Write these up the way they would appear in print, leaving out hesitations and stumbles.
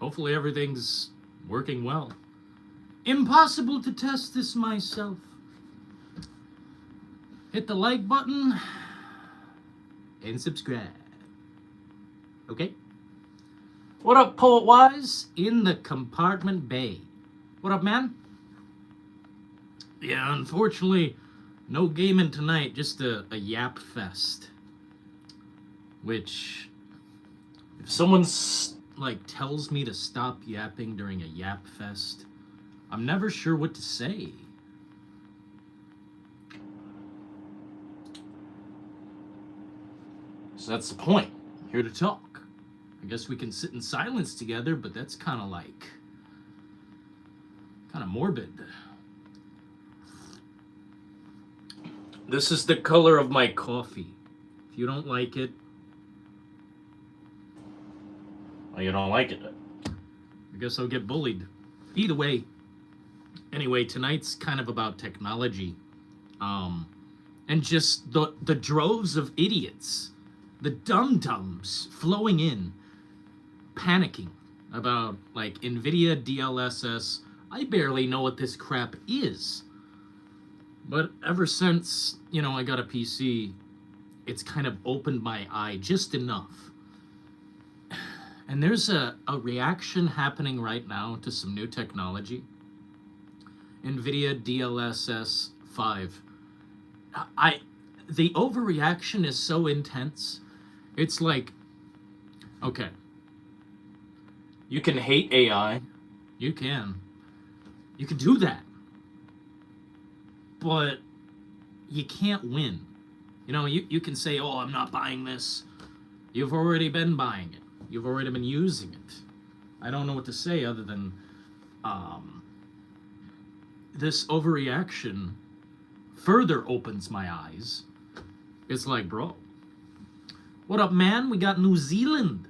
Hopefully everything's working well. Impossible to test this myself. Hit the like button and subscribe. Okay? What up, Poet Wise? In the compartment bay. What up, man? Yeah, unfortunately, no gaming tonight, just a yap fest. Which, if someone's like tells me to stop yapping during a yap fest, I'm never sure what to say. So that's the point. Here to talk. I guess we can sit in silence together, but that's kind of morbid. This is the color of my coffee. If you don't like it, well, you don't like it. I guess I'll get bullied. Either way. Anyway, tonight's kind of about technology. And just the droves of idiots, the dum-dums flowing in, panicking about, like, NVIDIA DLSS. I barely know what this crap is. But ever since, I got a PC, it's kind of opened my eye just enough. And there's a reaction happening right now to some new technology. NVIDIA DLSS 5. The overreaction is so intense. It's like, okay, you can hate AI. You can do that. But you can't win. You can say, oh, I'm not buying this. You've already been buying it. You've already been using it. I don't know what to say other than this overreaction further opens my eyes. It's like, bro, what up, man? We got New Zealand.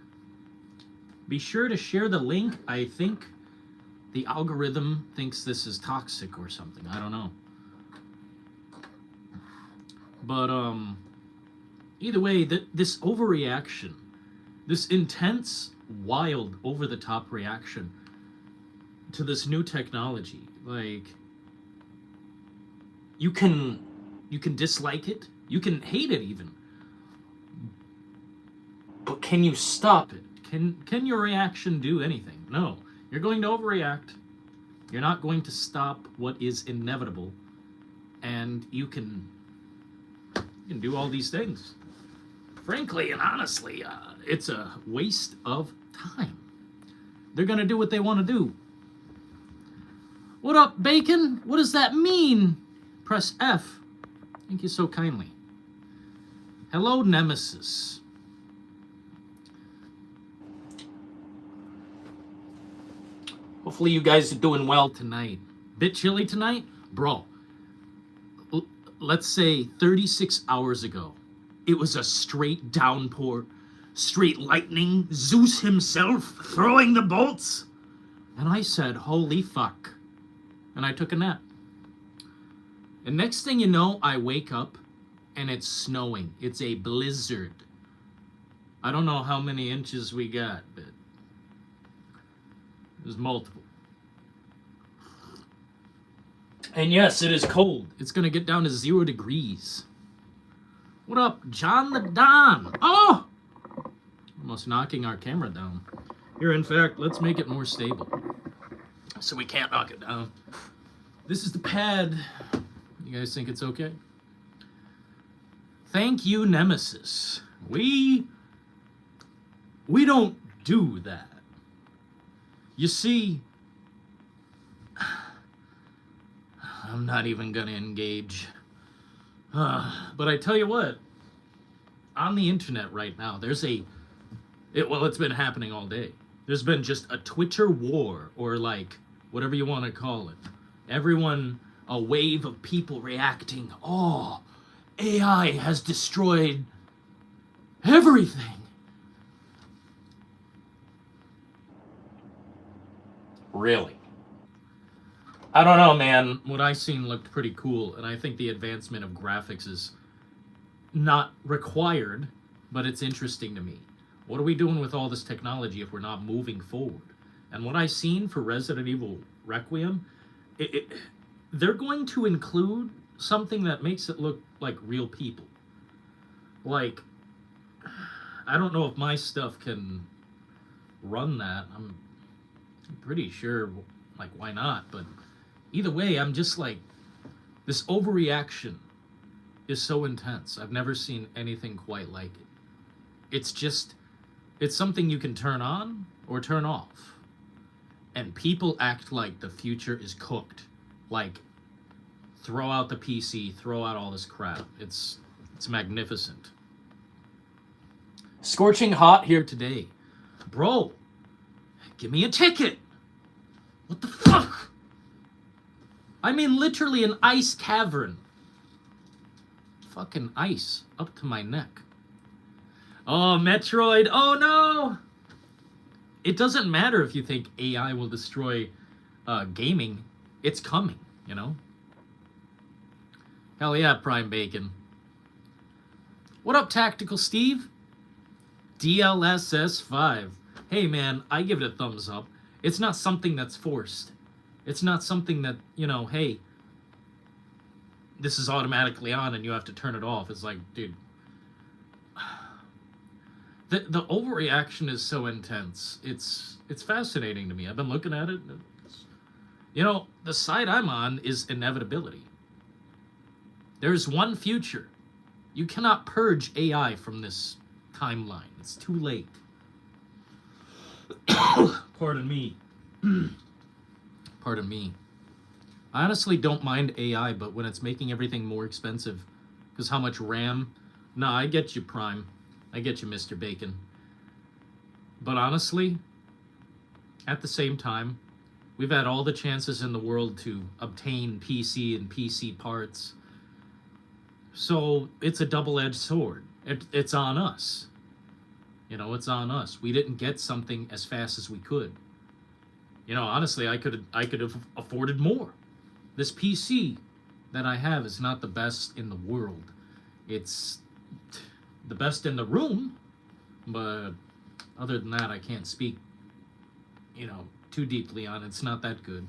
Be sure to share the link. I think the algorithm thinks this is toxic or something. I don't know. But either way, this overreaction, this intense, wild, over-the-top reaction to this new technology, like, you can dislike it, you can hate it even, but can you stop it? Can your reaction do anything? No. You're going to overreact. You're not going to stop what is inevitable, and you can do all these things. Frankly and honestly, it's a waste of time. They're gonna do what they want to do. What up, Bacon? What does that mean? Press F. Thank you so kindly. Hello, Nemesis. Hopefully you guys are doing well tonight. Bit chilly tonight? Bro, let's say 36 hours ago, it was a straight downpour, straight lightning, Zeus himself throwing the bolts. And I said, holy fuck. And I took a nap. And next thing you know, I wake up and it's snowing. It's a blizzard. I don't know how many inches we got, but there's multiple. And yes, it is cold. It's gonna get down to 0 degrees. What up, John the Don? Oh! Almost knocking our camera down. Here, in fact, let's make it more stable, so we can't knock it down. This is the pad. You guys think it's okay? Thank you, Nemesis. We don't do that. You see, I'm not even gonna engage. But I tell you what, on the internet right now, there's it's been happening all day. There's been just a Twitter war, or like, whatever you want to call it. Everyone, a wave of people reacting, oh, AI has destroyed everything. Really? I don't know, man. What I seen looked pretty cool, and I think the advancement of graphics is not required, but it's interesting to me. What are we doing with all this technology if we're not moving forward? And what I've seen for Resident Evil Requiem, they're going to include something that makes it look like real people. Like, I don't know if my stuff can run that. I'm pretty sure, like, why not? But either way, I'm just like, this overreaction is so intense. I've never seen anything quite like it. It's just, it's something you can turn on or turn off. And people act like the future is cooked. Like, throw out the PC, throw out all this crap. It's magnificent. Scorching hot here today. Bro, give me a ticket. What the fuck? I'm in literally an ice cavern. Fucking ice up to my neck. Oh, Metroid. Oh, no. It doesn't matter if you think AI will destroy gaming. It's coming, you know? Hell yeah, Prime Bacon. What up, Tactical Steve? DLSS5. Hey, man, I give it a thumbs up. It's not something that's forced. It's not something that, you know, hey, this is automatically on and you have to turn it off. It's like, dude, the overreaction is so intense. It's fascinating to me. I've been looking at it. You know, the side I'm on is inevitability. There's one future. You cannot purge AI from this timeline. It's too late. Pardon me. Pardon me. I honestly don't mind AI, but when it's making everything more expensive, because how much RAM? Nah, I get you, Prime. I get you, Mr. Bacon. But honestly, at the same time, we've had all the chances in the world to obtain PC and PC parts. So it's a double-edged sword. It's on us. You know, it's on us. We didn't get something as fast as we could. You know, honestly, I could have afforded more. This PC that I have is not the best in the world. It's the best in the room, but other than that, I can't speak, you know, too deeply on it. It's not that good.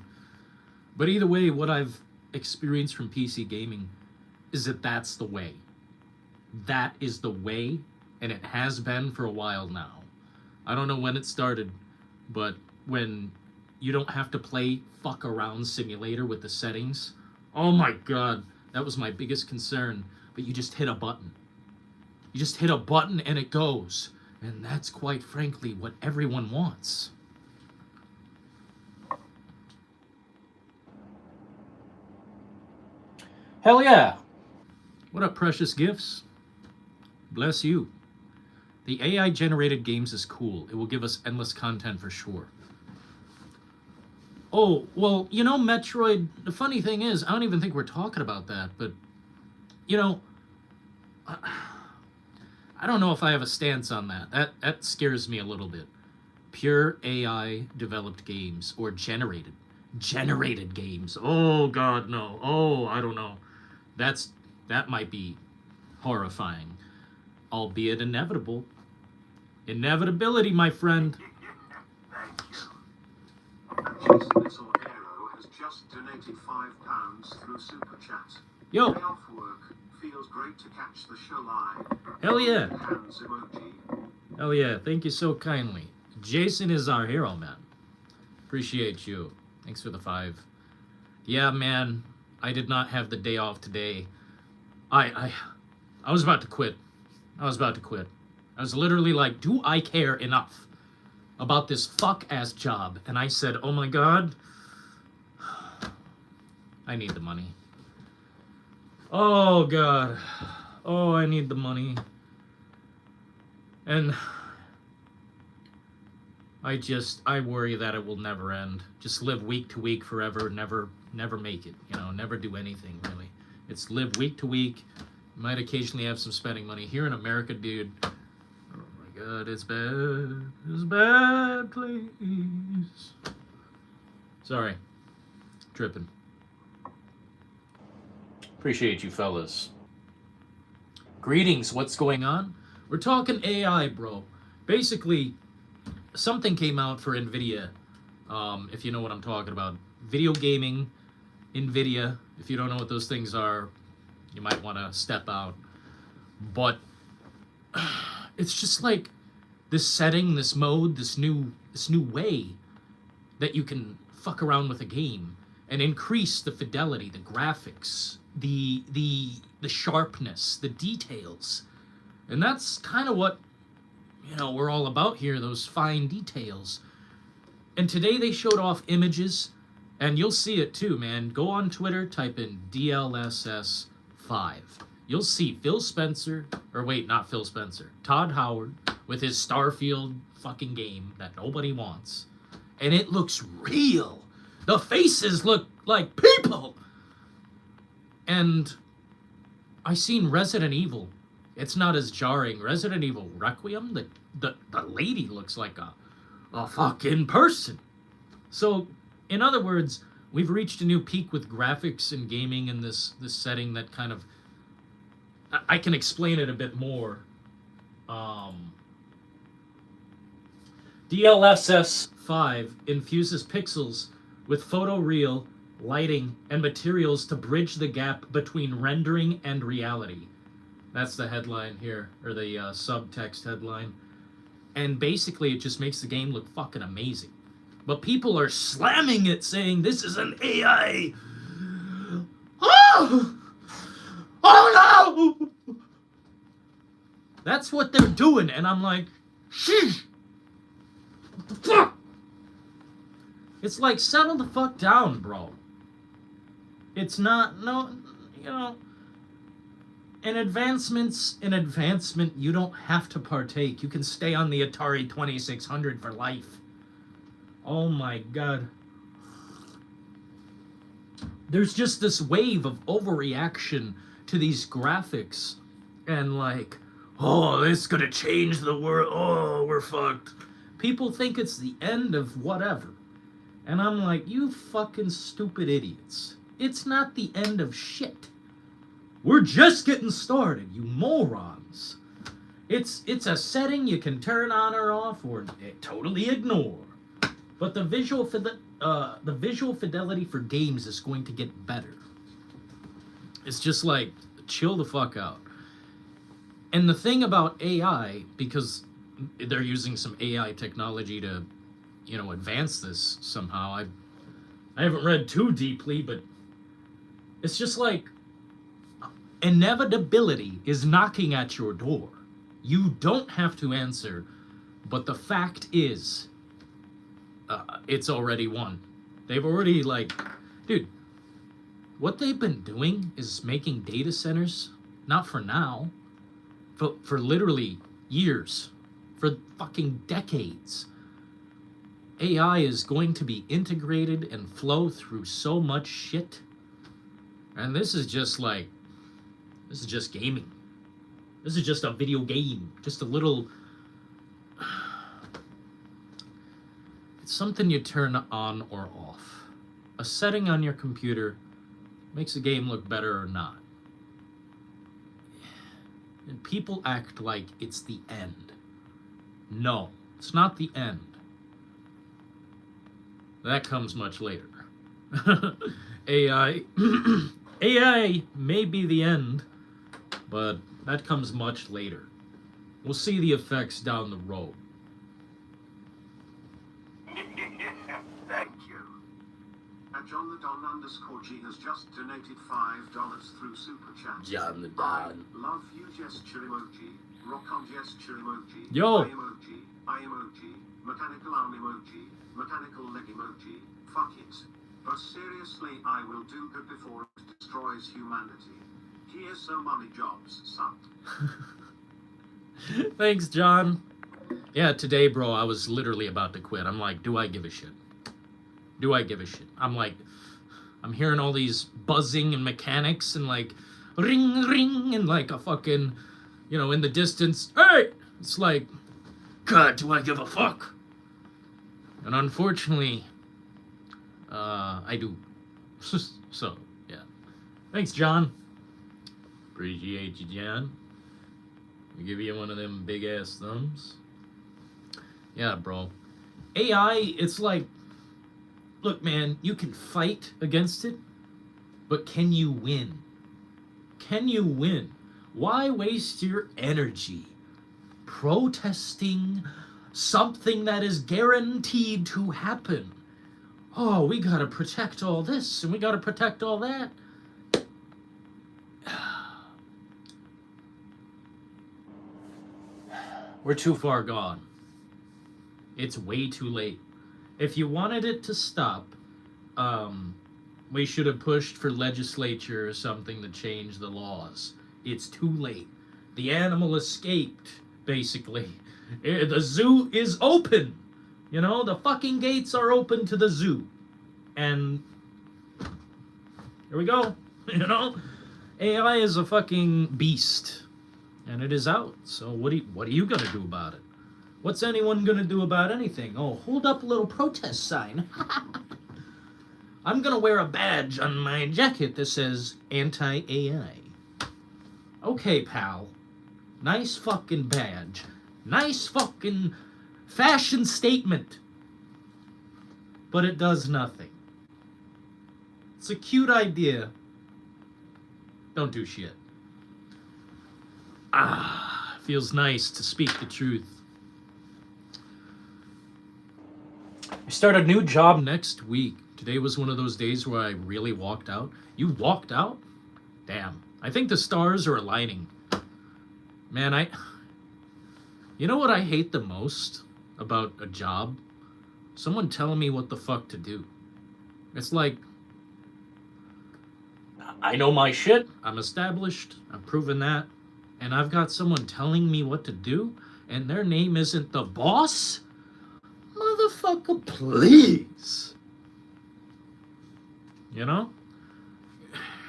But either way, what I've experienced from PC gaming is that that's the way. That is the way, and it has been for a while now. I don't know when it started, but when you don't have to play fuck around simulator with the settings, oh my god, that was my biggest concern. But you just hit a button. You just hit a button and it goes. And that's quite frankly what everyone wants. Hell yeah. What up, precious gifts? Bless you. The AI generated games is cool. It will give us endless content for sure. Oh, well, you know, Metroid, the funny thing is, I don't even think we're talking about that, but, you know, I don't know if I have a stance on that. That scares me a little bit. Pure AI developed games or generated games. Oh god, no. Oh, I don't know. That might be horrifying, albeit inevitable. Inevitability, my friend. Jason Little Hero has just donated £5 through Super Chat. Yo. Day off work. Feels great to catch the show live. Hell yeah. Hands emoji. Hell yeah. Thank you so kindly. Jason is our hero, man. Appreciate you. Thanks for the 5. Yeah, man. I did not have the day off today. I was about to quit. I was literally like, do I care enough about this fuck-ass job? And I said, oh my god, I need the money. Oh god. Oh, I need the money. And I worry that it will never end. Just live week to week forever, never make it, you know, never do anything really. It's live week to week. You might occasionally have some spending money. Here in America, dude, oh my god, it's bad, please. Sorry, tripping. Appreciate you fellas. Greetings, what's going on? We're talking AI, bro. Basically, something came out for NVIDIA If you know what I'm talking about. Video gaming, NVIDIA. If you don't know what those things are, you might want to step out. But it's just like this setting, this mode, this new way that you can fuck around with a game and increase the fidelity, the graphics, the sharpness, the details. And that's kind of what, you know, we're all about here, those fine details. And today they showed off images, and you'll see it too, man. Go on Twitter, type in DLSS 5. You'll see Phil Spencer, or wait, not Phil Spencer, Todd Howard with his Starfield fucking game that nobody wants. And it looks real. The faces look like people. And I seen Resident Evil. It's not as jarring. Resident Evil Requiem, the lady looks like a fucking person. So, in other words, we've reached a new peak with graphics and gaming in this setting that kind of, I can explain it a bit more. DLSS 5 infuses pixels with photoreal, lighting, and materials to bridge the gap between rendering and reality. That's the headline here, or the subtext headline. And basically it just makes the game look fucking amazing. But people are slamming it, saying this is an AI. Oh! Oh no! That's what they're doing, and I'm like, sheesh! What the fuck? It's like, settle the fuck down, bro. It's not, no, you know, in advancement, you don't have to partake. You can stay on the Atari 2600 for life. Oh my god. There's just this wave of overreaction to these graphics. And like, oh, this is gonna change the world. Oh, we're fucked. People think it's the end of whatever. And I'm like, you fucking stupid idiots. It's not the end of shit. We're just getting started, you morons. It's a setting you can turn on or off or totally ignore. But the visual fidelity for games is going to get better. It's just like, chill the fuck out. And the thing about AI, because they're using some AI technology to, you know, advance this somehow. I haven't read too deeply, but it's just like inevitability is knocking at your door. You don't have to answer, but the fact is, it's already won. They've already, like, dude, what they've been doing is making data centers, not for now, for literally years, for fucking decades. AI is going to be integrated and flow through so much shit. And this is just like, this is just gaming. This is just a video game. Just a little, it's something you turn on or off. A setting on your computer makes a game look better or not. And people act like it's the end. No, it's not the end. That comes much later. AI AI may be the end, but that comes much later. We'll see the effects down the road. Thank you. John the Don _G has just donated $5 through Super Chat. John the Don. Love you gesture emoji. Rock on gesture emoji. Yo. I emoji. I emoji. Mechanical arm emoji. Mechanical leg emoji. Fuck it. But seriously, I will do good before it destroys humanity. Here's some money jobs, son. Thanks, John. Yeah, today, bro, I was literally about to quit. I'm like, do I give a shit? Do I give a shit? I'm like, I'm hearing all these buzzing and mechanics and like, ring, ring, and like a fucking, you know, in the distance, hey! It's like, God, do I give a fuck? And unfortunately, I do. So, yeah. Thanks, John. Appreciate you, John. I'll give you one of them big-ass thumbs. Yeah, bro. AI, it's like, Look, man, you can fight against it, but can you win? Can you win? Why waste your energy protesting something that is guaranteed to happen? Oh, we gotta protect all this and we gotta protect all that. We're too far gone. It's way too late. If you wanted it to stop, we should have pushed for legislature or something to change the laws. It's too late. The animal escaped, basically. The zoo is open. You know, the fucking gates are open to the zoo. And here we go. You know? AI is a fucking beast. And it is out. So what are you gonna do about it? What's anyone gonna do about anything? Oh, hold up a little protest sign. I'm gonna wear a badge on my jacket that says anti-AI. Okay, pal. Nice fucking badge. Nice fucking fashion statement. But it does nothing. It's a cute idea. Don't do shit. Feels nice to speak the truth. I start a new job next week. Today was one of those days where I really walked out. You walked out? Damn. I think the stars are aligning. Man, you know what I hate the most about a job? Someone telling me what the fuck to do. It's like, I know my shit. I'm established. I've proven that. And I've got someone telling me what to do, and their name isn't the boss? Motherfucker, please. You know?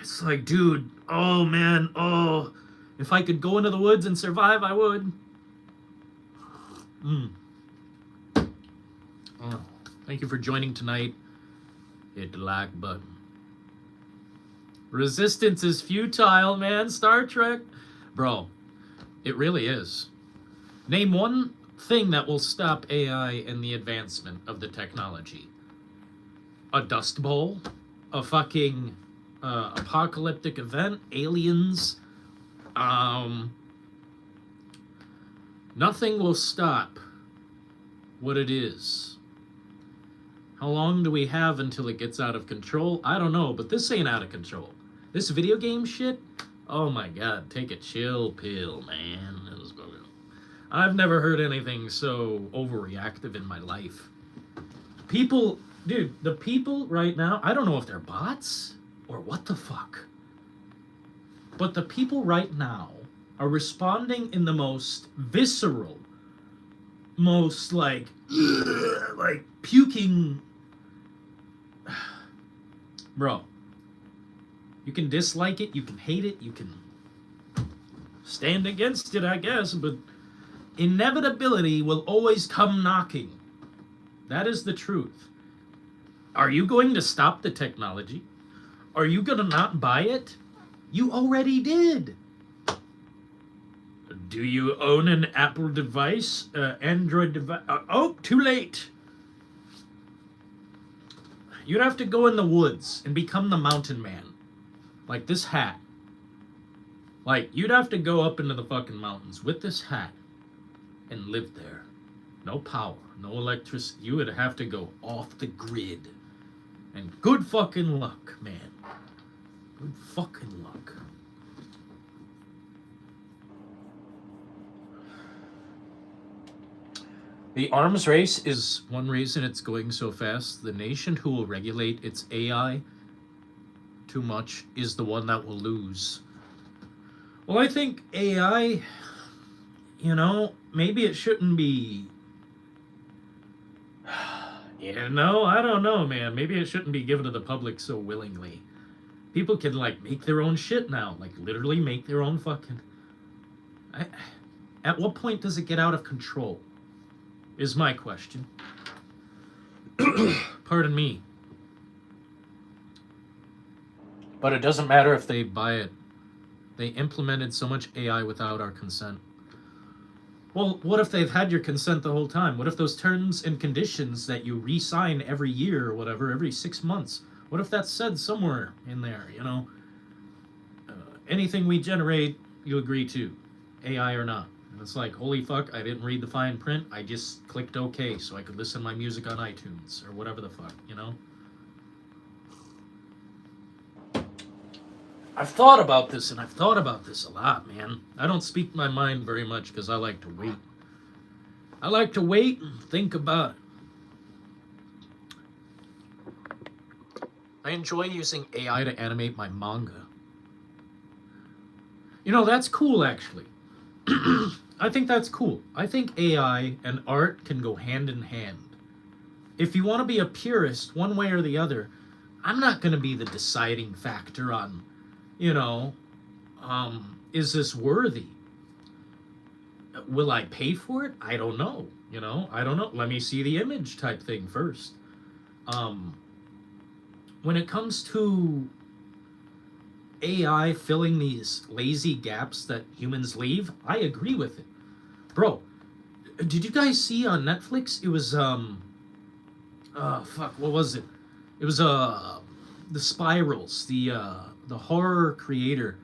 It's like, dude, oh man, oh. If I could go into the woods and survive, I would. Oh, thank you for joining tonight. Hit the like button. Resistance is futile, man. Star Trek. Bro, it really is. Name one thing that will stop AI and the advancement of the technology. A dust bowl? A fucking apocalyptic event? Aliens? Nothing will stop what it is. How long do we have until it gets out of control? I don't know, but this ain't out of control. This video game shit? Oh my god, take a chill pill, man. I've never heard anything so overreactive in my life. People, dude, the people right now, I don't know if they're bots or what the fuck. But the people right now are responding in the most visceral, most like puking. Bro, you can dislike it, you can hate it, you can stand against it, I guess, but inevitability will always come knocking. That is the truth. Are you going to stop the technology? Are you going to not buy it? You already did. Do you own an Apple device? Android device? Oh, too late. You'd have to go in the woods and become the mountain man. Like this hat. Like, you'd have to go up into the fucking mountains with this hat and live there. No power, no electricity. You would have to go off the grid. And good fucking luck, man. Good fucking luck. The arms race is one reason it's going so fast. The nation who will regulate its AI too much is the one that will lose. Well, I think AI, you know, maybe it shouldn't be... You know, I don't know, man. Maybe it shouldn't be given to the public so willingly. People can, like, make their own shit now. Like, literally make their own fucking... At what point does it get out of control? Is my question. Pardon me. But it doesn't matter if they buy it. They implemented so much AI without our consent. Well, what if they've had your consent the whole time? What if those terms and conditions that you re-sign every year or whatever, every 6 months, what if that's said somewhere in there, you know? Anything we generate, you agree to, AI or not. And it's like, holy fuck, I didn't read the fine print. I just clicked OK so I could listen to my music on iTunes or whatever the fuck, you know? I've thought about this, and I've thought about this a lot, man. I don't speak my mind very much because I like to wait. I like to wait and think about it. I enjoy using AI to animate my manga. You know, that's cool, actually. I think that's cool. I think AI and art can go hand in hand. If you want to be a purist, one way or the other, I'm not going to be the deciding factor on, you know, is this worthy? Will I pay for it? I don't know. You know, I don't know. Let me see the image type thing first. When it comes to AI filling these lazy gaps that humans leave, I agree with it. Bro, did you guys see on Netflix? It was fuck, what was it? It was the Spirals, the horror creator,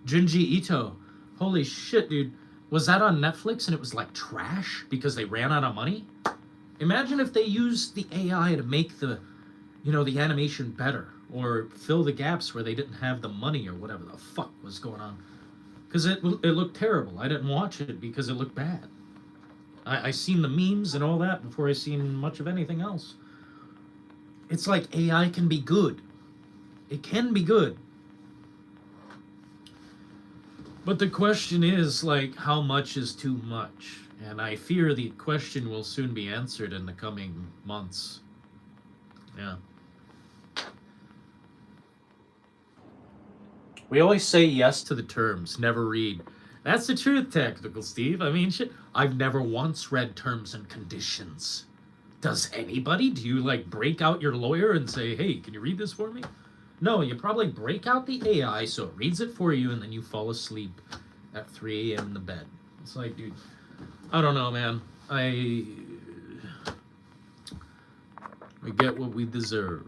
Junji Ito. Holy shit, dude. Was that on Netflix and it was like trash because they ran out of money? Imagine if they used the AI to make the, you know, the animation better or fill the gaps where they didn't have the money or whatever the fuck was going on. Because it looked terrible. I didn't watch it because it looked bad. I seen the memes and all that before I seen much of anything else. It's like AI can be good. It can be good. But the question is, like, how much is too much? And I fear the question will soon be answered in the coming months. Yeah. We always say yes to the terms, never read. That's the truth, Tactical Steve. I mean, shit, I've never once read terms and conditions. Does anybody? Do you, like, break out your lawyer and say, hey, can you read this for me? No, you probably break out the AI so it reads it for you and then you fall asleep at 3 a.m. in the bed. It's like, dude, I don't know, man. We get what we deserve.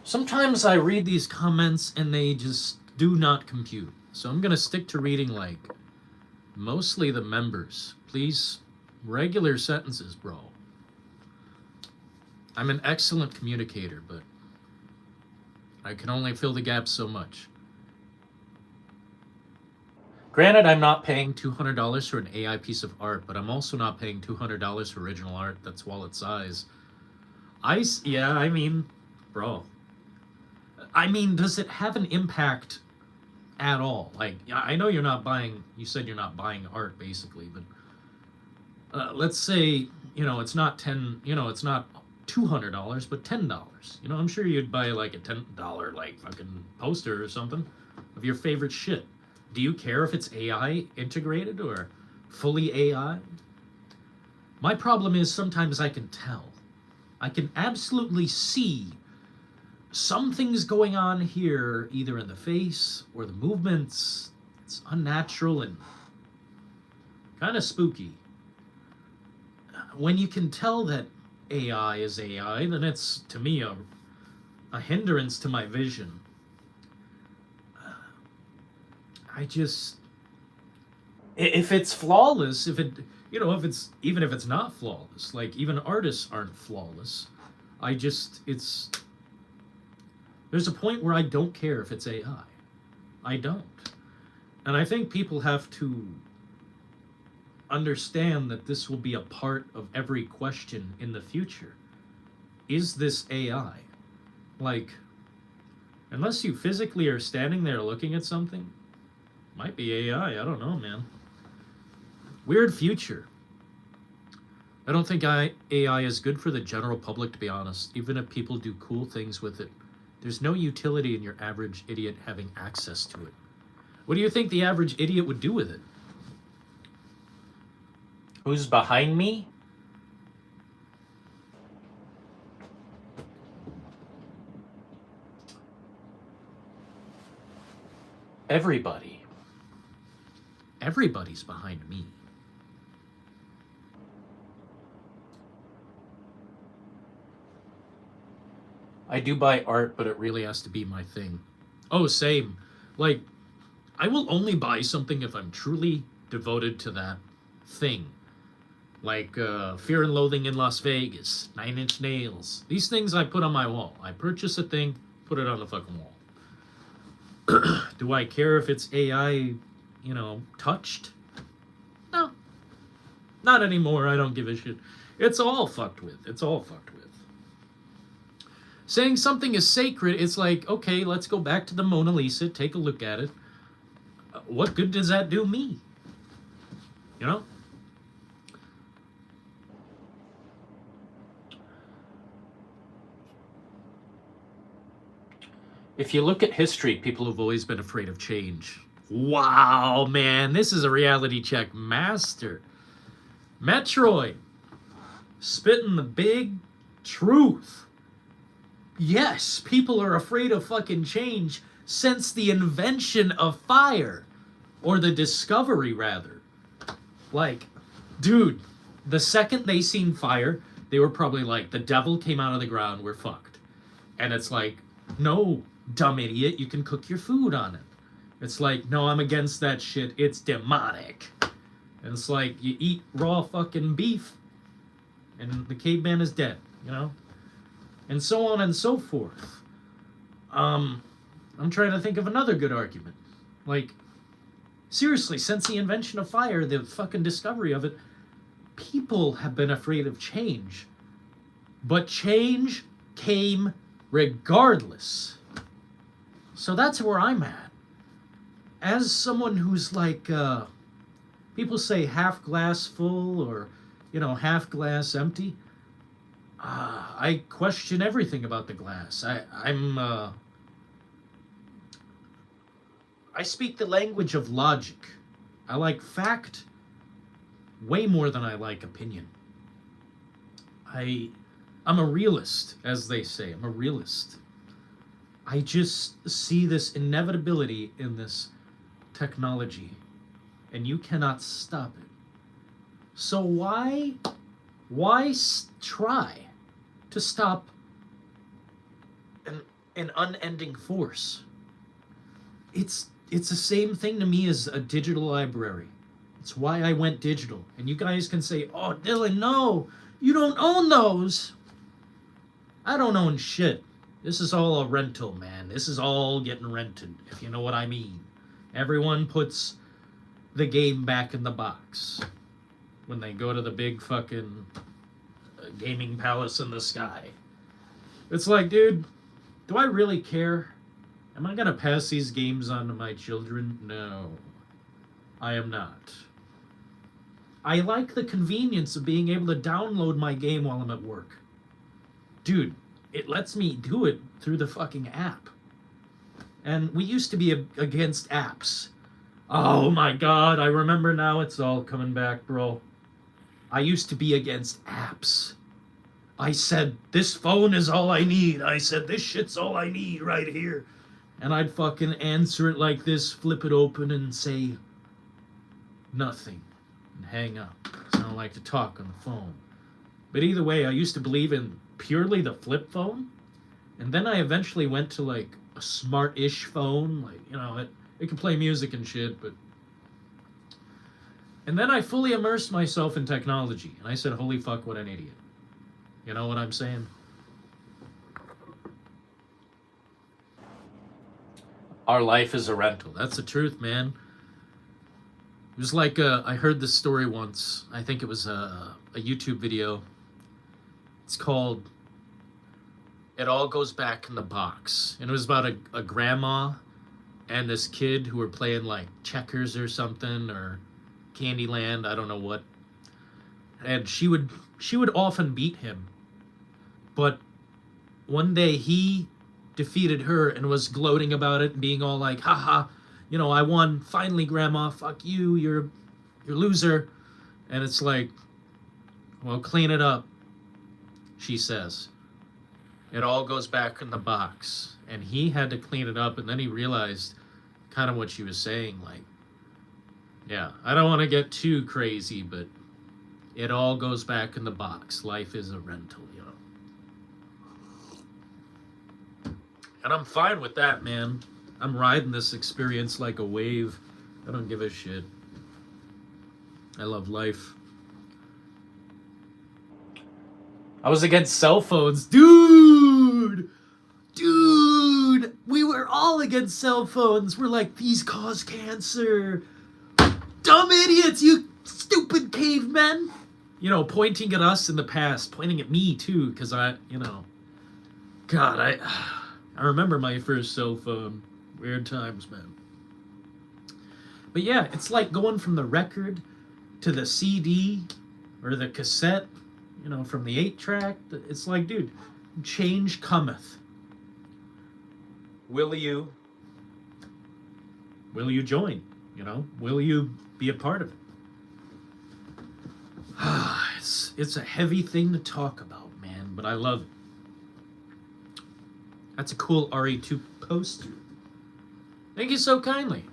Sometimes I read these comments and they just do not compute. So I'm going to stick to reading, like, mostly the members. Please, regular sentences, bro. I'm an excellent communicator, but I can only fill the gaps so much. Granted, I'm not paying $200 for an AI piece of art, but I'm also not paying $200 for original art that's wallet size. Yeah, I mean, bro. I mean, does it have an impact at all? Like, I know you're not buying, you said you're not buying art, basically, but let's say, you know, it's not it's not $200, but $10. You know, I'm sure you'd buy, like, a $10, like, fucking poster or something of your favorite shit. Do you care if it's AI integrated or fully AI? My problem is sometimes I can tell. I can absolutely see something's going on here, either in the face or the movements. It's unnatural and kind of spooky. When you can tell that AI is AI, then it's, to me, a hindrance to my vision. If it's flawless, if it's not flawless, like, even artists aren't flawless. There's a point where I don't care if it's AI. I don't. And I think people have to understand that this will be a part of every question in the future. Is this AI? Like, unless you physically are standing there looking at something, might be AI. I don't know, man. Weird future. I don't think AI is good for the general public, to be honest, even if people do cool things with it. There's no utility in your average idiot having access to it. What do you think the average idiot would do with it? Who's behind me? Everybody. Everybody's behind me. I do buy art, but it really has to be my thing. Oh, same. Like, I will only buy something if I'm truly devoted to that thing. Like Fear and Loathing in Las Vegas, Nine Inch Nails. These things I put on my wall. I purchase a thing, put it on the fucking wall. Do I care if it's AI, touched? No. Not anymore. I don't give a shit. It's all fucked with. It's all fucked with. Saying something is sacred, it's like, okay, let's go back to the Mona Lisa, take a look at it. What good does that do me? You know? If you look at history, people have always been afraid of change. Wow, man, this is a reality check master. Metroid, spitting the big truth. Yes, people are afraid of fucking change since the invention of fire. Or the discovery, rather. Like, dude, the second they seen fire, they were probably like, the devil came out of the ground, we're fucked. And it's like, no, dumb idiot, you can cook your food on it. It's like, no, I'm against that shit, it's demonic. And it's like, you eat raw fucking beef, and the caveman is dead, And so on and so forth. I'm trying to think of another good argument. Like, seriously, since the invention of fire, the fucking discovery of it, people have been afraid of change. But change came regardless. So that's where I'm at. As someone who's like, people say half glass full or, half glass empty. I question everything about the glass. I speak the language of logic. I like fact way more than I like opinion. I'm a realist, as they say. I'm a realist. I just see this inevitability in this technology, and you cannot stop it. So why try to stop an unending force? It's the same thing to me as a digital library. It's why I went digital. And you guys can say, oh, Dylan, no, you don't own those. I don't own shit. This is all a rental, man. This is all getting rented, if you know what I mean. Everyone puts the game back in the box when they go to the big fucking gaming palace in the sky. It's like, dude, do I really care? Am I gonna pass these games on to my children? No, I am not. I like the convenience of being able to download my game while I'm at work. Dude, it lets me do it through the fucking app. And we used to be against apps. Oh my god, I remember now, it's all coming back, bro. I used to be against apps. I said, this phone is all I need. I said, this shit's all I need right here. And I'd fucking answer it like this, flip it open and say nothing. And hang up. So I don't like to talk on the phone. But either way, I used to believe in purely the flip phone. And then I eventually went to like a smart-ish phone. Like, it can play music and shit, but... And then I fully immersed myself in technology. And I said, holy fuck, what an idiot. You know what I'm saying? Our life is a rental. That's the truth, man. It was like, I heard this story once. I think it was a YouTube video. It's called It All Goes Back in the Box. And it was about a grandma and this kid who were playing like checkers or something, or Candyland, I don't know what. And she would often beat him. But one day he defeated her and was gloating about it and being all like, haha, I won, finally, grandma, fuck you, you're a loser. And it's like, well, clean it up, she says. It all goes back in the box. And he had to clean it up, and then he realized kind of what she was saying. Like, yeah, I don't want to get too crazy, but it all goes back in the box. Life is a rental, you know. And I'm fine with that, man. I'm riding this experience like a wave. I don't give a shit. I love life. I was against cell phones. Dude! Dude! We were all against cell phones. We're like, these cause cancer. Dumb idiots, you stupid cavemen. You know, pointing at us in the past. Pointing at me, too, because I, you know. God, I remember my first cell phone. Weird times, man. But yeah, it's like going from the record to the CD or the cassette, you know, from the 8-track. It's like, dude, change cometh. Will you join? You know, will you be a part of it? It's a heavy thing to talk about, man, but I love it. That's a cool RE2 poster. Thank you so kindly.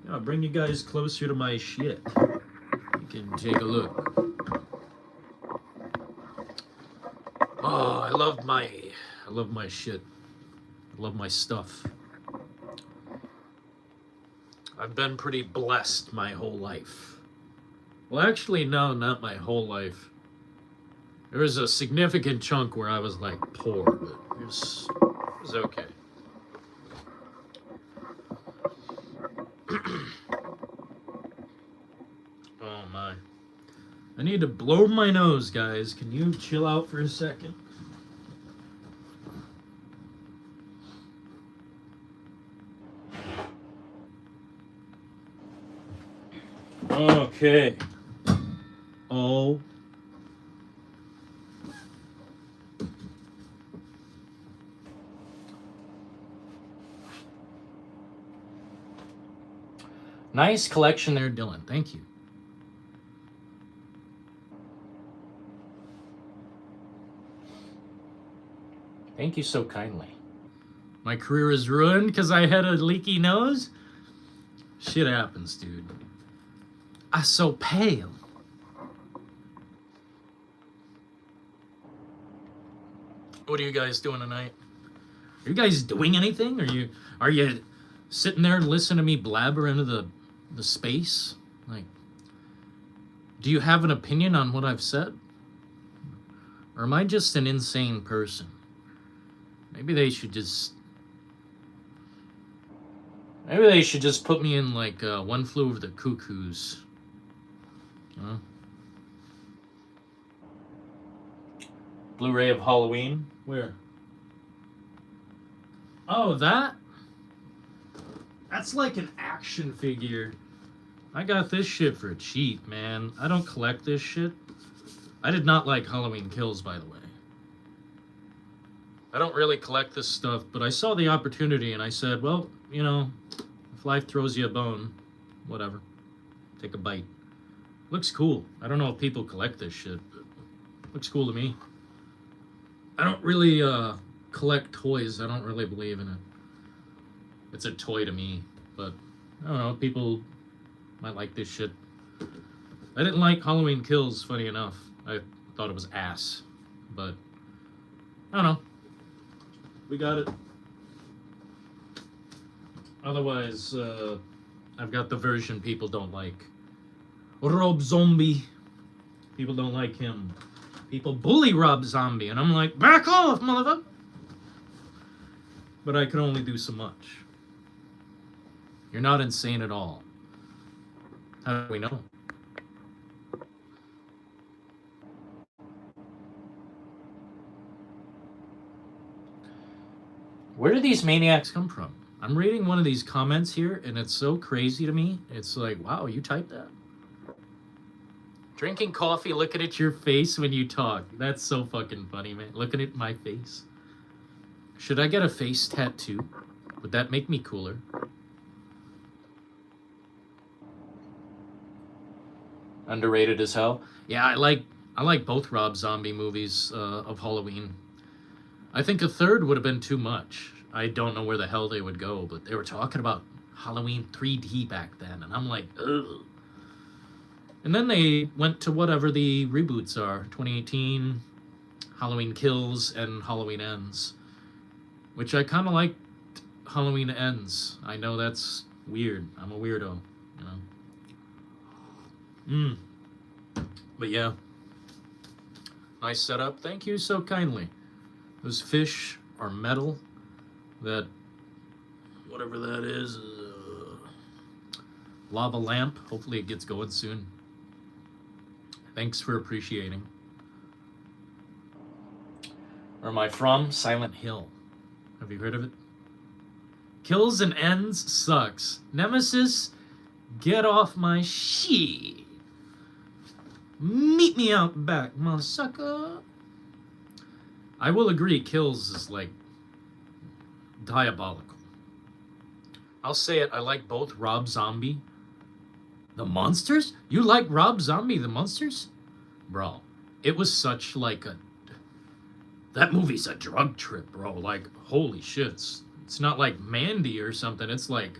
I'll bring you guys closer to my shit. You can take a look. Oh, I love my shit. I love my stuff. I've been pretty blessed my whole life. Well, actually, no, not my whole life. There was a significant chunk where I was like poor, but it was okay. Oh my. I need to blow my nose, guys. Can you chill out for a second? Okay. Oh. Nice collection there, Dylan. Thank you. Thank you so kindly. My career is ruined because I had a leaky nose? Shit happens, dude. I'm so pale. What are you guys doing tonight? Are you guys doing anything? Are you sitting there and listening to me blabber into the space? Like, do you have an opinion on what I've said? Or am I just an insane person? Maybe they should just put me in like One Flew Over the Cuckoo's. Blu-ray of Halloween? Where? Oh, that's like an action figure. I got this shit for cheap, man. I don't collect this shit. I did not like Halloween Kills, by the way. I don't really collect this stuff, but I saw the opportunity and I said, well, you know, if life throws you a bone, whatever. Take a bite. Looks cool. I don't know if people collect this shit, but looks cool to me. I don't really collect toys. I don't really believe in it. It's a toy to me, but I don't know. People might like this shit. I didn't like Halloween Kills, funny enough. I thought it was ass, but I don't know. We got it. Otherwise, I've got the version people don't like. Rob Zombie. People don't like him. People bully Rob Zombie, and I'm like, back off, motherfucker. But I can only do so much. You're not insane at all. How do we know? Where do these maniacs come from? I'm reading one of these comments here, and it's so crazy to me. It's like, wow, you typed that? Drinking coffee, looking at your face when you talk. That's so fucking funny, man. Looking at my face. Should I get a face tattoo? Would that make me cooler? Underrated as hell. Yeah, I like both Rob Zombie movies of Halloween. I think a third would have been too much. I don't know where the hell they would go, but they were talking about Halloween 3D back then, and I'm like, ugh. And then they went to whatever the reboots are, 2018, Halloween Kills, and Halloween Ends, which I kind of liked. Halloween Ends. I know that's weird. I'm a weirdo, you know. But yeah, nice setup. Thank you so kindly. Those fish are metal. That, whatever that is, lava lamp. Hopefully it gets going soon. Thanks for appreciating. Where am I from? Silent Hill. Have you heard of it? Kills and Ends sucks. Nemesis, get off my shit. Meet me out back, motherfucker. I will agree, Kills is like diabolical. I'll say it, I like both Rob Zombie. The Monsters? You like Rob Zombie, The Monsters? Bro, it was such like a... That movie's a drug trip, bro. Like, holy shits. It's not like Mandy or something. It's like...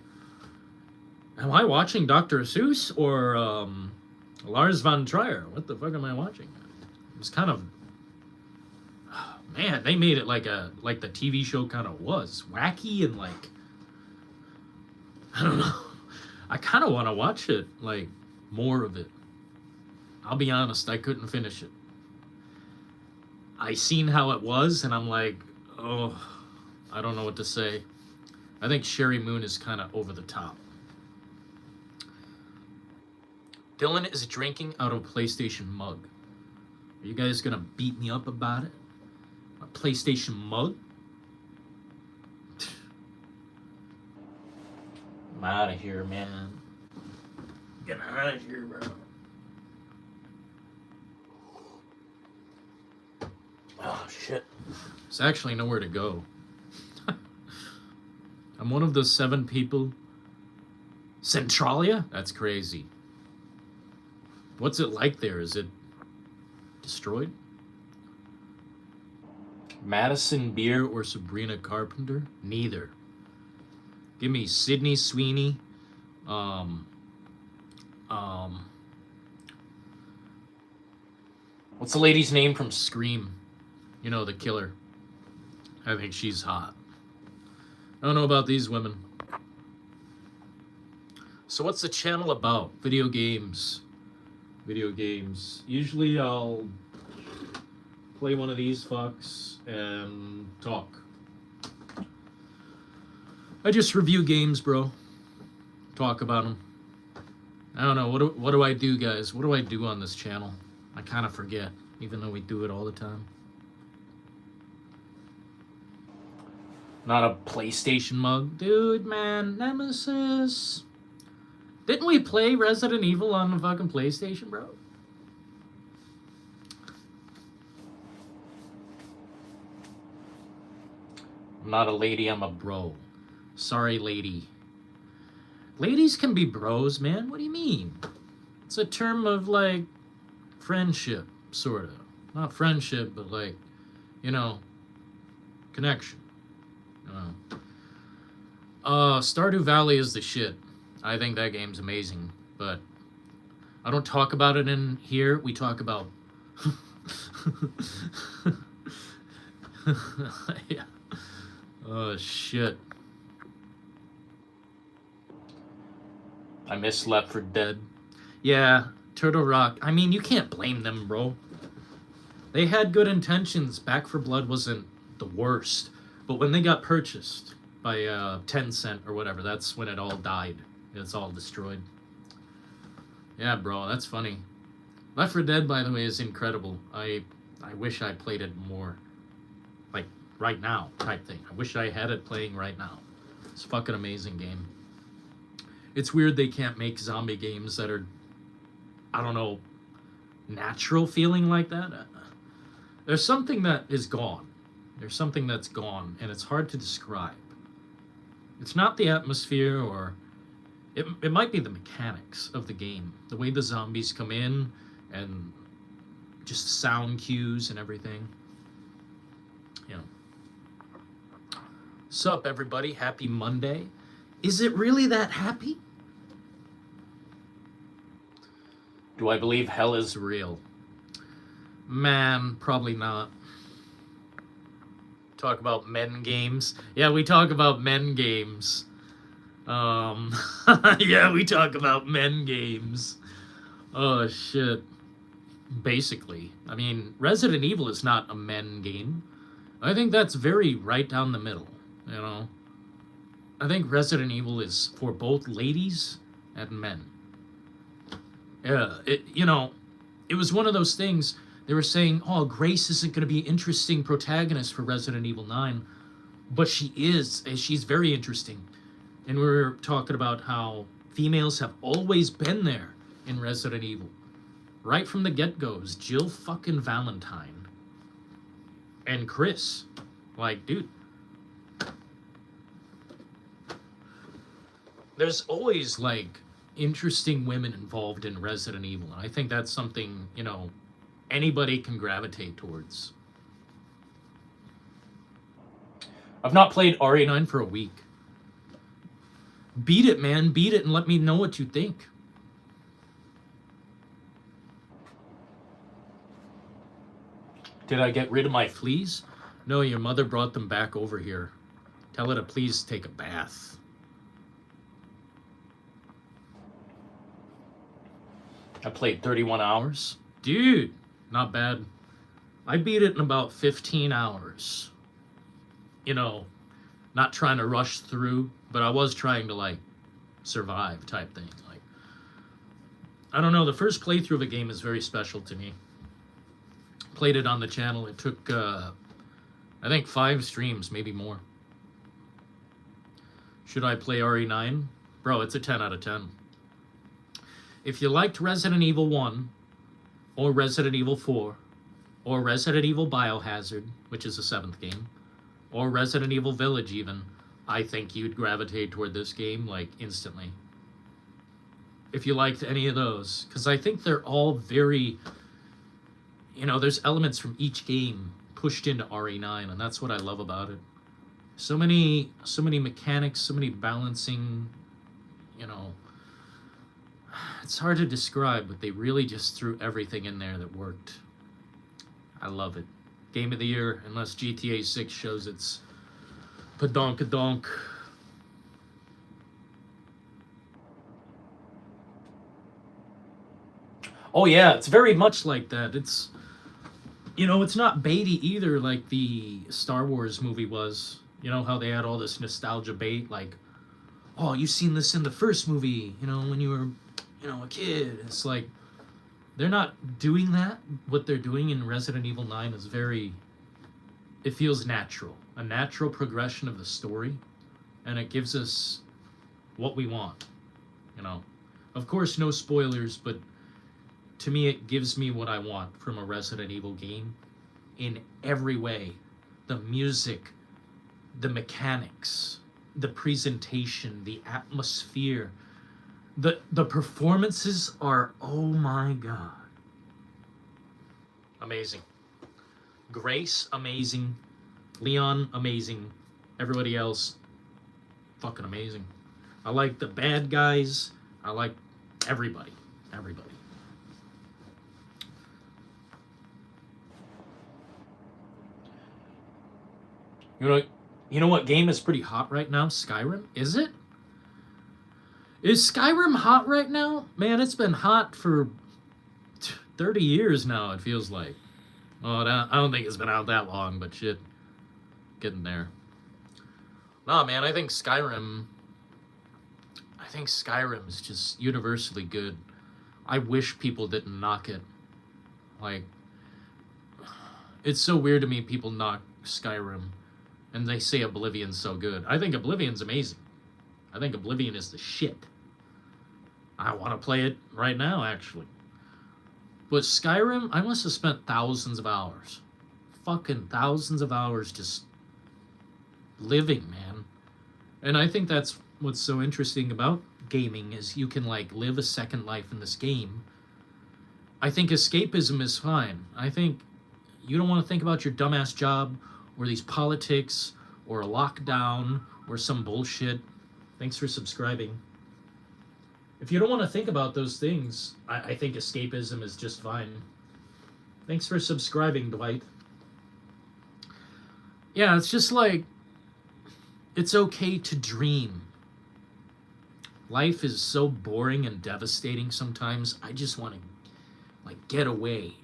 Am I watching Dr. Seuss or Lars von Trier? What the fuck am I watching? It was kind of... Man, they made it like the TV show kind of was. Wacky and like... I don't know. I kind of want to watch it, like, more of it. I'll be honest, I couldn't finish it. I seen how it was, and I'm like, oh, I don't know what to say. I think Sherry Moon is kind of over the top. Dylan is drinking out of a PlayStation mug. Are you guys gonna beat me up about it? A PlayStation mug? I'm out of here, man. Get out of here, bro. Oh, shit. There's actually nowhere to go. I'm one of those 7 people. Centralia? That's crazy. What's it like there? Is it destroyed? Madison Beer or Sabrina Carpenter? Neither. Give me Sydney Sweeney. What's the lady's name from Scream? You know, the killer. I think she's hot. I don't know about these women. So what's the channel about? Video games. Video games. Usually I'll play one of these fucks and talk. I just review games, bro. Talk about them. I don't know. What do I do, guys? What do I do on this channel? I kind of forget, even though we do it all the time. Not a PlayStation mug. Dude, man. Nemesis. Didn't we play Resident Evil on the fucking PlayStation, bro? I'm not a lady, I'm a bro. Sorry, lady. Ladies can be bros, man. What do you mean? It's a term of, like, friendship, sort of. Not friendship, but, like, you know, connection. Stardew Valley is the shit. I think that game's amazing, but I don't talk about it in here. We talk about... Yeah. Oh, shit. I miss Left 4 Dead. Yeah, Turtle Rock. I mean, you can't blame them, bro. They had good intentions. Back 4 Blood wasn't the worst. But when they got purchased by Tencent or whatever, that's when it all died. It's all destroyed. Yeah, bro, that's funny. Left 4 Dead, by the way, is incredible. I wish I played it more. Like, right now, type thing. I wish I had it playing right now. It's a fucking amazing game. It's weird they can't make zombie games that are, I don't know, natural feeling like that. There's something that is gone. There's something that's gone, and it's hard to describe. It's not the atmosphere, or... It might be the mechanics of the game. The way the zombies come in, and just sound cues and everything. You know. Sup, everybody. Happy Monday. Is it really that happy? Do I believe hell is real? Man, probably not. Talk about men games. Yeah, we talk about men games. Yeah, we talk about men games. Oh, shit. Basically. I mean, Resident Evil is not a men game. I think that's very right down the middle, you know? I think Resident Evil is for both ladies and men. Yeah, it was one of those things. They were saying, oh, Grace isn't going to be an interesting protagonist for Resident Evil 9. But she is. She's very interesting. And we were talking about how females have always been there in Resident Evil. Right from the get-goes. Jill fucking Valentine. And Chris. Like, dude. There's always, like, interesting women involved in Resident Evil. And I think that's something, anybody can gravitate towards. I've not played RE9 for a week. Beat it, man. Beat it and let me know what you think. Did I get rid of my fleas? No, your mother brought them back over here. Tell her to please take a bath. I played 31 hours. Dude, not bad. I beat it in about 15 hours. Not trying to rush through, but I was trying to, survive type thing. I don't know, the first playthrough of a game is very special to me. Played it on the channel. It took, I think 5 streams, maybe more. Should I play RE9? Bro, it's a 10 out of 10. If you liked Resident Evil 1, or Resident Evil 4, or Resident Evil Biohazard, which is the 7th game, or Resident Evil Village even, I think you'd gravitate toward this game, instantly. If you liked any of those. Because I think they're all very... there's elements from each game pushed into RE9, and that's what I love about it. So many mechanics, so many balancing, It's hard to describe, but they really just threw everything in there that worked. I love it. Game of the year, unless GTA 6 shows its padonkadonk. Oh yeah, it's very much like that. It's, it's not baity either like the Star Wars movie was. How they had all this nostalgia bait, oh, you've seen this in the first movie, when you were, a kid. It's they're not doing that. What they're doing in Resident Evil 9 is it feels natural. A natural progression of the story. And it gives us what we want. Of course, no spoilers, but to me, it gives me what I want from a Resident Evil game in every way. The music, the mechanics, the presentation, the atmosphere. The performances are, oh my god. Amazing. Grace, amazing. Leon, amazing. Everybody else, fucking amazing. I like the bad guys. I like everybody. Everybody. You know what game is pretty hot right now? Skyrim? Is it? Is Skyrim hot right now? Man, it's been hot for 30 years now, it feels like. Oh, I don't think it's been out that long, but shit. Getting there. Nah, man, I think Skyrim is just universally good. I wish people didn't knock it. It's so weird to me people knock Skyrim. And they say Oblivion's so good. I think Oblivion's amazing. I think Oblivion is the shit. I want to play it right now, actually. But Skyrim, I must have spent thousands of hours. Fucking thousands of hours just living, man. And I think that's what's so interesting about gaming, is you can, live a second life in this game. I think escapism is fine. I think you don't want to think about your dumbass job, or these politics, or a lockdown, or some bullshit. Thanks for subscribing. If you don't want to think about those things, I think escapism is just fine. Thanks for subscribing, Dwight. Yeah, it's just like, it's okay to dream. Life is so boring and devastating sometimes. I just want to, like, get away.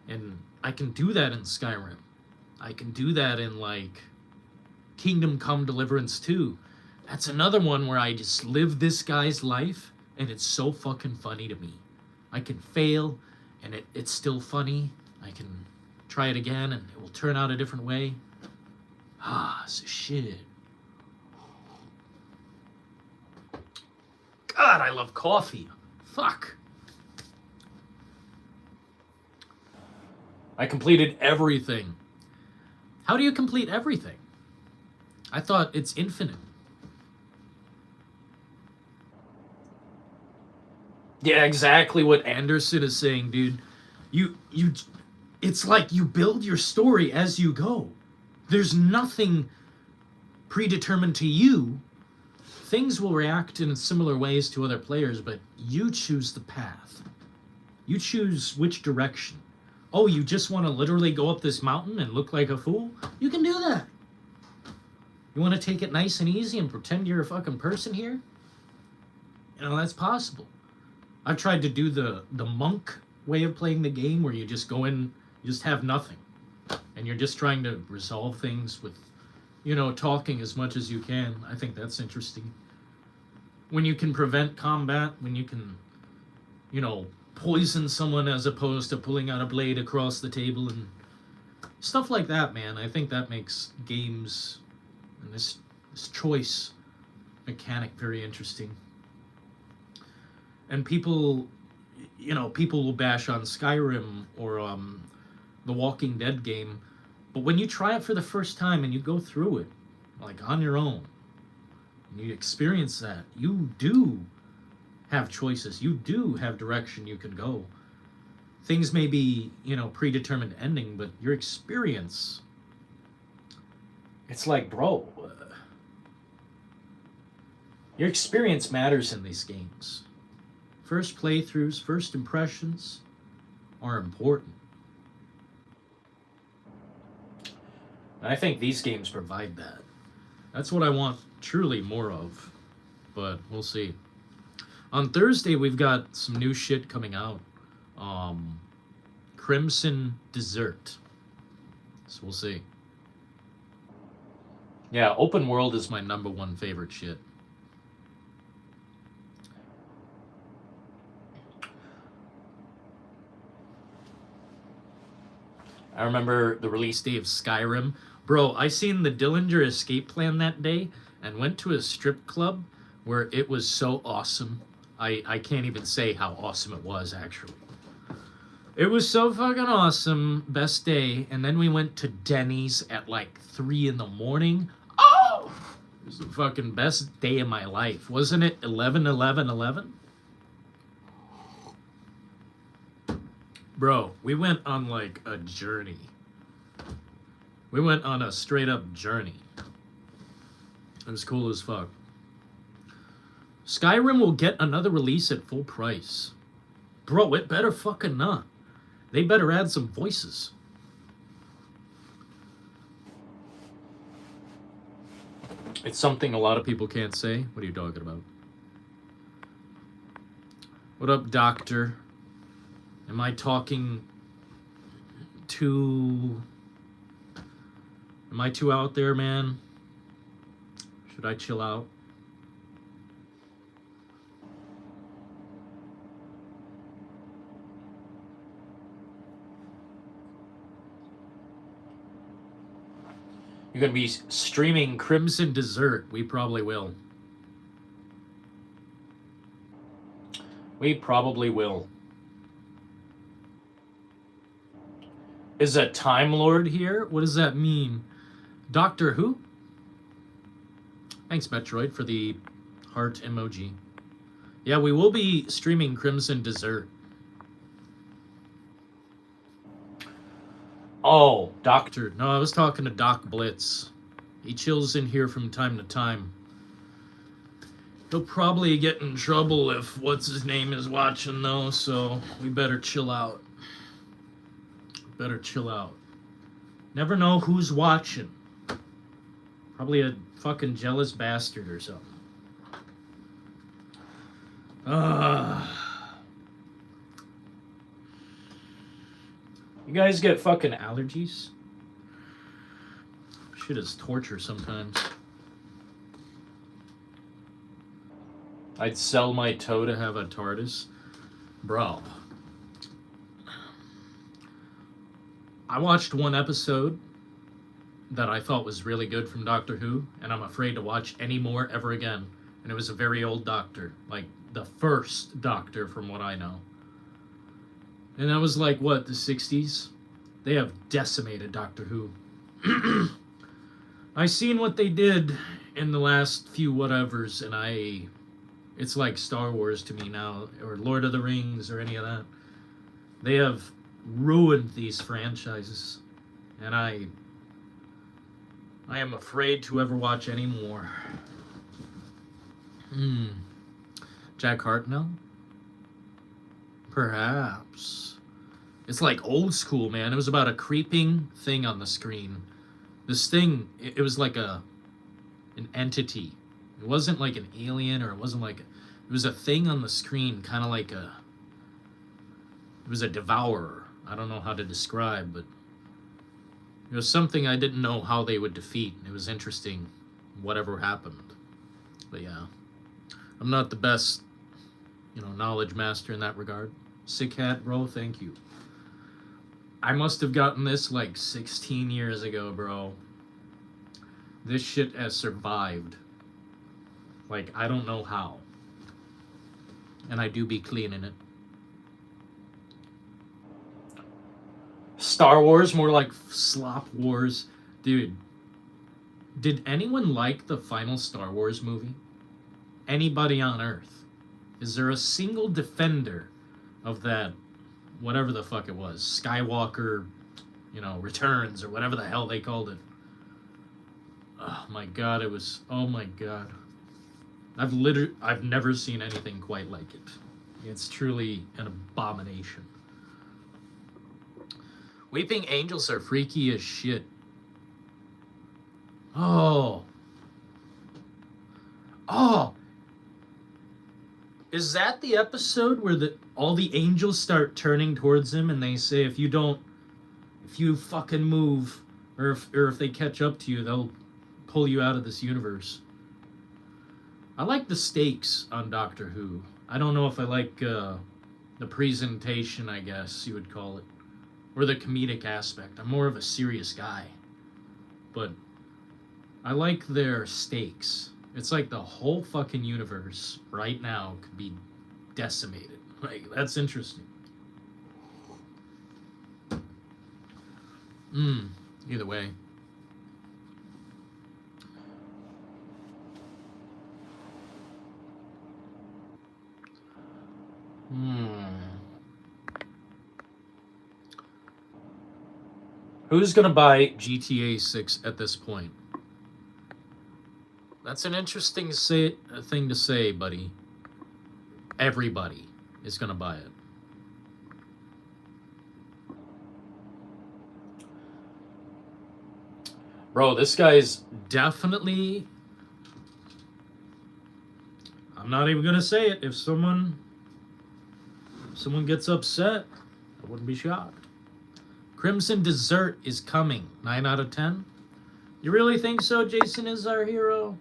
And I can do that in Skyrim. I can do that in, like, Kingdom Come Deliverance 2. That's another one where I just live this guy's life, and it's so fucking funny to me. I can fail, and it's still funny. I can try it again, and it will turn out a different way. Ah, so shit. God, I love coffee. Fuck. I completed everything. How do you complete everything? I thought it's infinite. Yeah, exactly what Anderson is saying, dude. It's like you build your story as you go. There's nothing predetermined to you. Things will react in similar ways to other players, but you choose the path. You choose which direction. Oh, you just want to literally go up this mountain and look like a fool? You can do that. You want to take it nice and easy and pretend you're a fucking person here? You know, that's possible. I've tried to do the monk way of playing the game where you just go in, you just have nothing. And you're just trying to resolve things with, you know, talking as much as you can. I think that's interesting. When you can prevent combat, when you can, you know, poison someone as opposed to pulling out a blade across the table and stuff like that, man. I think that makes games and this choice mechanic very interesting. And people, you know, people will bash on Skyrim or the Walking Dead game, but when you try it for the first time and you go through it, like on your own, and you experience that, you do have choices. You do have direction you can go. Things may be, you know, predetermined ending, but your experience, it's like, bro, your experience matters in these games. First playthroughs, first impressions are important. And I think these games provide that. That's what I want truly more of, but we'll see. On Thursday, we've got some new shit coming out. Crimson Desert. So we'll see. Yeah, open world is my number one favorite shit. I remember the release day of Skyrim. Bro, I seen the Dillinger Escape Plan that day and went to a strip club where it was so awesome. I can't even say how awesome it was, actually. It was so fucking awesome. Best day. And then we went to Denny's at like 3 in the morning. Oh! It was the fucking best day of my life. Wasn't it 11/11/11? Bro, we went on like a journey. We went on a straight up journey. It was cool as fuck. Skyrim will get another release at full price. Bro, it better fucking not. They better add some voices. It's something a lot of people can't say. What are you talking about? What up, Doctor? Am I talking too... Am I too out there, man? Should I chill out? You're going to be streaming Crimson Desert. We probably will. We probably will. Is a Time Lord here? What does that mean? Doctor Who? Thanks, Metroid, for the heart emoji. Yeah, we will be streaming Crimson Desert. Oh, Doctor. No, I was talking to Doc Blitz. He chills in here from time to time. He'll probably get in trouble if what's his name is watching though, so we better chill out. Better chill out. Never know who's watching. Probably a fucking jealous bastard or something. You guys get fucking allergies? Shit is torture sometimes. I'd sell my toe to have a TARDIS. Bro. I watched one episode that I thought was really good from Doctor Who, and I'm afraid to watch any more ever again. And it was a very old Doctor. Like, the first Doctor from what I know. And that was like, what, the 60s? They have decimated Doctor Who. I seen what they did in the last few whatevers, and it's like Star Wars to me now, or Lord of the Rings, or any of that. They have ruined these franchises, and I am afraid to ever watch any more. Jack Hartnell? Perhaps. It's like old school, man. It was about a creeping thing on the screen. This thing, it was like an entity. It wasn't like an alien, or it wasn't like... It was a thing on the screen, kind of like a... It was a devourer. I don't know how to describe, but... It was something I didn't know how they would defeat. It was interesting, whatever happened. But yeah. I'm not the best, knowledge master in that regard. Sick hat, bro, thank you. I must have gotten this like 16 years ago, bro. This shit has survived. Like, I don't know how. And I do be cleaning it. Star Wars, more like Slop Wars. Dude, did anyone like the final Star Wars movie? Anybody on Earth? Is there a single defender of that, whatever the fuck it was, Skywalker, Returns, or whatever the hell they called it? Oh my god, oh my god. I've never seen anything quite like it. It's truly an abomination. Weeping Angels are freaky as shit. Oh. Is that the episode where all the angels start turning towards him and they say, if you fucking move, or if they catch up to you, they'll pull you out of this universe? I like the stakes on Doctor Who. I don't know if I like the presentation, I guess you would call it, or the comedic aspect. I'm more of a serious guy. But I like their stakes. It's like the whole fucking universe right now could be decimated. Like, that's interesting. Either way. Who's gonna buy GTA 6 at this point? That's an interesting thing to say, buddy. Everybody is gonna buy it. Bro, this guy's definitely... I'm not even gonna say it. If someone gets upset, I wouldn't be shocked. Crimson Dessert is coming. 9 out of 10? You really think so? Jason is our hero?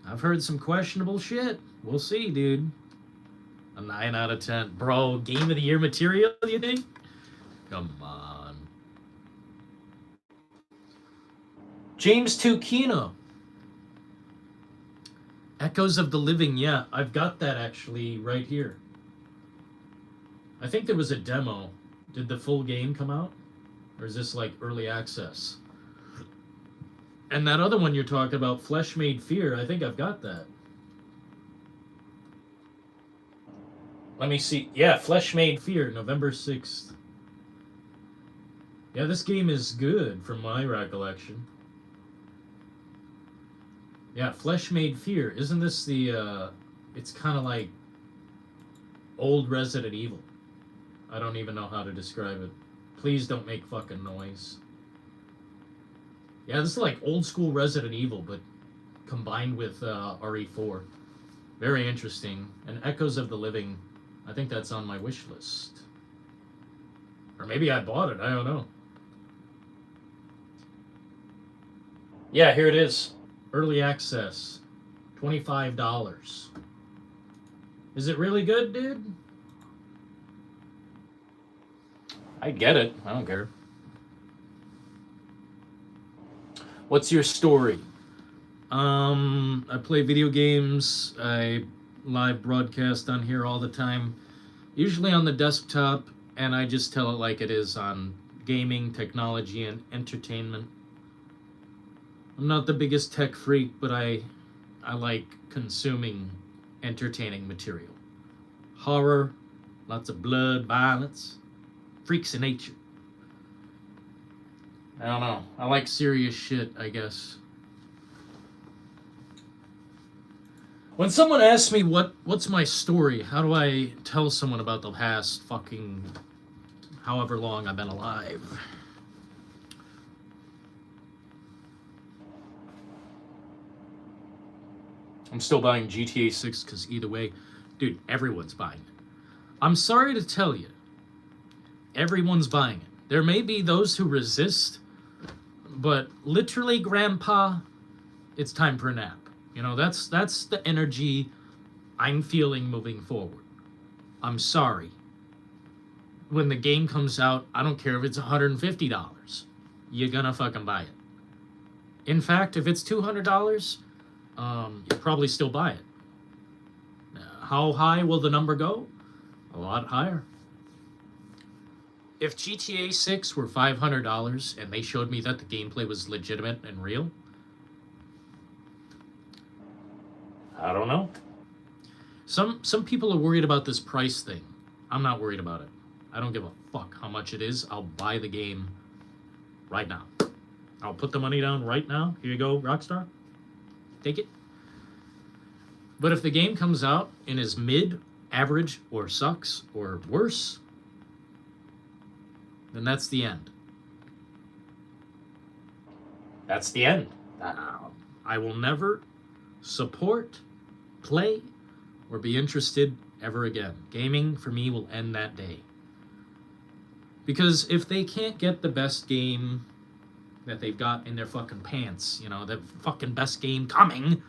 I've heard some questionable shit. We'll see, dude. A 9 out of 10. Bro, Game of the Year material, you think? Come on. James Tukino. Echoes of the Living. Yeah, I've got that actually right here. I think there was a demo. Did the full game come out? Or is this like early access? And that other one you're talking about, Flesh Made Fear, I think I've got that. Let me see. Yeah, Flesh Made Fear, November 6th. Yeah, this game is good from my recollection. Yeah, Flesh Made Fear. Isn't this the, it's kind of like old Resident Evil. I don't even know how to describe it. Please don't make fucking noise. Yeah, this is like old school Resident Evil, but combined with RE4. Very interesting. And Echoes of the Living, I think that's on my wish list. Or maybe I bought it, I don't know. Yeah, here it is. Early access. $25. Is it really good, dude? I get it. I don't care. What's your story? I play video games. I live broadcast on here all the time. Usually on the desktop, and I just tell it like it is on gaming, technology, and entertainment. I'm not the biggest tech freak, but I like consuming entertaining material. Horror, lots of blood, violence, freaks of nature. I don't know. I like serious shit, I guess. When someone asks me what's my story, how do I tell someone about the past fucking however long I've been alive? I'm still buying GTA 6 because either way, dude, everyone's buying it. I'm sorry to tell you, everyone's buying it. There may be those who resist, but literally, Grandpa, it's time for a nap. You know, that's the energy I'm feeling moving forward. I'm sorry. When the game comes out, I don't care if it's $150. You're gonna fucking buy it. In fact, if it's $200, you'll probably still buy it. How high will the number go? A lot higher. If GTA 6 were $500 and they showed me that the gameplay was legitimate and real, I don't know. Some people are worried about this price thing. I'm not worried about it. I don't give a fuck how much it is. I'll buy the game right now. I'll put the money down right now. Here you go, Rockstar. Take it. But if the game comes out and is mid, average, or sucks, or worse, then that's the end. That's the end. I will never support, play, or be interested ever again. Gaming, for me, will end that day. Because if they can't get the best game that they've got in their fucking pants, you know, the fucking best game coming,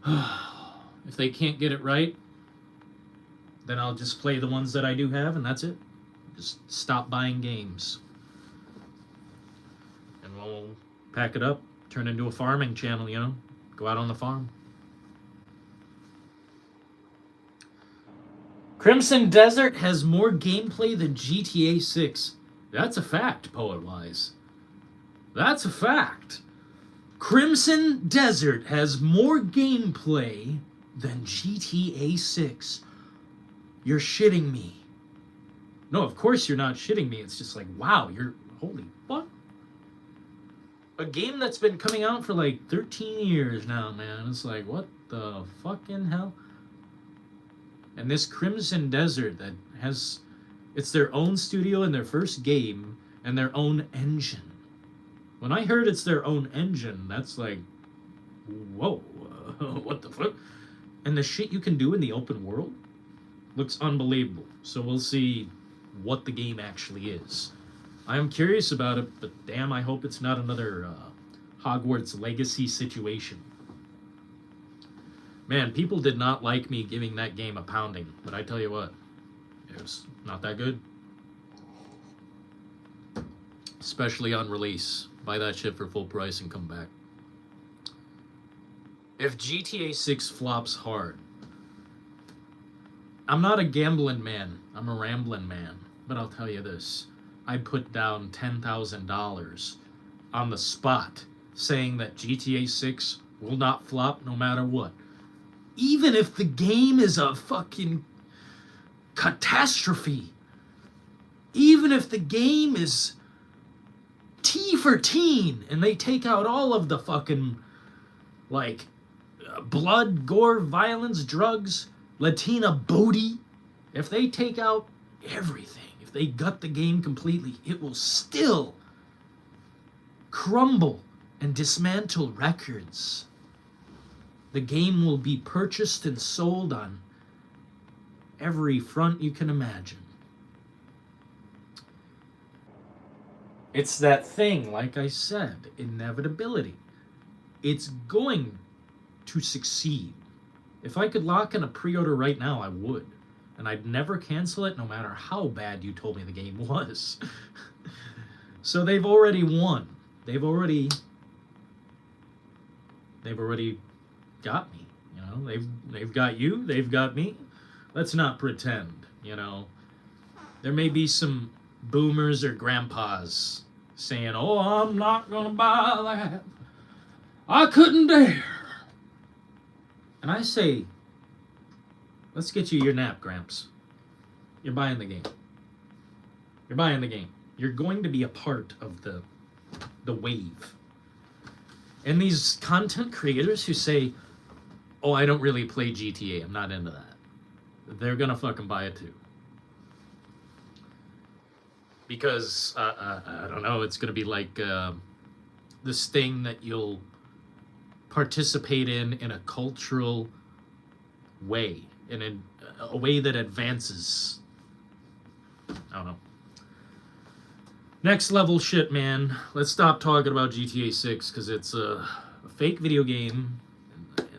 if they can't get it right, then I'll just play the ones that I do have, and that's it. Just stop buying games. And we'll pack it up, turn into a farming channel, you know? Go out on the farm. Crimson Desert has more gameplay than GTA 6. That's a fact, Poet-Wise. That's a fact. Crimson Desert has more gameplay than GTA 6. You're shitting me. No, of course you're not shitting me. It's just like, wow, you're... Holy fuck. A game that's been coming out for like 13 years now, man. It's like, what the fucking hell? And this Crimson Desert that has... It's their own studio and their first game and their own engine. When I heard it's their own engine, that's like, whoa, what the fuck? And the shit you can do in the open world looks unbelievable. So we'll see what the game actually is. I am curious about it, but damn, I hope it's not another Hogwarts Legacy situation. Man, people did not like me giving that game a pounding, but I tell you what, it was not that good. Especially on release. Buy that shit for full price and come back. If GTA 6 flops hard, I'm not a gambling man, I'm a rambling man, but I'll tell you this. I put down $10,000 on the spot saying that GTA 6 will not flop no matter what. Even if the game is a fucking catastrophe. Even if the game is T for teen and they take out all of the fucking like blood, gore, violence, drugs, Latina booty, if they take out everything, if they gut the game completely, it will still crumble and dismantle records. The game will be purchased and sold on every front you can imagine. It's that thing, like I said, inevitability. It's going to succeed. If I could lock in a pre-order right now, I would. And I'd never cancel it no matter how bad you told me the game was. So they've already won. They've already got me, you know. They've got you, they've got me. Let's not pretend, you know. There may be some boomers or grandpas saying, "Oh, I'm not gonna buy that. I couldn't dare." And I say, let's get you your nap, Gramps. You're buying the game. You're buying the game. You're going to be a part of the wave. And these content creators who say, "Oh, I don't really play GTA. I'm not into that." They're gonna fucking buy it too. Because, I don't know, it's gonna be like this thing that you'll participate in a cultural way, in a way that advances. I don't know. Next level shit, man. Let's stop talking about GTA 6 because it's a fake video game.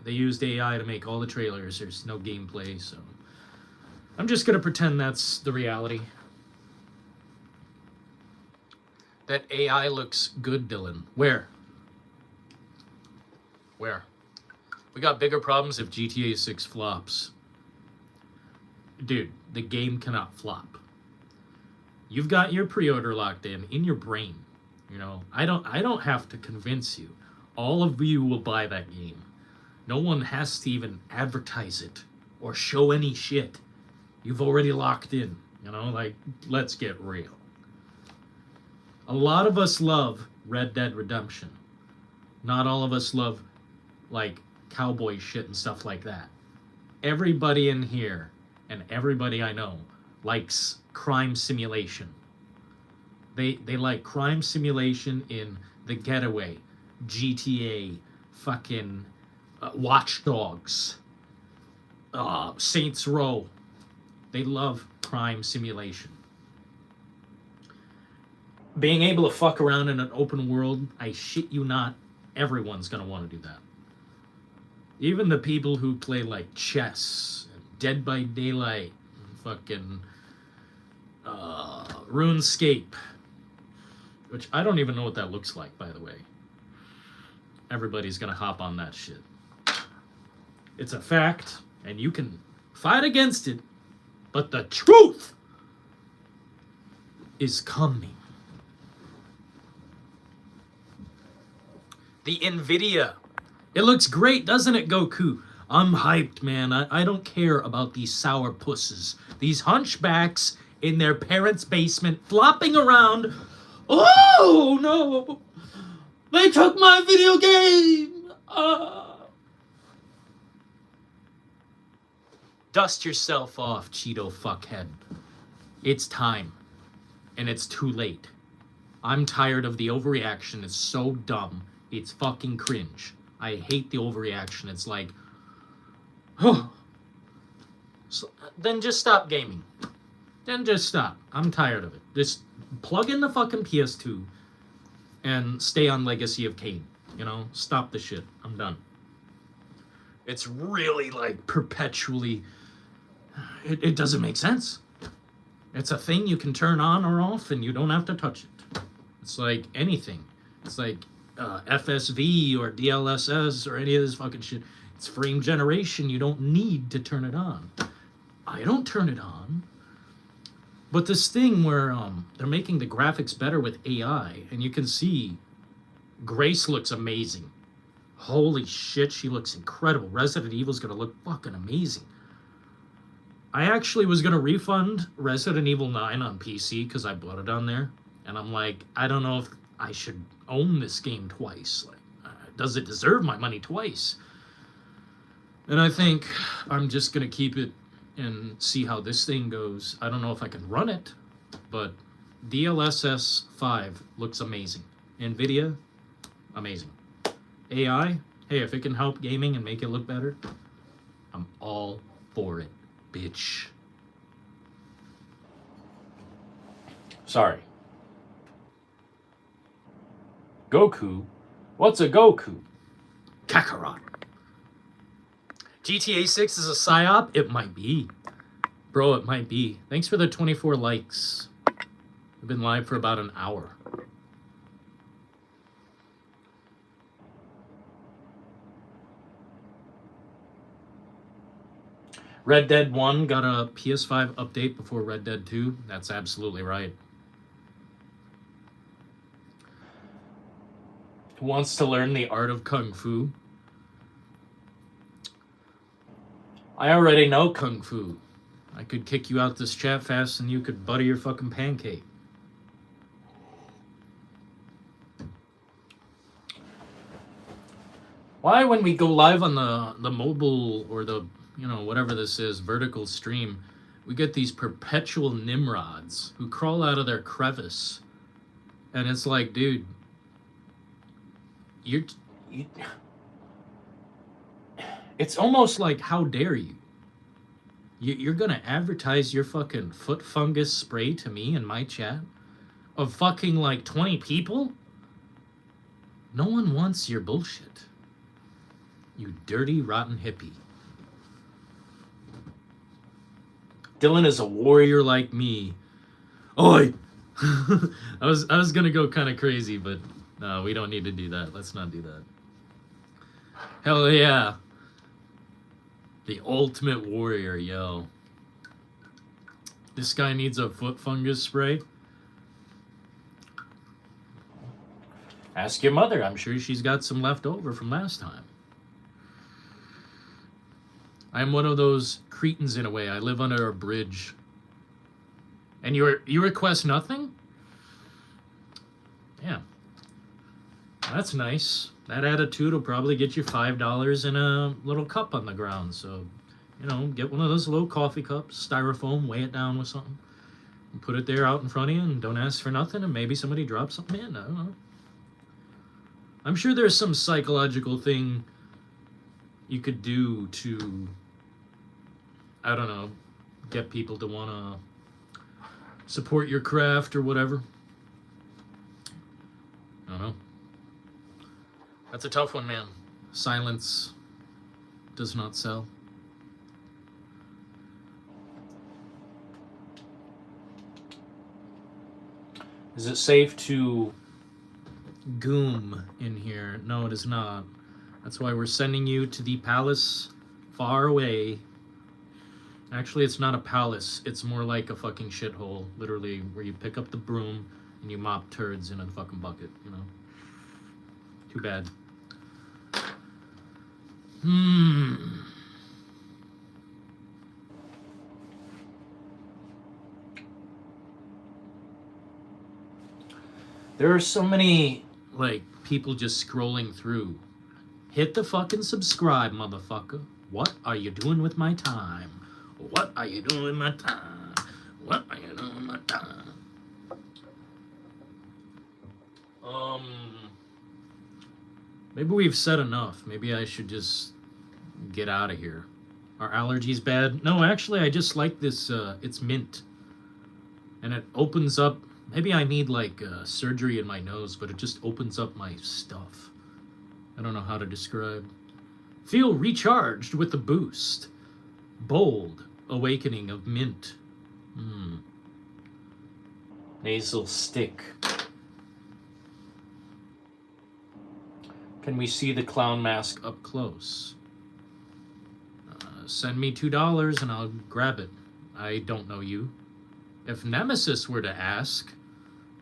They used AI to make all the trailers. There's no gameplay, so I'm just gonna pretend that's the reality. That AI looks good, Dylan. Where? We got bigger problems if GTA 6 flops. Dude, the game cannot flop. You've got your pre-order locked in your brain. You know, I don't have to convince you. All of you will buy that game. No one has to even advertise it or show any shit. You've already locked in, you know, like, let's get real. A lot of us love Red Dead Redemption. Not all of us love, like, cowboy shit and stuff like that. Everybody in here, and everybody I know, likes crime simulation. They like crime simulation in The Getaway, GTA, fucking Watch Dogs, Saints Row. They love crime simulation. Being able to fuck around in an open world, I shit you not, everyone's gonna want to do that. Even the people who play like chess, Dead by Daylight, fucking RuneScape, which I don't even know what that looks like, by the way. Everybody's gonna hop on that shit. It's a fact, and you can fight against it, but the truth is coming. The NVIDIA. It looks great, doesn't it, Goku? I'm hyped, man. I don't care about these sour pusses. These hunchbacks in their parents' basement flopping around. Oh, no. They took my video game. Dust yourself off, Cheeto fuckhead. It's time. And it's too late. I'm tired of the overreaction. It's so dumb. It's fucking cringe. I hate the overreaction. It's like, oh. So, then just stop gaming. Then just stop. I'm tired of it. Just plug in the fucking PS2 and stay on Legacy of Kain. You know, stop the shit. I'm done. It's really like perpetually, it doesn't make sense. It's a thing you can turn on or off and you don't have to touch it. It's like anything. It's like FSV or DLSS or any of this fucking shit. It's frame generation. You don't need to turn it on. I don't turn it on. But this thing where they're making the graphics better with AI, and you can see Grace looks amazing. Holy shit, she looks incredible. Resident Evil's gonna look fucking amazing. I actually was gonna refund Resident Evil 9 on PC because I bought it on there. And I'm like, I don't know if I should own this game twice. Like, does it deserve my money twice? And I think I'm just going to keep it and see how this thing goes. I don't know if I can run it, but DLSS 5 looks amazing. NVIDIA, amazing. AI, hey, if it can help gaming and make it look better, I'm all for it, bitch. Sorry. Goku? What's a Goku? Kakarot. GTA 6 is a psyop? It might be. Bro, it might be. Thanks for the 24 likes. We've been live for about an hour. Red Dead 1 got a PS5 update before Red Dead 2. That's absolutely right. Who wants to learn the art of Kung Fu? I already know Kung Fu. I could kick you out this chat fast and you could butter your fucking pancake. Why, when we go live on the mobile or the, you know, whatever this is, vertical stream, we get these perpetual Nimrods who crawl out of their crevice. And it's like, dude, you it's almost like, how dare you? You're gonna advertise your fucking foot fungus spray to me in my chat? Of fucking like 20 people? No one wants your bullshit. You dirty, rotten hippie. Dylan is a warrior like me. Oi! I was gonna go kind of crazy, but no, we don't need to do that. Let's not do that. Hell yeah. The ultimate warrior, yo. This guy needs a foot fungus spray. Ask your mother. I'm sure she's got some left over from last time. I'm one of those cretins in a way. I live under a bridge. And you request nothing? Yeah. That's nice. That attitude will probably get you $5 in a little cup on the ground. So, you know, get one of those little coffee cups, styrofoam, weigh it down with something, and put it there out in front of you, and don't ask for nothing, and maybe somebody drops something in. I don't know. I'm sure there's some psychological thing you could do to, I don't know, get people to want to support your craft or whatever. I don't know. That's a tough one, man. Silence does not sell. Is it safe to goom in here? No, it is not. That's why we're sending you to the palace far away. Actually, it's not a palace. It's more like a fucking shithole, literally, where you pick up the broom and you mop turds in a fucking bucket, you know? Too bad. There are so many, like, people just scrolling through. Hit the fucking subscribe, motherfucker. What are you doing with my time? What are you doing with my time? What are you doing with my time? Maybe we've said enough. Maybe I should just get out of here. Are allergies bad? No, actually, I just like this. It's mint. And it opens up. Maybe I need like surgery in my nose, but it just opens up my stuff. I don't know how to describe. Feel recharged with the boost. Bold awakening of mint. Nasal stick. Can we see the clown mask up close? Send me $2 and I'll grab it. I don't know you. If Nemesis were to ask,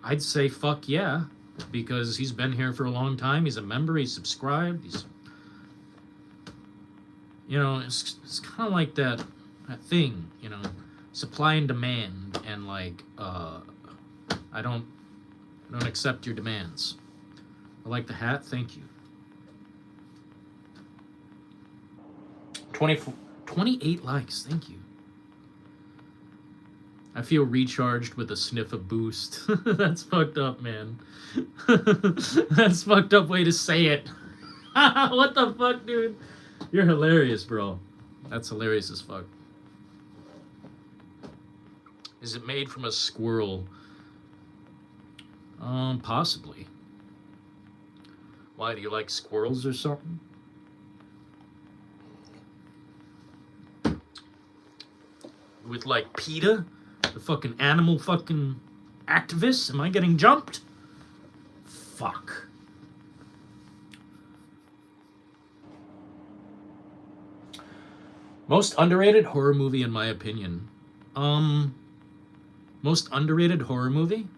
I'd say fuck yeah, because he's been here for a long time. He's a member. He's subscribed. He's, you know, it's kind of like that thing, you know, supply and demand, and like I don't accept your demands. I like the hat. Thank you. 28 likes. Thank you. I feel recharged with a sniff of Boost. That's fucked up, man. That's fucked up way to say it. What the fuck, dude? You're hilarious, bro. That's hilarious as fuck. Is it made from a squirrel? Possibly. Why, do you like squirrels or something? With like PETA? The fucking animal fucking activists? Am I getting jumped? Fuck. Most underrated horror movie in my opinion. Most underrated horror movie?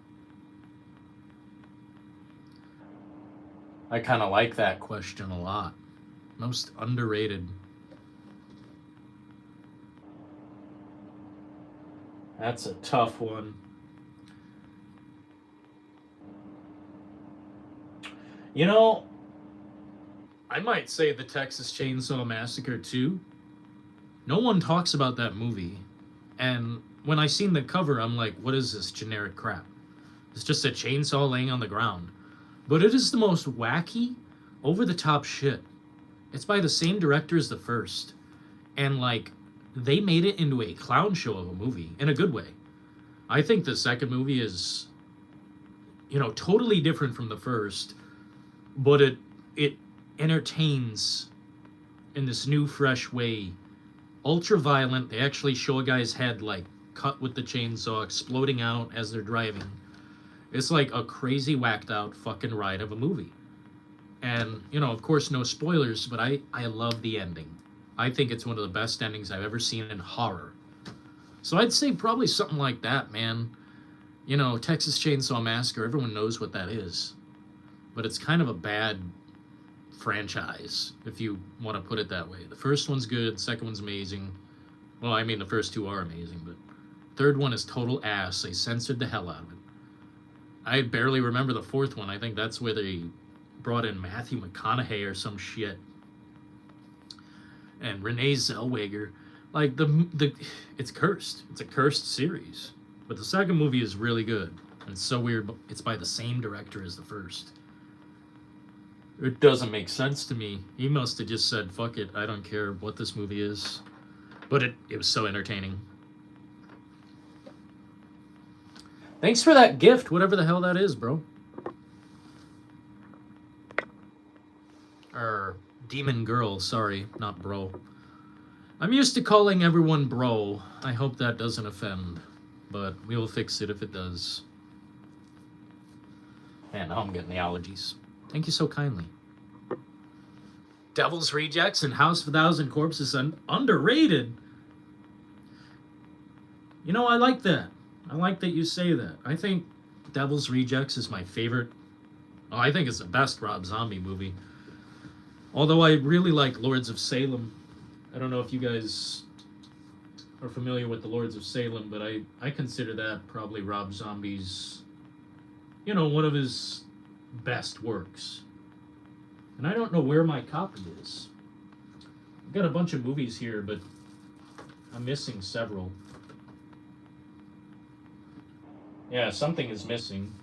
I kind of like that question a lot. Most underrated. That's a tough one. You know, I might say the Texas Chainsaw Massacre 2. No one talks about that movie. And when I seen the cover, I'm like, what is this generic crap? It's just a chainsaw laying on the ground. But it is the most wacky, over-the-top shit. It's by the same director as the first. And, like, they made it into a clown show of a movie, in a good way. I think the second movie is, you know, totally different from the first, but it entertains in this new, fresh way. Ultra violent. They actually show a guy's head, like, cut with the chainsaw, exploding out as they're driving. It's like a crazy, whacked out fucking ride of a movie. And, you know, of course, no spoilers, but I love the ending. I think it's one of the best endings I've ever seen in horror. So I'd say probably something like that, man. You know, Texas Chainsaw Massacre, everyone knows what that is. But it's kind of a bad franchise, if you want to put it that way. The first one's good, second one's amazing. Well, I mean, the first two are amazing, but third one is total ass. They censored the hell out of it. I barely remember the fourth one. I think that's where they brought in Matthew McConaughey or some shit. And Renee Zellweger. Like, it's cursed. It's a cursed series. But the second movie is really good. And it's so weird, but it's by the same director as the first. It doesn't make sense to me. He must have just said, fuck it, I don't care what this movie is. But it was so entertaining. Thanks for that gift, whatever the hell that is, bro. Demon Girl, sorry, not bro. I'm used to calling everyone bro. I hope that doesn't offend, but we will fix it if it does. Man, now I'm getting the allergies. Thank you so kindly. Devil's Rejects and House of a Thousand Corpses underrated. You know, I like that. I like that you say that. I think Devil's Rejects is my favorite. Oh, I think it's the best Rob Zombie movie. Although I really like Lords of Salem. I don't know if you guys are familiar with the Lords of Salem, but I consider that probably Rob Zombie's, you know, one of his best works. And I don't know where my copy is. I've got a bunch of movies here, but I'm missing several. Yeah, something is missing.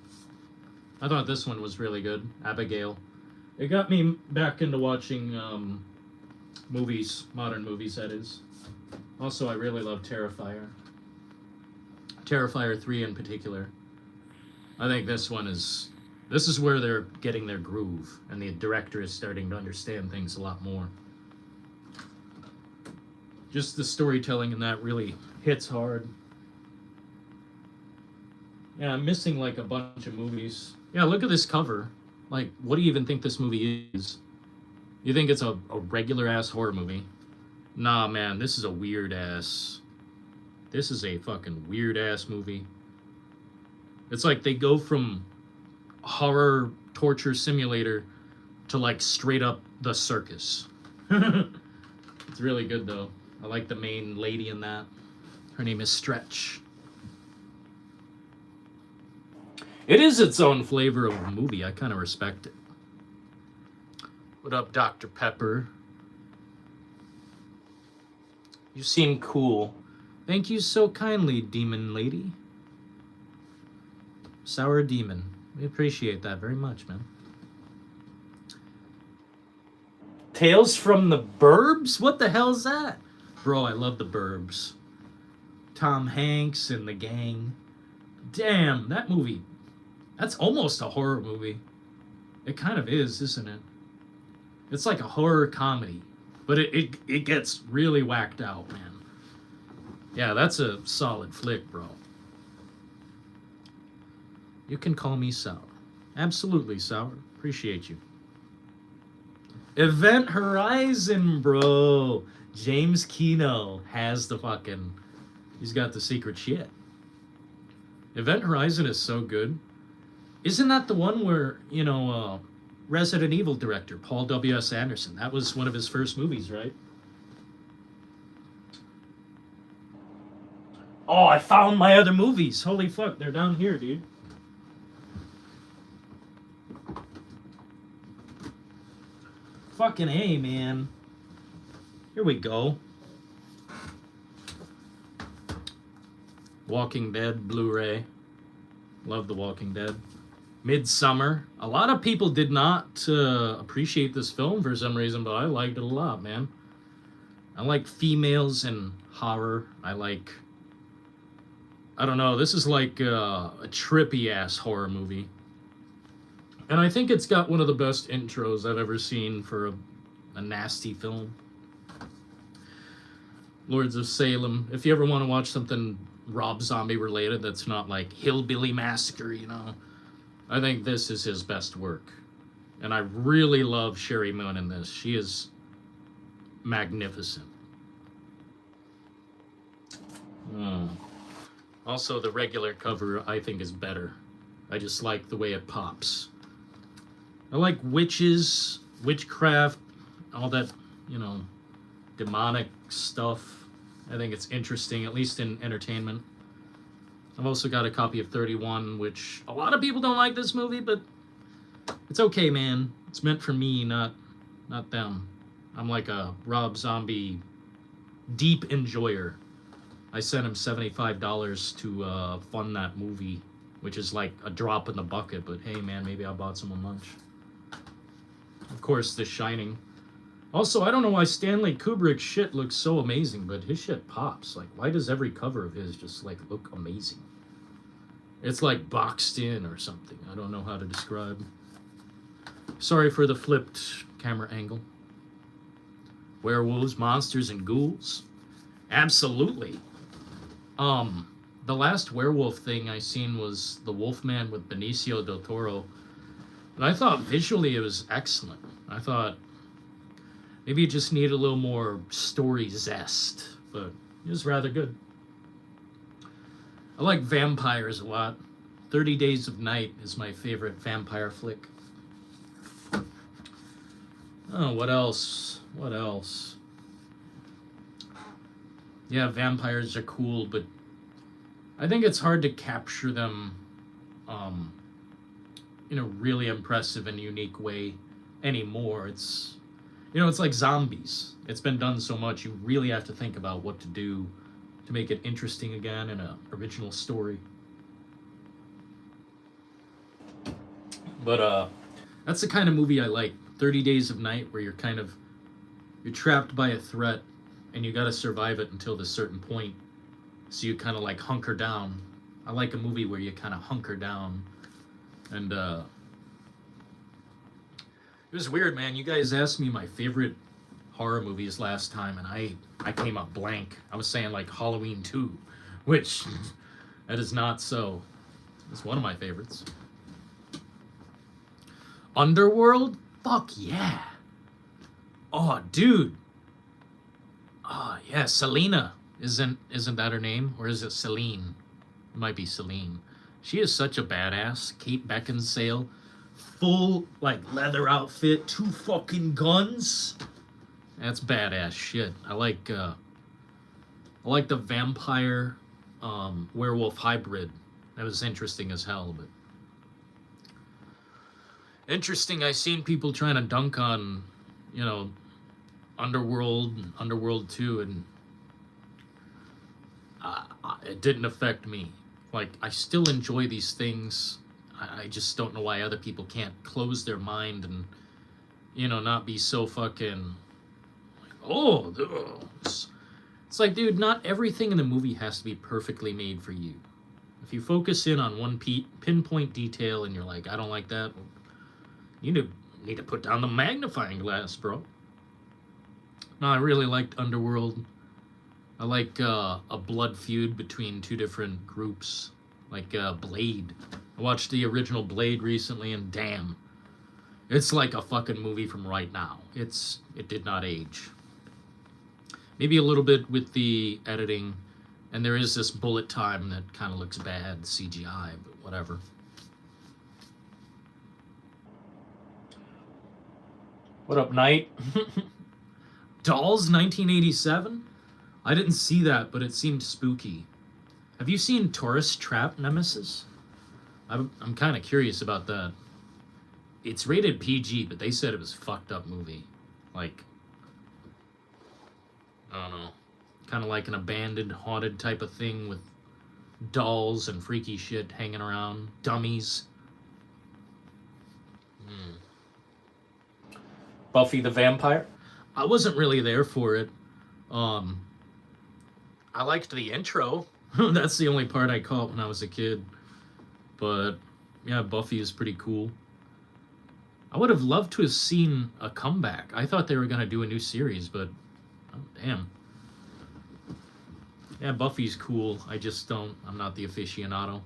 I thought this one was really good, Abigail. It got me back into watching movies, modern movies, that is. Also, I really love Terrifier. Terrifier 3 in particular. I think this is where they're getting their groove, and the director is starting to understand things a lot more. Just the storytelling in that really hits hard. Yeah, I'm missing like a bunch of movies. Yeah, look at this cover. Like, what do you even think this movie is? You think it's a regular-ass horror movie? Nah, man, this is a weird-ass... This is a fucking weird-ass movie. It's like they go from horror torture simulator to, like, straight-up The Circus. It's really good, though. I like the main lady in that. Her name is Stretch. It is its own flavor of a movie. I kind of respect it. What up, Dr. Pepper? You seem cool. Thank you so kindly, Demon Lady. Sour Demon. We appreciate that very much, man. Tales from the Burbs? What the hell is that? Bro, I love the Burbs. Tom Hanks and the gang. Damn, that movie. That's almost a horror movie. It kind of is, isn't it? It's like a horror comedy. But it gets really whacked out, man. Yeah, that's a solid flick, bro. You can call me Sour. Absolutely, Sour. Appreciate you. Event Horizon, bro. James Kino has the fucking... He's got the secret shit. Event Horizon is so good. Isn't that the one where, you know, Resident Evil director, Paul W.S. Anderson, that was one of his first movies, right? Oh, I found my other movies. Holy fuck, they're down here, dude. Fucking A, man. Here we go. Walking Dead Blu-ray. Love The Walking Dead. Midsummer. A lot of people did not appreciate this film for some reason, but I liked it a lot, man. I like females and horror. I don't know, this is like a trippy-ass horror movie. And I think it's got one of the best intros I've ever seen for a nasty film. Lords of Salem. If you ever want to watch something Rob Zombie related that's not like Hillbilly Massacre, you know, I think this is his best work. And I really love Sherry Moon in this. She is magnificent. Also, the regular cover I think is better. I just like the way it pops. I like witches, witchcraft, all that, you know, demonic stuff. I think it's interesting, at least in entertainment. I've also got a copy of 31, which a lot of people don't like this movie, but it's okay, man. It's meant for me, not them. I'm like a Rob Zombie deep enjoyer. I sent him $75 to fund that movie, which is like a drop in the bucket, but hey, man, maybe I bought someone lunch. Of course, The Shining. Also, I don't know why Stanley Kubrick's shit looks so amazing, but his shit pops. Like, why does every cover of his just, like, look amazing? It's, like, boxed in or something. I don't know how to describe. Sorry for the flipped camera angle. Werewolves, monsters, and ghouls? Absolutely. The last werewolf thing I seen was The Wolfman with Benicio del Toro. And I thought visually it was excellent. I thought maybe you just need a little more story zest, but it was rather good. I like vampires a lot. 30 Days of Night is my favorite vampire flick. Oh, what else? What else? Yeah, vampires are cool, but I think it's hard to capture them in a really impressive and unique way anymore. It's, you know, it's like zombies. It's been done so much, you really have to think about what to do to make it interesting again in an original story. But that's the kind of movie I like. 30 Days of Night, where you're trapped by a threat and you gotta survive it until this certain point. So you kind of like hunker down. I like a movie where you kind of hunker down. And it was weird, man. You guys asked me my favorite horror movies last time, and I came up blank. I was saying like Halloween 2, which that is not so. It's one of my favorites. Underworld? Fuck yeah. Oh, dude. Oh, yeah, Selena. Isn't that her name? Or is it Celine? It might be Celine. She is such a badass. Kate Beckinsale. Full, like, leather outfit. 2 fucking guns. That's badass shit. I like the vampire werewolf hybrid. That was interesting as hell, but interesting. I seen people trying to dunk on, you know, Underworld and Underworld 2, and it didn't affect me. Like, I still enjoy these things. I just don't know why other people can't close their mind and, not be so fucking, like, oh, it's like, dude, not everything in the movie has to be perfectly made for you. If you focus in on one pinpoint detail and you're like, I don't like that, you need to put down the magnifying glass, bro. No, I really liked Underworld. I like a blood feud between two different groups, like Blade. I watched the original Blade recently, and damn, it's like a fucking movie from right now. It did not age. Maybe a little bit with the editing, and there is this bullet time that kind of looks bad, CGI, but whatever. What up, Knight? Dolls 1987? I didn't see that, but it seemed spooky. Have you seen Tourist Trap Nemesis? I'm kind of curious about that. It's rated PG, but they said it was a fucked up movie. Like, I don't know. Kind of like an abandoned, haunted type of thing with dolls and freaky shit hanging around. Dummies. Buffy the Vampire? I wasn't really there for it. I liked the intro. That's the only part I caught when I was a kid. But yeah, Buffy is pretty cool. I would have loved to have seen a comeback. I thought they were going to do a new series, but oh, damn. Yeah, Buffy's cool. I'm not the aficionado.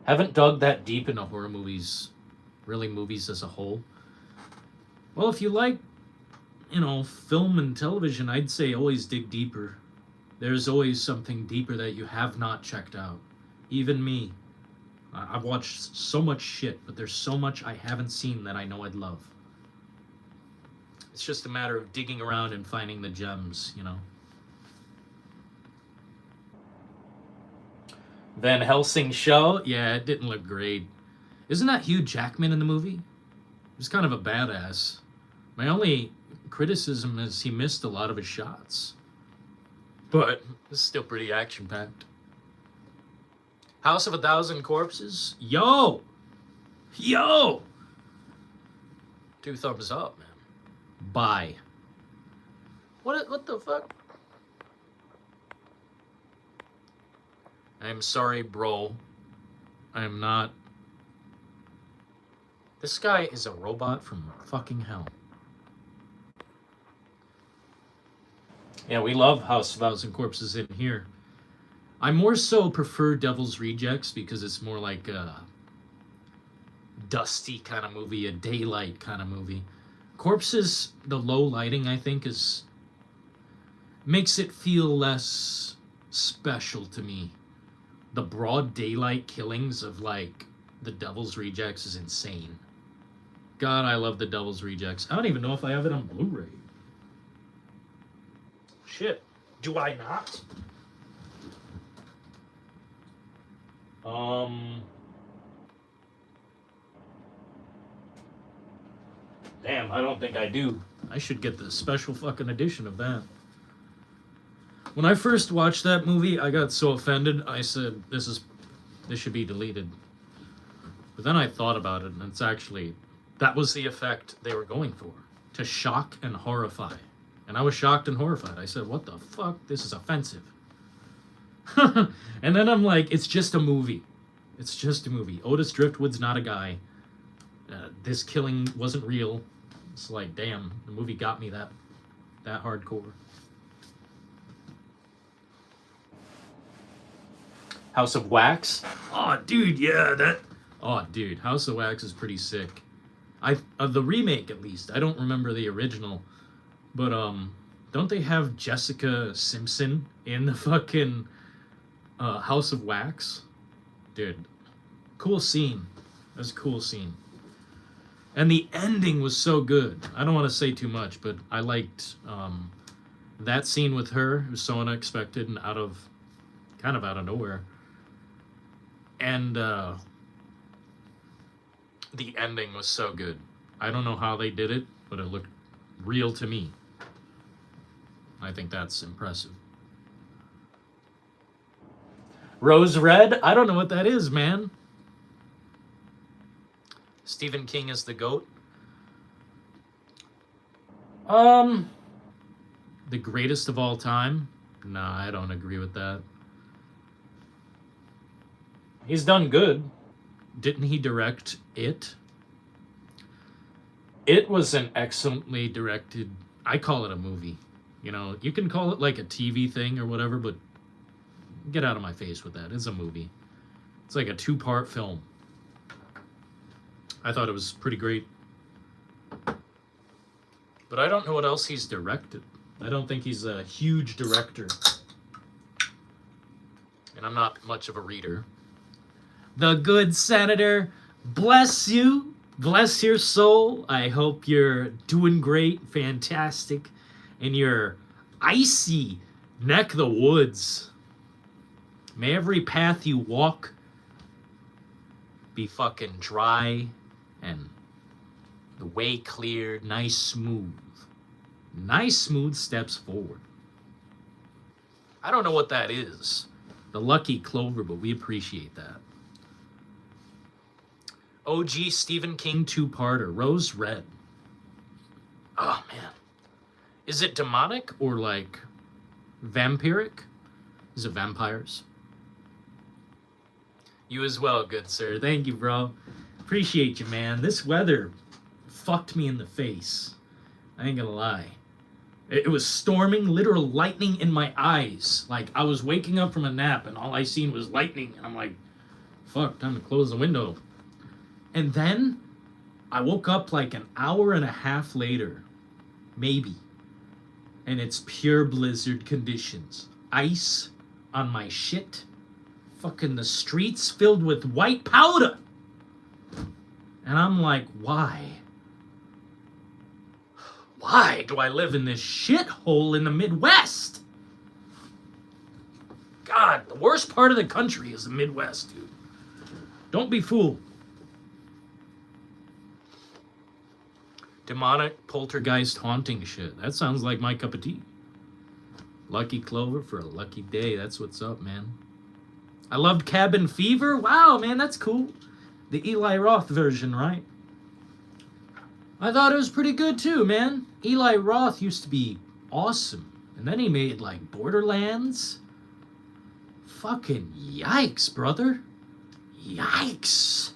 Haven't dug that deep into horror movies, really movies as a whole. Well, if you like, film and television, I'd say always dig deeper. There's always something deeper that you have not checked out. Even me. I've watched so much shit, but there's so much I haven't seen that I know I'd love. It's just a matter of digging around and finding the gems, Van Helsing show? Yeah, it didn't look great. Isn't that Hugh Jackman in the movie? He was kind of a badass. My only criticism is he missed a lot of his shots. But it's still pretty action-packed. House of a Thousand Corpses? Yo! 2 thumbs up, man. Bye. What the fuck? I'm sorry, bro. I'm not. This guy is a robot from fucking hell. Yeah, we love House of a Thousand Corpses in here. I more so prefer Devil's Rejects because it's more like a dusty kind of movie, a daylight kind of movie. Corpses, the low lighting, I think, makes it feel less special to me. The broad daylight killings of, like, the Devil's Rejects is insane. God, I love the Devil's Rejects. I don't even know if I have it on Blu-ray. Shit. Do I not? Damn, I don't think I do. I should get the special fucking edition of that. When I first watched that movie, I got so offended, I said, this should be deleted. But then I thought about it, and it's actually, that was the effect they were going for. To shock and horrify. And I was shocked and horrified. I said, what the fuck? This is offensive. And then I'm like, it's just a movie. It's just a movie. Otis Driftwood's not a guy. This killing wasn't real. It's like, damn, the movie got me that hardcore. House of Wax? Oh, dude, yeah, that... Oh, dude, House of Wax is pretty sick. The remake, at least. I don't remember the original. But, don't they have Jessica Simpson in the fucking House of Wax? Dude, cool scene. That was a cool scene. And the ending was so good. I don't want to say too much, but I liked that scene with her. It was so unexpected and kind of out of nowhere. And the ending was so good. I don't know how they did it, but it looked real to me. I think that's impressive. Rose Red? I don't know what that is, man. Stephen King is the GOAT. The greatest of all time? Nah, I don't agree with that. He's done good. Didn't he direct It? It was an excellently directed, I call it a movie. You know, you can call it like a TV thing or whatever, but get out of my face with that. It's a movie. It's like a 2-part film. I thought it was pretty great. But I don't know what else he's directed. I don't think he's a huge director. And I'm not much of a reader. The good senator, bless you. Bless your soul. I hope you're doing great, fantastic, in your icy neck of the woods. May every path you walk be fucking dry and the way cleared, nice smooth. Nice smooth steps forward. I don't know what that is. The lucky clover, but we appreciate that. OG Stephen King 2-parter, Rose Red. Oh, man. Is it demonic or like vampiric? Is it vampires? You as well, good sir. Thank you, bro. Appreciate you, man. This weather fucked me in the face. I ain't gonna lie. It was storming, literal lightning in my eyes. Like, I was waking up from a nap and all I seen was lightning. And I'm like, fuck, time to close the window. And then I woke up like an hour and a half later, maybe. And it's pure blizzard conditions. Ice on my shit. Fucking the streets filled with white powder. And I'm like, why? Why do I live in this shithole in the Midwest? God, the worst part of the country is the Midwest, dude. Don't be fooled. Demonic poltergeist haunting shit. That sounds like my cup of tea. Lucky clover for a lucky day. That's what's up, man. I loved Cabin Fever. Wow, man, that's cool. The Eli Roth version, right? I thought it was pretty good too, man. Eli Roth used to be awesome. And then he made like Borderlands. Fucking yikes, brother. Yikes.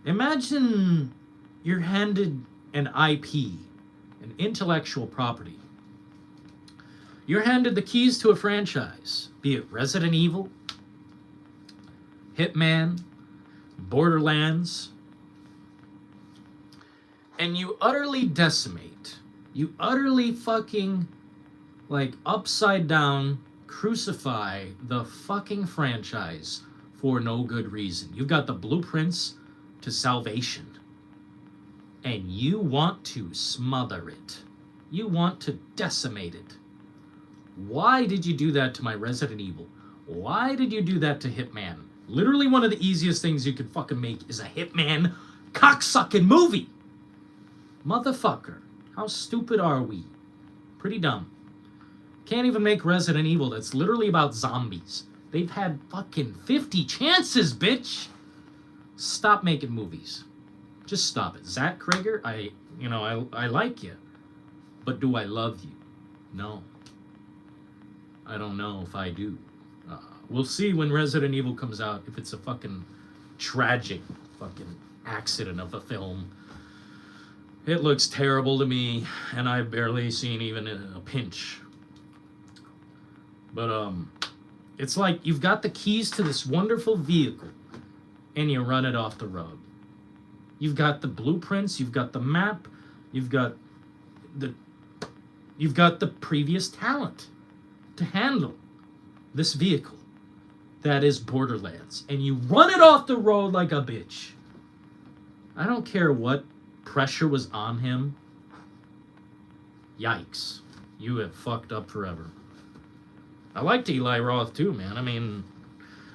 Imagine you're handed an IP, an intellectual property. You're handed the keys to a franchise, be it Resident Evil, Hitman, Borderlands, and you utterly decimate. You utterly fucking, like, upside down crucify the fucking franchise for no good reason. You've got the blueprints to salvation. And you want to smother it. You want to decimate it. Why did you do that to my Resident Evil? Why did you do that to Hitman? Literally one of the easiest things you could fucking make is a Hitman cocksucking movie. Motherfucker. How stupid are we? Pretty dumb. Can't even make Resident Evil that's literally about zombies. They've had fucking 50 chances, bitch. Stop making movies. Just stop it. Zach Krager, I like you. But do I love you? No. I don't know if I do. We'll see when Resident Evil comes out if it's a fucking tragic fucking accident of a film. It looks terrible to me, and I've barely seen even a pinch. But, it's like you've got the keys to this wonderful vehicle, and you run it off the road. You've got the blueprints, you've got the map, you've got the previous talent to handle this vehicle that is Borderlands, and you run it off the road like a bitch. I don't care what pressure was on him. Yikes. You have fucked up forever. I liked Eli Roth too, man. I mean,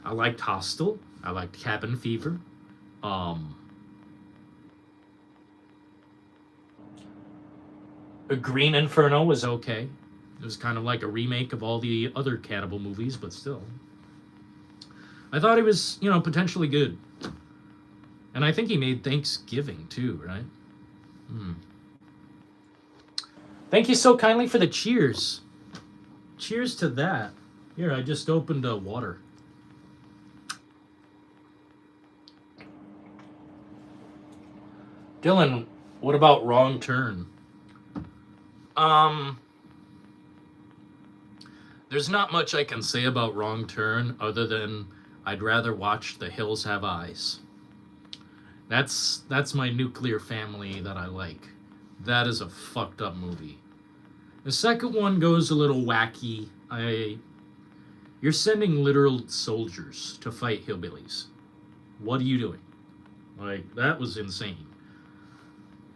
I liked Hostel. I liked Cabin Fever. Green Inferno was okay. It was kind of like a remake of all the other cannibal movies, but still. I thought it was, potentially good. And I think he made Thanksgiving too, right? Thank you so kindly for the cheers. Cheers to that. Here, I just opened water. Dylan, what about Wrong Turn? There's not much I can say about Wrong Turn other than I'd rather watch The Hills Have Eyes. That's my nuclear family that I like. That is a fucked up movie. The second one goes a little wacky. You're sending literal soldiers to fight hillbillies. What are you doing? Like, that was insane.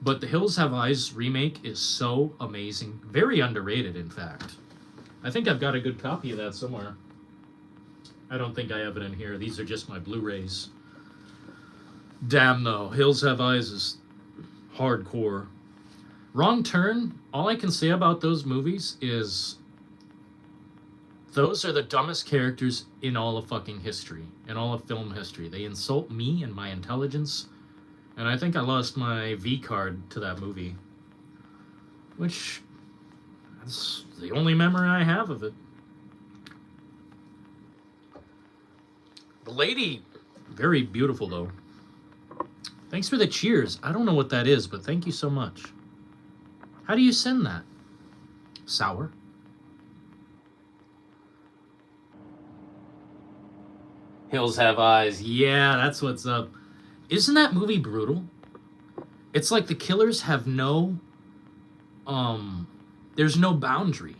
But The Hills Have Eyes remake is so amazing. Very underrated, in fact. I think I've got a good copy of that somewhere. I don't think I have it in here. These are just my Blu-rays. Damn, though. Hills Have Eyes is hardcore. Wrong Turn, all I can say about those movies is those are the dumbest characters in all of fucking history, in all of film history. They insult me and my intelligence, and I think I lost my V card to that movie, which that's the only memory I have of it. The lady, very beautiful though. Thanks for the cheers. I don't know what that is, but thank you so much. How do you send that? Sour? Hills Have Eyes. Yeah, that's what's up. Isn't that movie brutal? It's like the killers have no... there's no boundary.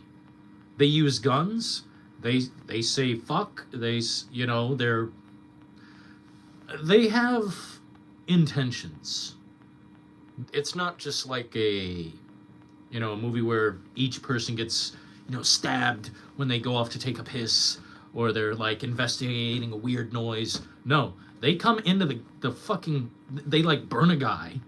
They use guns. They say fuck. They have intentions. It's not just like a movie where each person gets, stabbed when they go off to take a piss, or they're like investigating a weird noise. No, they come into the fucking, they like burn a guy,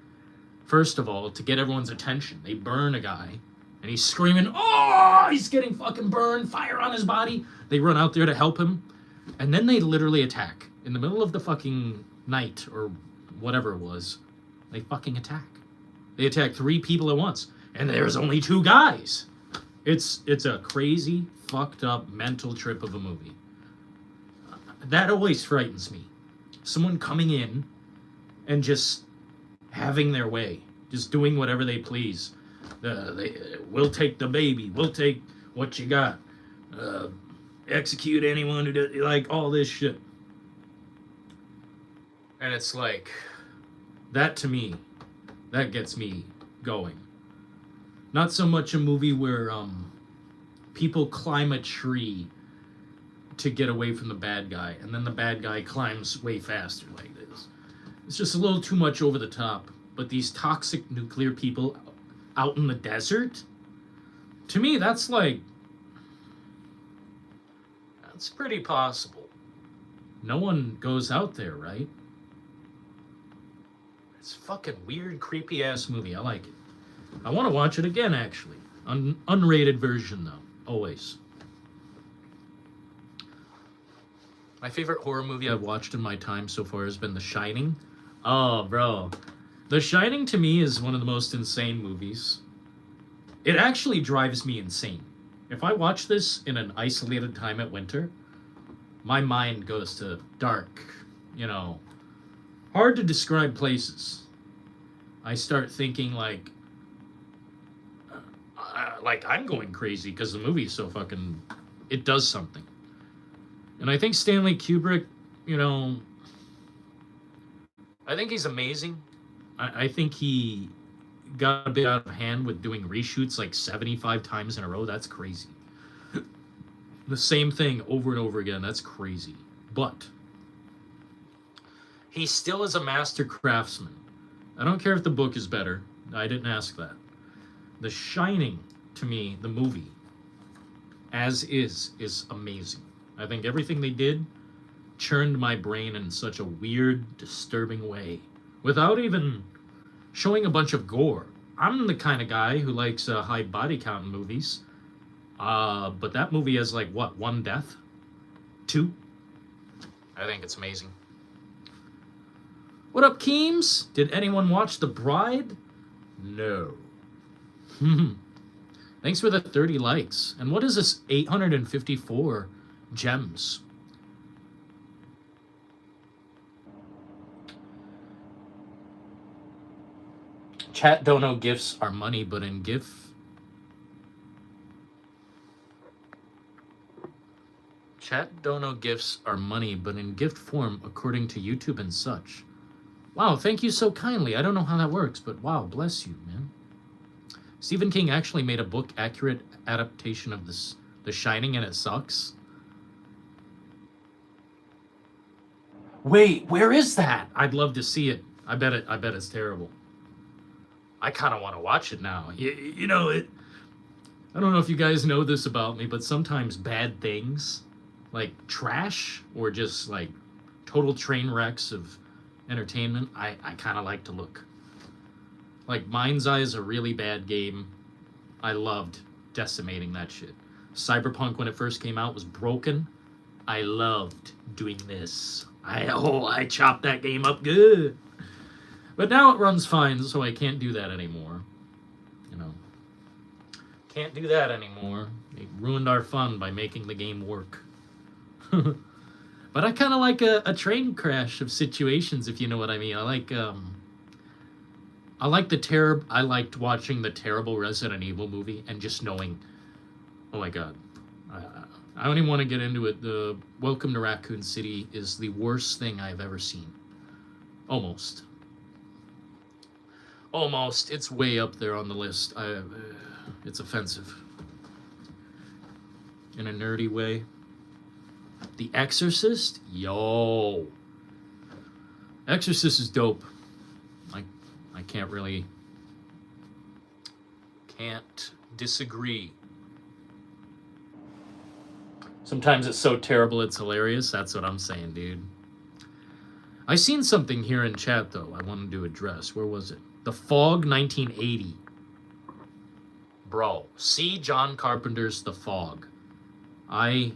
first of all, to get everyone's attention. They burn a guy, and he's screaming, oh, he's getting fucking burned, fire on his body. They run out there to help him, and then they literally attack. In the middle of the fucking night, or whatever it was, they fucking attack. They attack 3 people at once. And there's only 2 guys. It's a crazy, fucked up mental trip of a movie. That always frightens me. Someone coming in and just having their way, just doing whatever they please. We'll take the baby. We'll take what you got. Execute anyone who does, like, all this shit. And it's like, that to me, that gets me going. Not so much a movie where people climb a tree to get away from the bad guy, and then the bad guy climbs way faster like this. It's just a little too much over the top. But these toxic nuclear people out in the desert, to me, that's pretty possible. No one goes out there, right? It's a fucking weird, creepy-ass movie. I like it. I want to watch it again, actually. Unrated version, though. Always. My favorite horror movie I've watched in my time so far has been The Shining. Oh, bro. The Shining, to me, is one of the most insane movies. It actually drives me insane. If I watch this in an isolated time at winter, my mind goes to dark, hard to describe places. I start thinking like I'm going crazy because the movie is so fucking, it does something. And I think Stanley Kubrick, I think he's amazing. I think he got a bit out of hand with doing reshoots like 75 times in a row. That's crazy. The same thing over and over again. That's crazy. But he still is a master craftsman. I don't care if the book is better. I didn't ask that. The Shining, to me, the movie, as is amazing. I think everything they did churned my brain in such a weird, disturbing way, without even showing a bunch of gore. I'm the kind of guy who likes high body count in movies, But that movie has like what, one death? Two? I think it's amazing. What up, Keems? Did anyone watch The Bride? No. Thanks for the 30 likes. And what is this 854 gems? Chat don't know gifts are money, but in Chat don't know gifts are money, but in gift form, according to YouTube and such. Wow, thank you so kindly. I don't know how that works, but wow, bless you, man. Stephen King actually made a book accurate adaptation of this, The Shining, and it sucks. Wait, where is that? I'd love to see it. I bet it's terrible. I kind of want to watch it now. You know it. I don't know if you guys know this about me, but sometimes bad things, like trash or just like total train wrecks of entertainment, I kind of like to look. Like Mind's Eye is a really bad game. I loved decimating that shit. Cyberpunk, when it first came out, was broken. I loved doing this. I chopped that game up good. But now it runs fine, so I can't do that anymore. You know. Can't do that anymore. They ruined our fun by making the game work. But I kind of like a train crash of situations, if you know what I mean. I liked watching the terrible Resident Evil movie and just knowing, oh my god, I don't even want to get into it. The Welcome to Raccoon City is the worst thing I've ever seen. Almost. It's way up there on the list. It's offensive. In a nerdy way. The Exorcist? Yo. Exorcist is dope. I can't disagree. Sometimes it's so terrible it's hilarious. That's what I'm saying, dude. I seen something here in chat, though, I wanted to address. Where was it? The Fog 1980. Bro, see John Carpenter's The Fog. I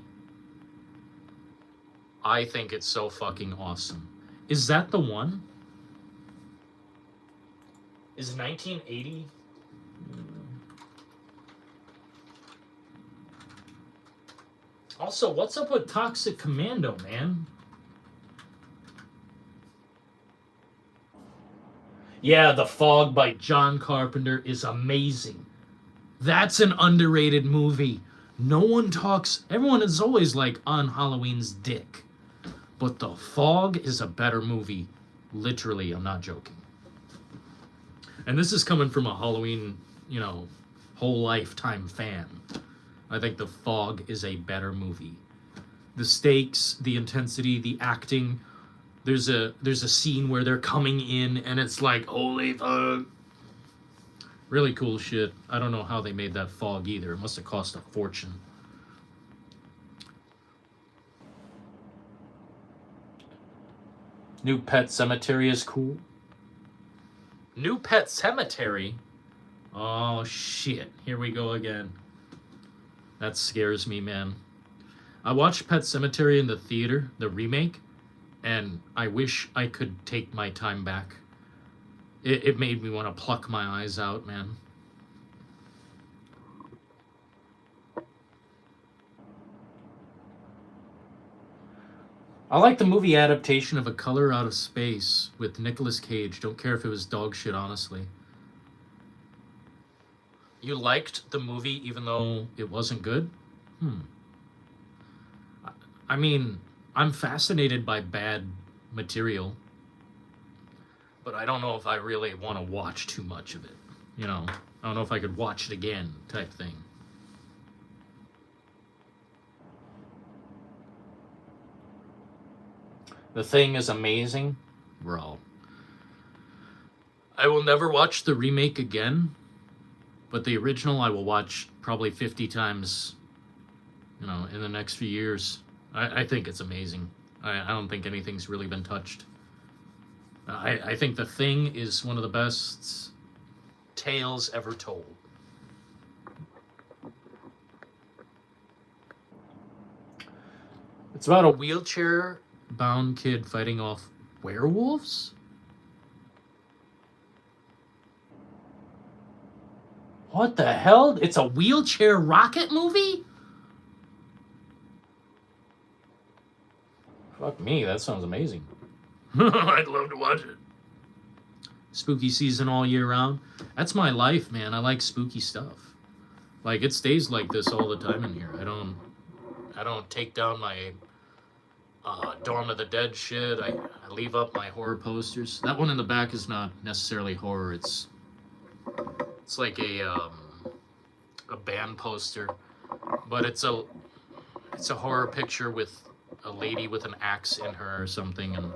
think it's so fucking awesome. Is that the one? Is 1980? Also, what's up with Toxic Commando, man? Yeah, The Fog by John Carpenter is amazing. That's an underrated movie. No one talks... Everyone is always like on Halloween's dick. But The Fog is a better movie. Literally, I'm not joking. And this is coming from a Halloween, whole lifetime fan. I think The Fog is a better movie. The stakes, the intensity, the acting. There's a scene where they're coming in and it's like, holy fuck. Really cool shit. I don't know how they made that fog either. It must have cost a fortune. New Pet Cemetery is cool. New Pet Cemetery? Oh shit. Here we go again. That scares me, man. I watched Pet Cemetery in the theater, the remake, and I wish I could take my time back. It made me want to pluck my eyes out, man. I like the movie adaptation of A Color Out of Space with Nicolas Cage. Don't care if it was dog shit, honestly. You liked the movie even though it wasn't good? I mean, I'm fascinated by bad material, but I don't know if I really want to watch too much of it. I don't know if I could watch it again, type thing. The Thing is amazing, bro. I will never watch the remake again, but the original I will watch probably 50 times, in the next few years. I think it's amazing. I don't think anything's really been touched. I think The Thing is one of the best tales ever told. It's about a wheelchair-bound kid fighting off werewolves? What the hell? It's a wheelchair rocket movie? Fuck me, that sounds amazing. I'd love to watch it. Spooky season all year round. That's my life, man. I like spooky stuff. Like, it stays like this all the time in here. I don't take down my Dawn of the Dead shit. I leave up my horror posters. That one in the back is not necessarily horror. It's like a band poster, but it's a horror picture with a lady with an axe in her or something, and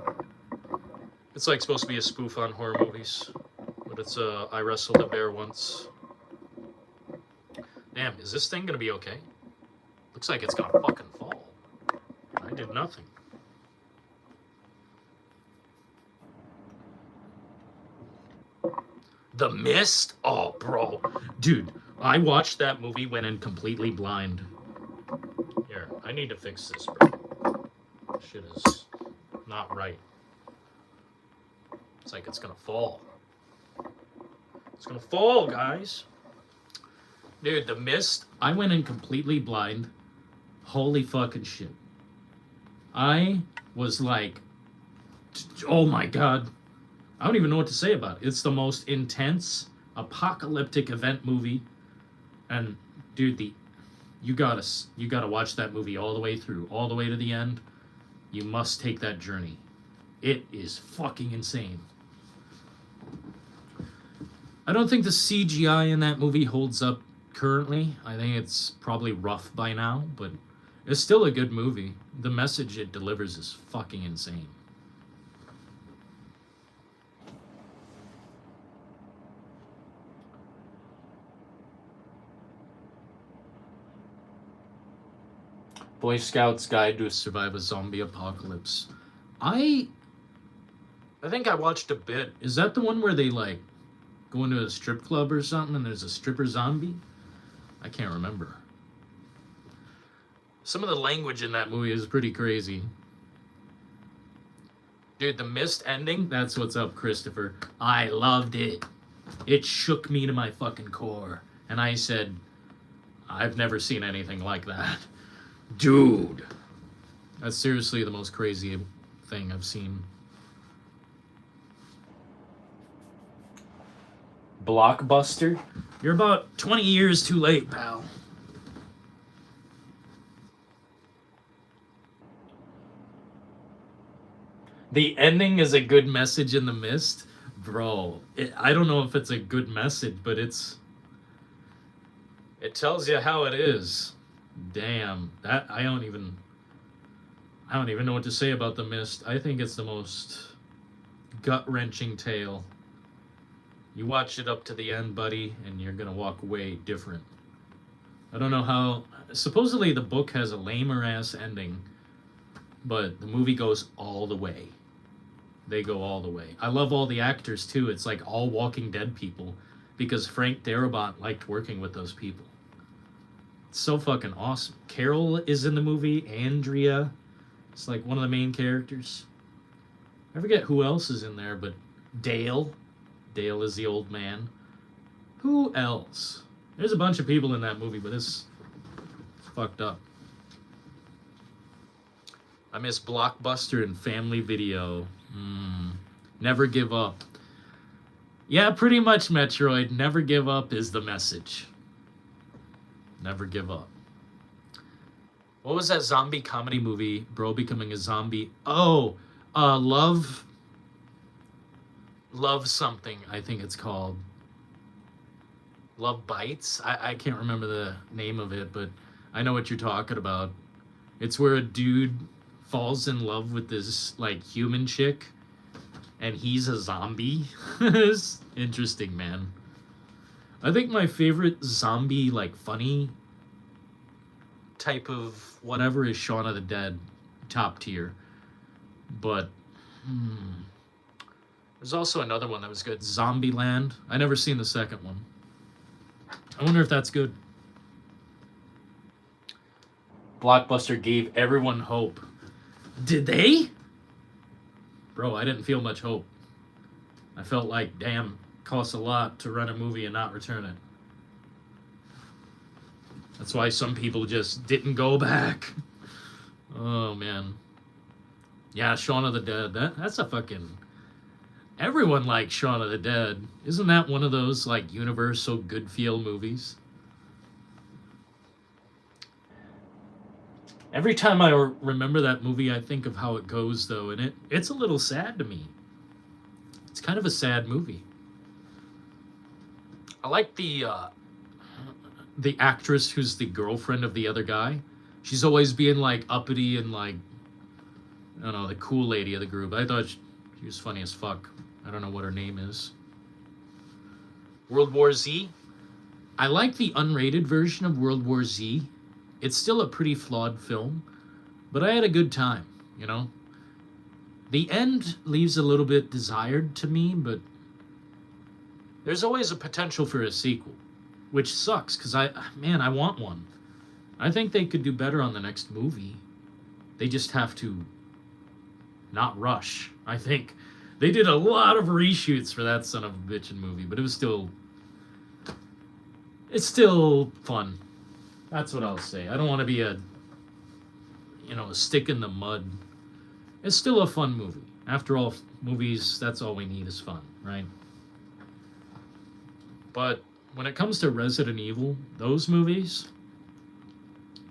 it's like supposed to be a spoof on horror movies, but it's I wrestled a bear once. Damn, is this thing gonna be okay? Looks like it's gonna fucking fall. I did nothing. The Mist? Oh, bro. Dude, I watched that movie, went in completely blind. Here, I need to fix this, bro. Shit is not right. It's like it's gonna fall. It's gonna fall, guys. Dude, The Mist, I went in completely blind. Holy fucking shit. I was like, oh my god. I don't even know what to say about it. It's the most intense apocalyptic event movie. And dude, you gotta watch that movie all the way through, all the way to the end. You must take that journey. It is fucking insane. I don't think the CGI in that movie holds up currently. I think it's probably rough by now, but it's still a good movie. The message it delivers is fucking insane. Boy Scout's Guide to Survive a Zombie Apocalypse. I think I watched a bit. Is that the one where they like go into a strip club or something and there's a stripper zombie? I can't remember. Some of the language in that movie is pretty crazy. Dude, the Mist ending, that's what's up, Christopher. I loved it. It shook me to my fucking core. And I said, I've never seen anything like that. Dude. That's seriously the most crazy thing I've seen. Blockbuster? You're about 20 years too late, pal. The ending is a good message in The Mist? Bro, I don't know if it's a good message, but it tells you how it is. Damn, that I don't even know what to say about The Mist. I think it's the most gut-wrenching tale. You watch it up to the end, buddy, and you're gonna walk away different. I don't know how. Supposedly the book has a lamer ass ending, but the movie goes all the way. They go all the way. I love all the actors too. It's like all Walking Dead people, because Frank Darabont liked working with those people. It's so fucking awesome. Carol is in the movie. Andrea is like one of the main characters. I forget who else is in there, but Dale. Dale is the old man. Who else? There's a bunch of people in that movie, but it's fucked up. I miss Blockbuster and Family Video. Never give up. Yeah, pretty much, Metroid. Never give up is the message. Never give up. What was that zombie comedy movie? Bro becoming a zombie. Oh, Love something, I think it's called. Love Bites? I can't remember the name of it, but I know what you're talking about. It's where a dude falls in love with this, like, human chick, and he's a zombie. It's interesting, man. I think my favorite zombie, like, funny type of whatever is Shaun of the Dead. Top tier. But, there's also another one that was good. Zombieland. I never seen the second one. I wonder if that's good. Blockbuster gave everyone hope. Did they? Bro, I didn't feel much hope. I felt like, damn, costs a lot to run a movie and not return it. That's why some people just didn't go back. Oh, man. Yeah, Shaun of the Dead. That's a fucking... Everyone likes Shaun of the Dead. Isn't that one of those, like, universal good feel movies? Every time I remember that movie, I think of how it goes, though, and it's a little sad to me. It's kind of a sad movie. I like the actress who's the girlfriend of the other guy. She's always being, like, uppity and, like, I don't know, the cool lady of the group. I thought she was funny as fuck. I don't know what her name is. World War Z. I like the unrated version of World War Z. It's still a pretty flawed film, but I had a good time, you know? The end leaves a little bit desired to me, but there's always a potential for a sequel, which sucks, because I want one. I think they could do better on the next movie. They just have to not rush, I think. They did a lot of reshoots for that son of a bitchin' movie, but it's still fun. That's what I'll say. I don't want to be a stick in the mud. It's still a fun movie. After all, movies, that's all we need is fun, right? But when it comes to Resident Evil, those movies,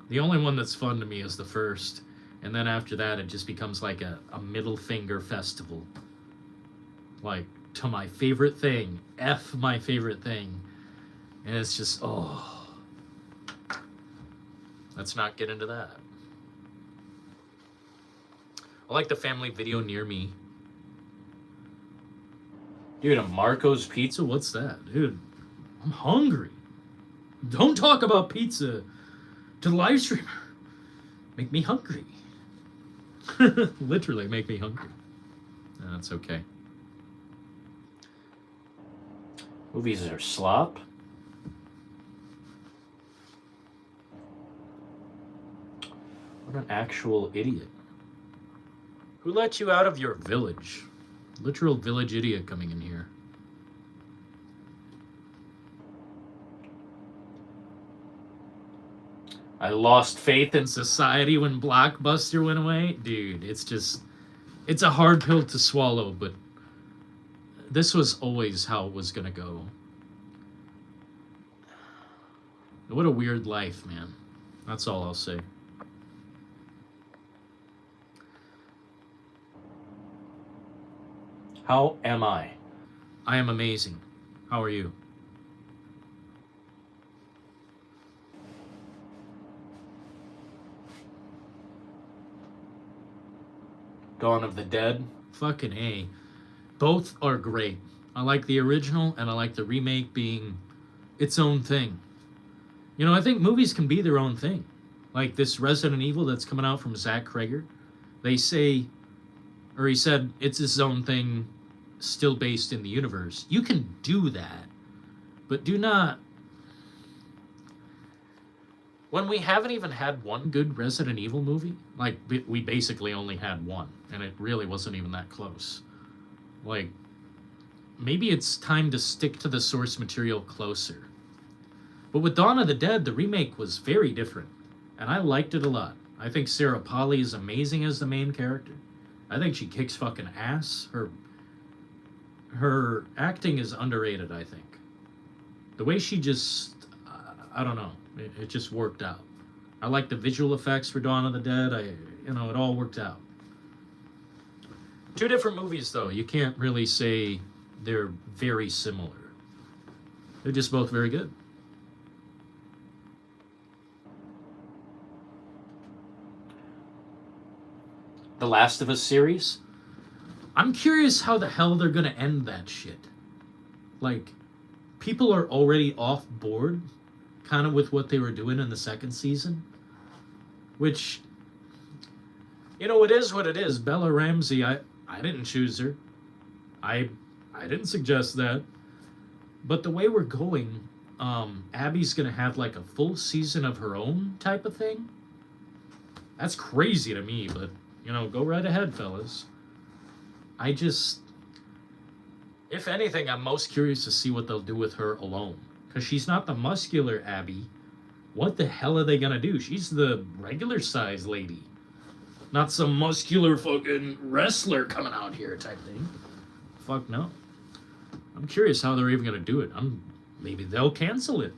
the only one that's fun to me is the first. And then after that, it just becomes like a middle finger festival. Like, to my favorite thing. F my favorite thing. And it's just, oh... Let's not get into that. I like the family video near me. Dude, a Marco's Pizza? What's that? Dude, I'm hungry. Don't talk about pizza to the live streamer. Make me hungry. Literally make me hungry. That's okay. Movies are slop. What an actual idiot. Who let you out of your village? Literal village idiot coming in here. I lost faith in society when Blockbuster went away. Dude, it's a hard pill to swallow, but this was always how it was gonna go. What a weird life, man. That's all I'll say. How am I? I am amazing. How are you? Dawn of the Dead? Fucking A. Both are great. I like the original and I like the remake being its own thing. You know, I think movies can be their own thing. Like this Resident Evil that's coming out from Zach Krager. They say, or he said, it's his own thing, still based in the universe. You can do that, but do not... When we haven't even had one good Resident Evil movie, like, we basically only had one, and it really wasn't even that close. Like, maybe it's time to stick to the source material closer. But with Dawn of the Dead, the remake was very different, and I liked it a lot. I think Sarah Polley is amazing as the main character. I think she kicks fucking ass. Her acting is underrated, I think. The way she just... I don't know. It just worked out. I like the visual effects for Dawn of the Dead. It all worked out. Two different movies, though. You can't really say they're very similar. They're just both very good. The Last of Us series? I'm curious how the hell they're gonna end that shit. Like, people are already off board, kind of with what they were doing in the second season. Which, it is what it is. Bella Ramsey, I didn't choose her. I didn't suggest that. But the way we're going, Abby's gonna have like a full season of her own type of thing. That's crazy to me, but go right ahead, fellas. I just, if anything, I'm most curious to see what they'll do with her alone. Because she's not the muscular Abby. What the hell are they gonna do? She's the regular size lady. Not some muscular fucking wrestler coming out here type thing. Fuck no. I'm curious how they're even gonna do it. Maybe they'll cancel it.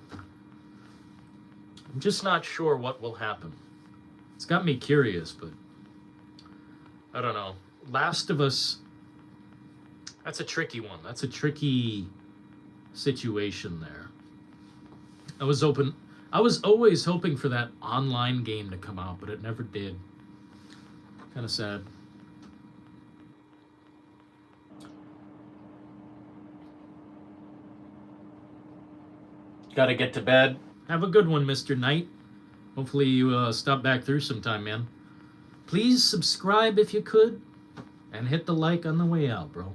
I'm just not sure what will happen. It's got me curious, but I don't know. Last of Us, that's a tricky one. That's a tricky situation there. I was always hoping for that online game to come out, but it never did. Kind of sad. Gotta get to bed. Have a good one, Mr. Knight. Hopefully you stop back through sometime, man. Please subscribe if you could, and hit the like on the way out, bro.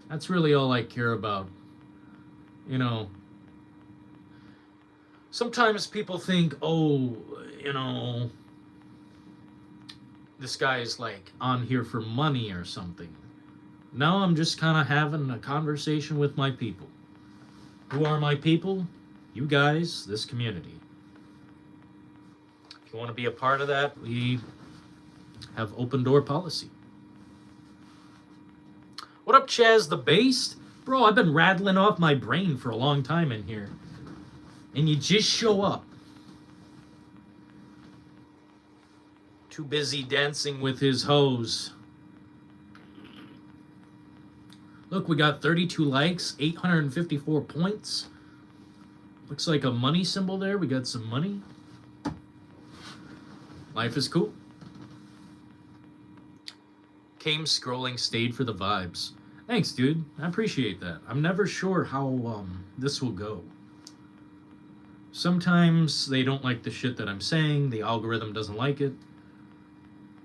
That's really all I care about. Sometimes people think, oh, this guy is like on here for money or something. Now I'm just kind of having a conversation with my people. Who are my people? You guys, this community. If you want to be a part of that, we have open door policy. What up, Chaz the Based? Bro, I've been rattling off my brain for a long time in here. And you just show up. Too busy dancing with his hose. Look, we got 32 likes, 854 points. Looks like a money symbol there. We got some money. Life is cool. Came scrolling, stayed for the vibes. Thanks, dude. I appreciate that. I'm never sure how this will go. Sometimes they don't like the shit that I'm saying. The algorithm doesn't like it.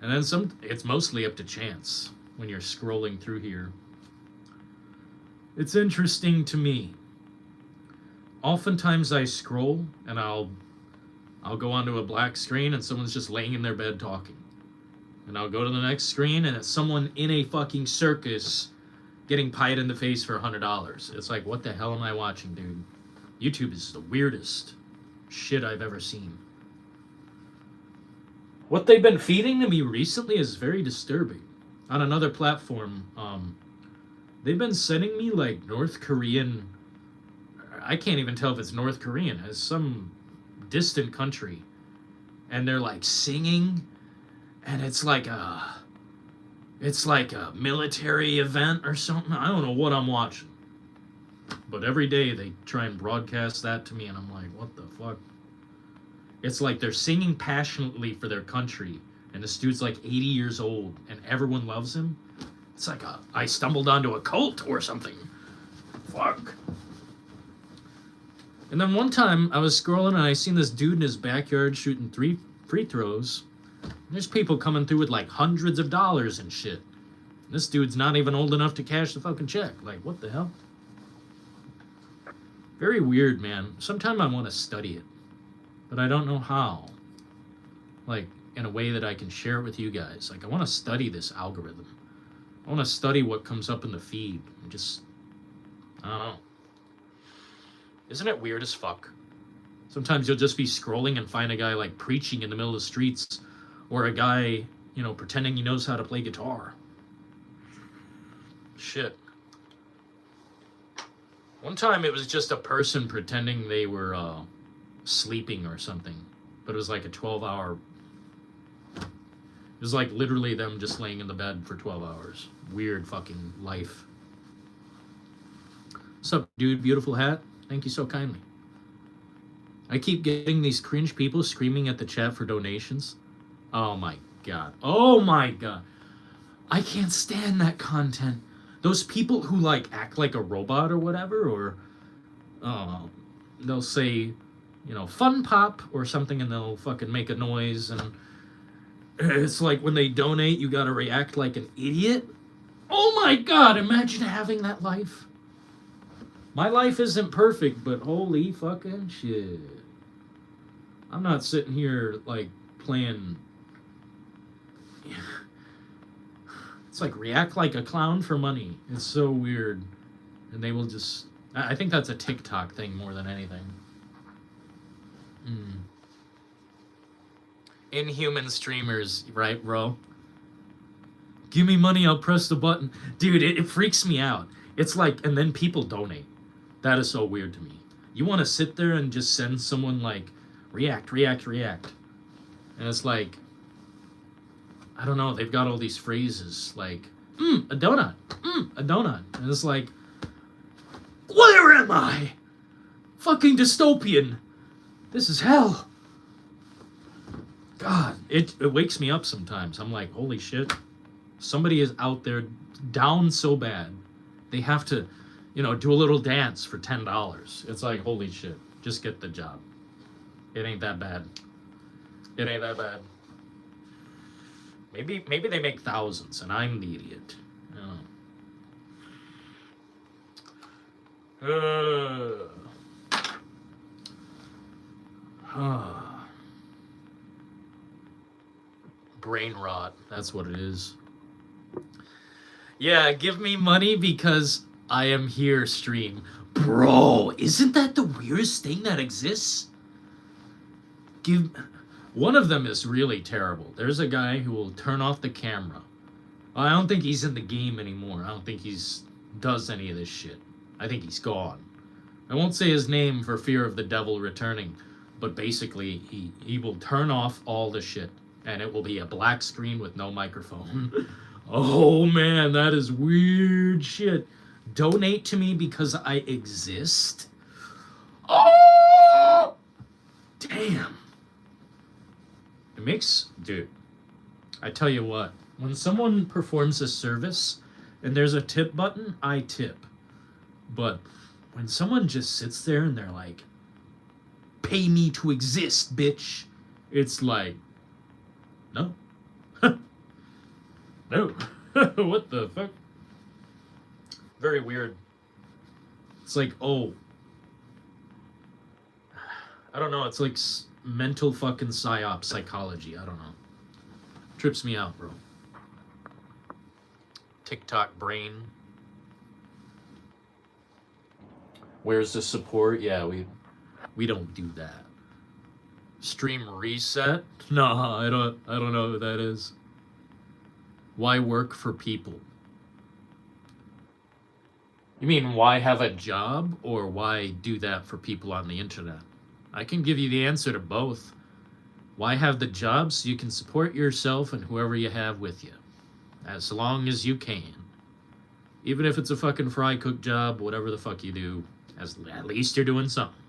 And then it's mostly up to chance when you're scrolling through here. It's interesting to me. Oftentimes I scroll and I'll go onto a black screen and someone's just laying in their bed talking. And I'll go to the next screen and it's someone in a fucking circus getting pied in the face for $100. It's like, what the hell am I watching, dude? YouTube is the weirdest shit I've ever seen. What they've been feeding to me recently is very disturbing. On another platform, they've been sending me like North Korean, I can't even tell if it's North Korean, it's some distant country. And they're like singing, and it's like a military event or something. I don't know what I'm watching. But every day they try and broadcast that to me, and I'm like, what the fuck? It's like they're singing passionately for their country, and this dude's like 80 years old, and everyone loves him. It's like I stumbled onto a cult or something. Fuck. And then one time I was scrolling, and I seen this dude in his backyard shooting 3 free throws. There's people coming through with like hundreds of dollars and shit. This dude's not even old enough to cash the fucking check. Like, what the hell? Very weird, man. Sometimes I want to study it, but I don't know how. Like, in a way that I can share it with you guys. Like, I want to study this algorithm. I want to study what comes up in the feed. I don't know. Isn't it weird as fuck? Sometimes you'll just be scrolling and find a guy, like, preaching in the middle of the streets, or a guy, pretending he knows how to play guitar. Shit. One time it was just a person pretending they were sleeping or something. But it was like a 12-hour... It was like literally them just laying in the bed for 12 hours. Weird fucking life. What's up, dude? Beautiful hat. Thank you so kindly. I keep getting these cringe people screaming at the chat for donations. Oh my god. Oh my god. I can't stand that content. Those people who like act like a robot or whatever, or they'll say, fun pop or something, and they'll fucking make a noise, and it's like when they donate, you gotta react like an idiot. Oh my god, imagine having that life. My life isn't perfect, but holy fucking shit. I'm not sitting here like playing It's like react like a clown for money. It's so weird. And they will just... I think that's a TikTok thing more than anything. Inhuman streamers, right, bro? Give me money, I'll press the button. Dude, it freaks me out. It's like, and then people donate. That is so weird to me. You want to sit there and just send someone like, react. And it's like, I don't know, they've got all these phrases like, a donut, a donut. And it's like, where am I? Fucking dystopian. This is hell. God, it wakes me up sometimes. I'm like, holy shit. Somebody is out there down so bad. They have to, do a little dance for $10. It's like, holy shit. Just get the job. It ain't that bad. It ain't that bad. Maybe they make thousands and I'm the idiot. Brain rot. That's what it is. Yeah, give me money because I am here, stream. Bro, isn't that the weirdest thing that exists? One of them is really terrible. There's a guy who will turn off the camera. I don't think he's in the game anymore. I don't think does any of this shit. I think he's gone. I won't say his name for fear of the devil returning, but basically he will turn off all the shit and it will be a black screen with no microphone. Oh man, that is weird shit. Donate to me because I exist? Oh! Damn. It makes... Dude, I tell you what. When someone performs a service and there's a tip button, I tip. But when someone just sits there and they're like, pay me to exist, bitch. It's like, no. No. What the fuck? Very weird. It's like, oh. I don't know. It's like mental fucking psyop psychology. I don't know. Trips me out, bro. TikTok brain. Where's the support? Yeah, we don't do that. Stream reset? Nah, I don't know who that is. Why work for people? You mean why have a job or why do that for people on the internet? I can give you the answer to both. Why have the job so you can support yourself and whoever you have with you? As long as you can. Even if it's a fucking fry cook job, whatever the fuck you do, at least you're doing something.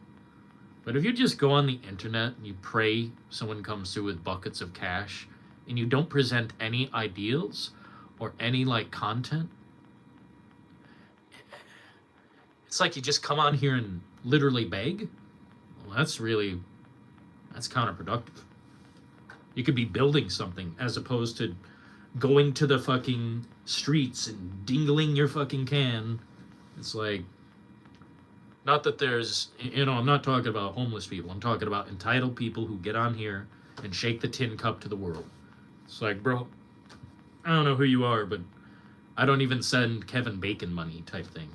But if you just go on the internet and you pray someone comes through with buckets of cash and you don't present any ideals or any like content, it's like you just come on here and literally beg. Well, that's counterproductive. You could be building something as opposed to going to the fucking streets and dingling your fucking can. It's like, not that there's, I'm not talking about homeless people. I'm talking about entitled people who get on here and shake the tin cup to the world. It's like, bro, I don't know who you are, but I don't even send Kevin Bacon money type thing,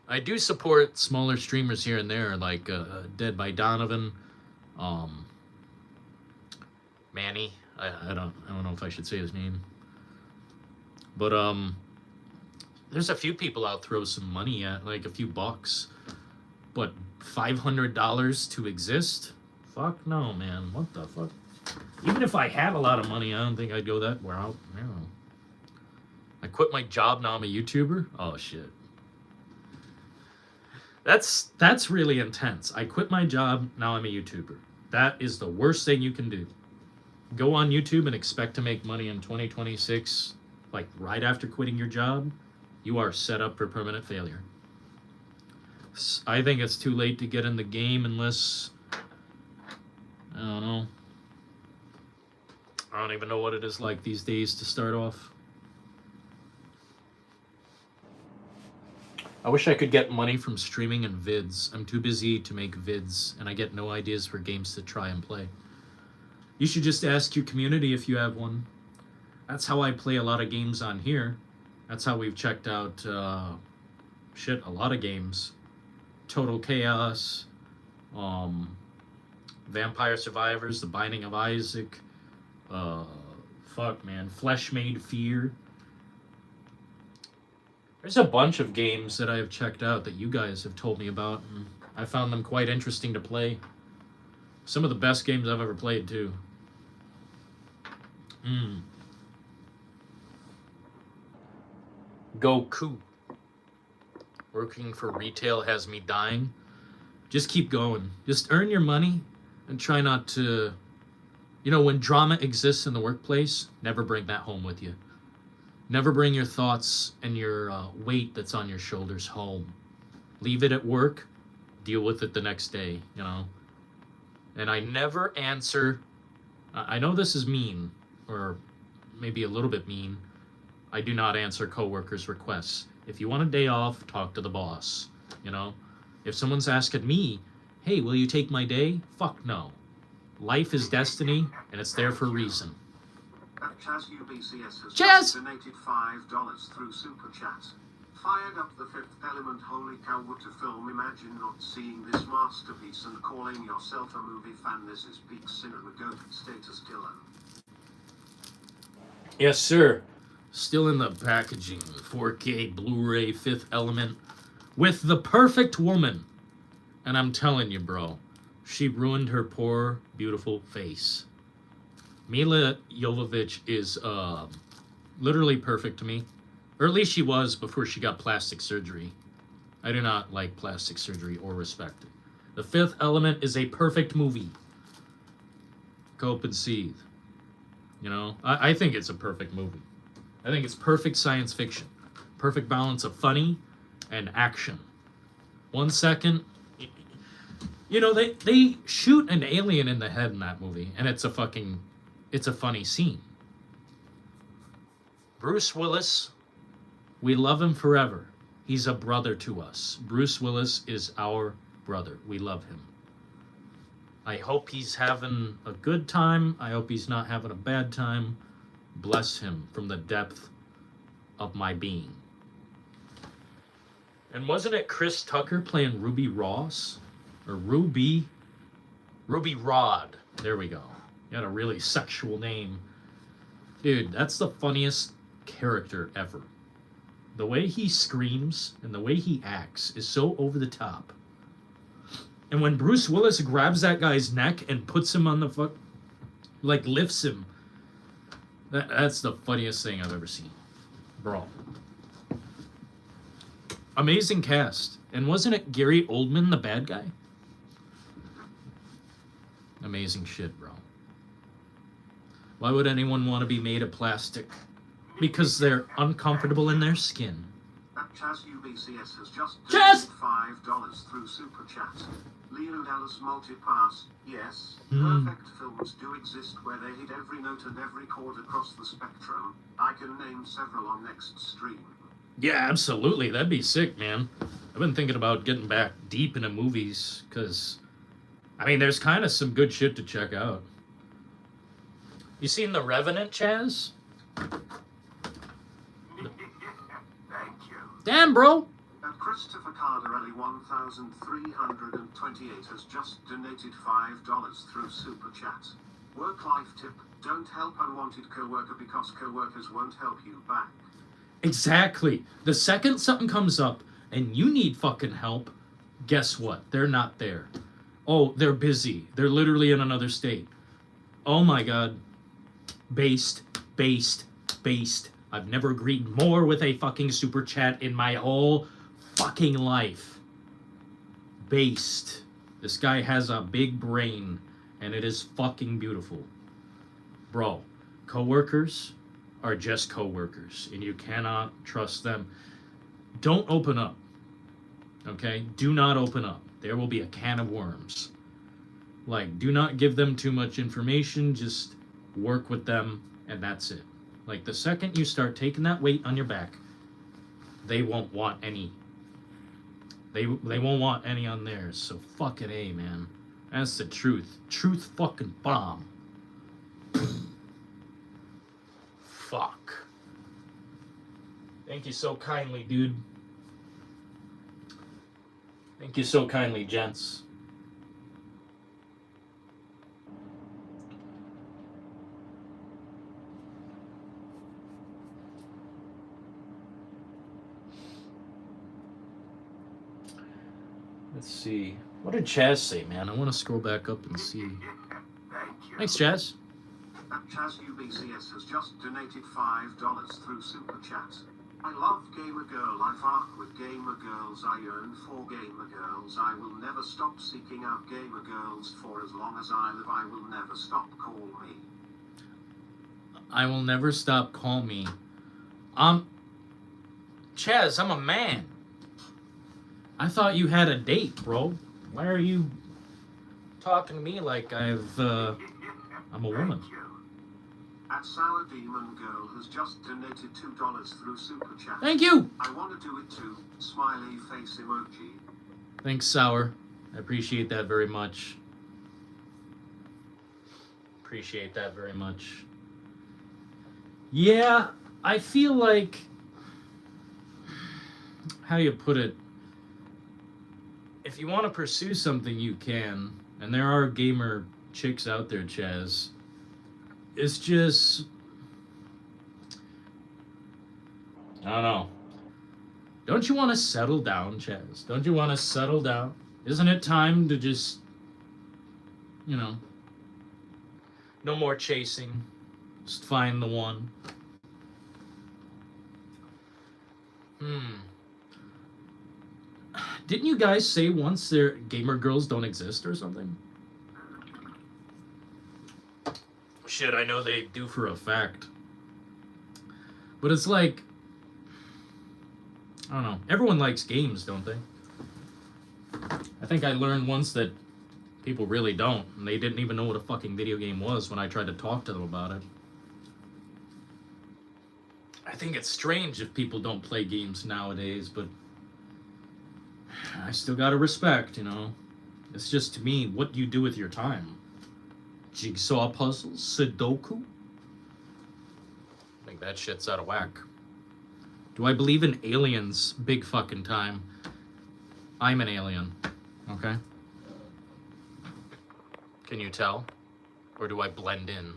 I do support smaller streamers here and there, like Dead by Donovan, Manny. I don't know if I should say his name, but there's a few people I'll throw some money at, like a few bucks, but $500 to exist? Fuck no, man. What the fuck? Even if I had a lot of money, I don't think I'd go that route. I don't know. I quit my job, now I'm a YouTuber? Oh shit. That's really intense. I quit my job, now I'm a YouTuber. That is the worst thing you can do. Go on YouTube and expect to make money in 2026, like right after quitting your job, you are set up for permanent failure. I think it's too late to get in the game unless, I don't know. I don't even know what it is like these days to start off. I wish I could get money from streaming and vids. I'm too busy to make vids, and I get no ideas for games to try and play. You should just ask your community if you have one. That's how I play a lot of games on here. That's how we've checked out a lot of games. Total Chaos, Vampire Survivors, The Binding of Isaac, Flesh Made Fear. There's a bunch of games that I have checked out that you guys have told me about, and I found them quite interesting to play. Some of the best games I've ever played, too. Goku. Working for retail has me dying. Just keep going. Just earn your money and try not to... when drama exists in the workplace, never bring that home with you. Never bring your thoughts and your weight that's on your shoulders home. Leave it at work. Deal with it the next day, And I never answer... I know this is mean, or maybe a little bit mean. I do not answer coworkers' requests. If you want a day off, talk to the boss, If someone's asking me, hey, will you take my day? Fuck no. Life is destiny, and it's there for a reason. Chaz UBCS has Chaz! donated $5 through Super Chat. Fired up the Fifth Element. Holy cow, what a film. Imagine not seeing this masterpiece and calling yourself a movie fan. This is peak cinema goat status, Dylan. Yes, sir. Still in the packaging. 4K Blu-ray Fifth Element with the perfect woman. And I'm telling you, bro, she ruined her poor, beautiful face. Mila Jovovich is literally perfect to me. Or at least she was before she got plastic surgery. I do not like plastic surgery or respect it. The Fifth Element is a perfect movie. Cope and seethe. I think it's a perfect movie. I think it's perfect science fiction. Perfect balance of funny and action. 1 second. They shoot an alien in the head in that movie, and it's a funny scene. Bruce Willis, we love him forever. He's a brother to us. Bruce Willis is our brother. We love him. I hope he's having a good time. I hope he's not having a bad time. Bless him from the depth of my being. And wasn't it Chris Tucker playing Ruby Ross? Or Ruby Rod. There we go. He had a really sexual name. Dude, that's the funniest character ever. The way he screams and the way he acts is so over the top. And when Bruce Willis grabs that guy's neck and puts him on the lifts him, that's the funniest thing I've ever seen. Bro. Amazing cast. And wasn't it Gary Oldman, the bad guy? Amazing shit, bro. Why would anyone want to be made of plastic? Because they're uncomfortable in their skin. Chaz UBCS has just Chaz! donated $5 through Super Chat. Leo Dallas Multipass. Yes, perfect films do exist where they hit every note and every chord across the spectrum. I can name several on next stream. Yeah, absolutely. That'd be sick, man. I've been thinking about getting back deep into movies, because, there's kind of some good shit to check out. You seen The Revenant, Chaz? Thank you. Damn, bro! Christopher Cardarelli 1328 has just donated $5 through Super Chat. Work-life tip: don't help unwanted coworker because coworkers won't help you back. Exactly. The second something comes up and you need fucking help, guess what? They're not there. Oh, they're busy. They're literally in another state. Oh my god. Based. I've never agreed more with a fucking super chat in my whole fucking life. Based. This guy has a big brain, and it is fucking beautiful. Bro, coworkers are just coworkers, and you cannot trust them. Don't open up. Okay? Do not open up. There will be a can of worms. Do not give them too much information. Just work with them, and that's it. The second you start taking that weight on your back, they won't want any. They won't want any on theirs. So fucking A, man. That's the truth. Truth fucking bomb. fuck. Thank you so kindly, dude. Thank you so kindly, gents. Let's see. What did Chaz say, man? I want to scroll back up and see. Thanks, Chaz. Chaz UBCS has just donated $5 through Super Chat. I love Gamer Girl. I fuck with Gamer Girls. I yearn for Gamer Girls. I will never stop seeking out Gamer Girls. For as long as I live, I will never stop. Call me. I will never stop. Call me. Chaz, I'm a man. I thought you had a date, bro. Why are you talking to me like I'm a woman? At Sour Demon Girl has just donated $2 through Super Chat. Thank you. I want to do it too. Smiley face emoji. Thanks, Sour. I appreciate that very much. Appreciate that very much. Yeah, I feel like... How do you put it? If you want to pursue something, you can. And there are gamer chicks out there, Chaz. It's just... I don't know. Don't you want to settle down, Chaz? Don't you want to settle down? Isn't it time to just... You know... No more chasing. Just find the one. Didn't you guys say once their gamer girls don't exist or something? Shit, I know they do for a fact. But it's like... I don't know. Everyone likes games, don't they? I think I learned once that people really don't. And they didn't even know what a fucking video game was when I tried to talk to them about it. I think it's strange if people don't play games nowadays, but... I still gotta respect, you know. It's just, to me, what do you do with your time? Jigsaw puzzles? Sudoku? I think that shit's out of whack. Do I believe in aliens big fucking time? I'm an alien, okay? Can you tell? Or do I blend in?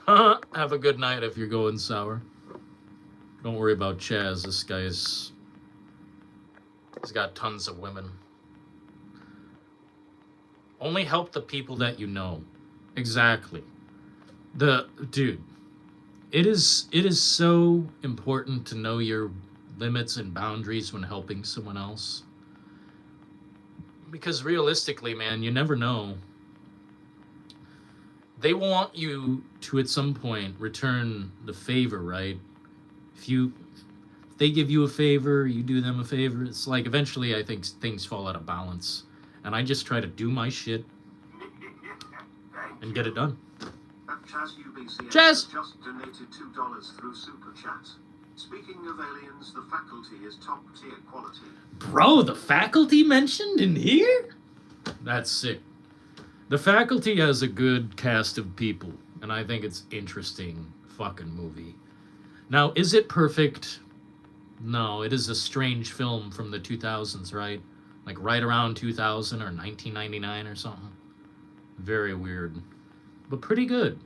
Have a good night if you're going sour. Don't worry about Chaz. This guy's... He's got tons of women. Only help the people that you know. Exactly. Dude, it is so important to know your limits and boundaries when helping someone else. Because realistically, man, you never know. They want you to, at some point, return the favor, right? If they give you a favor, you do them a favor. It's like eventually I think things fall out of balance. And I just try to do my shit and get it done. Chaz UBCS Chaz! just donated $2 through Super Chat. Speaking of aliens, the faculty is top tier quality. Bro, the faculty mentioned in here? That's sick. The faculty has a good cast of people. And I think it's interesting fucking movie. Now, is it perfect? No, it is a strange film from the 2000s, right? Like right around 2000 or 1999 or something. Very weird. But pretty good.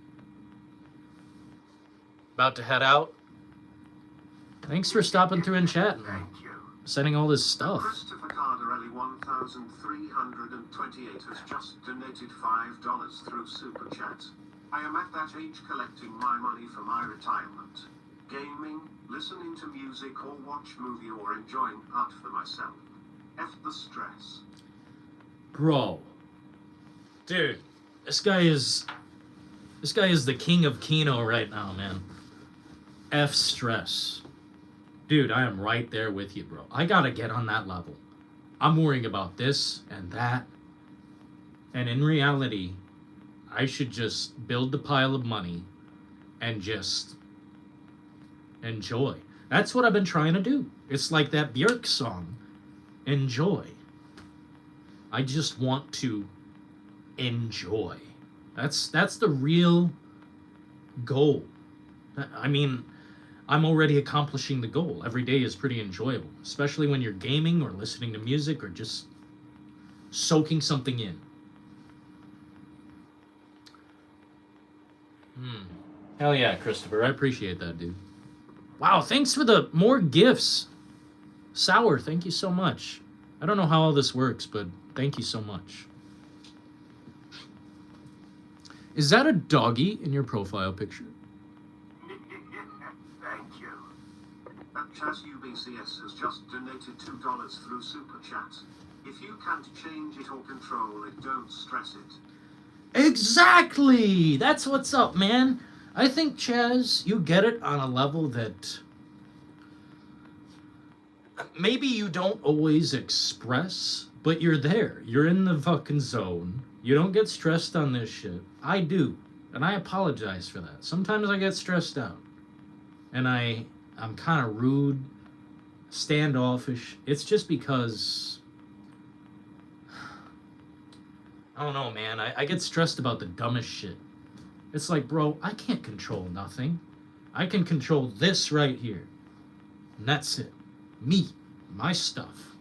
About to head out. Thanks for stopping through and chatting. Thank you. Sending all this stuff. Christopher Cardarelli 1328 has just donated $5 through Super Chat. I am at that age collecting my money for my retirement. Gaming, listening to music or watch movie or enjoying art for myself. F the stress. Bro. Dude, this guy is the king of Kino right now, man. F stress. Dude, I am right there with you, bro. I gotta get on that level. I'm worrying about this and that. And in reality, I should just build the pile of money and just enjoy. That's what I've been trying to do. It's like that Björk song, Enjoy. I just want to enjoy. That's the real goal. I mean, I'm already accomplishing the goal. Every day is pretty enjoyable, especially when you're gaming or listening to music or just soaking something in. Hell yeah, Christopher. I appreciate that, dude. Wow, thanks for the more gifts. Sour, thank you so much. I don't know how all this works, but thank you so much. Is that a doggy in your profile picture? Thank you. Chaz UBCS has just donated $2 through Super Chat. If you can't change it or control it, don't stress it. Exactly! That's what's up, man. I think, Chaz, you get it on a level that maybe you don't always express, but you're there. You're in the fucking zone. You don't get stressed on this shit. I do. And I apologize for that. Sometimes I get stressed out. And I'm kind of rude, standoffish. It's just because, I don't know, man. I get stressed about the dumbest shit. It's like, bro, I can't control nothing. I can control this right here. And that's it. Me. My stuff.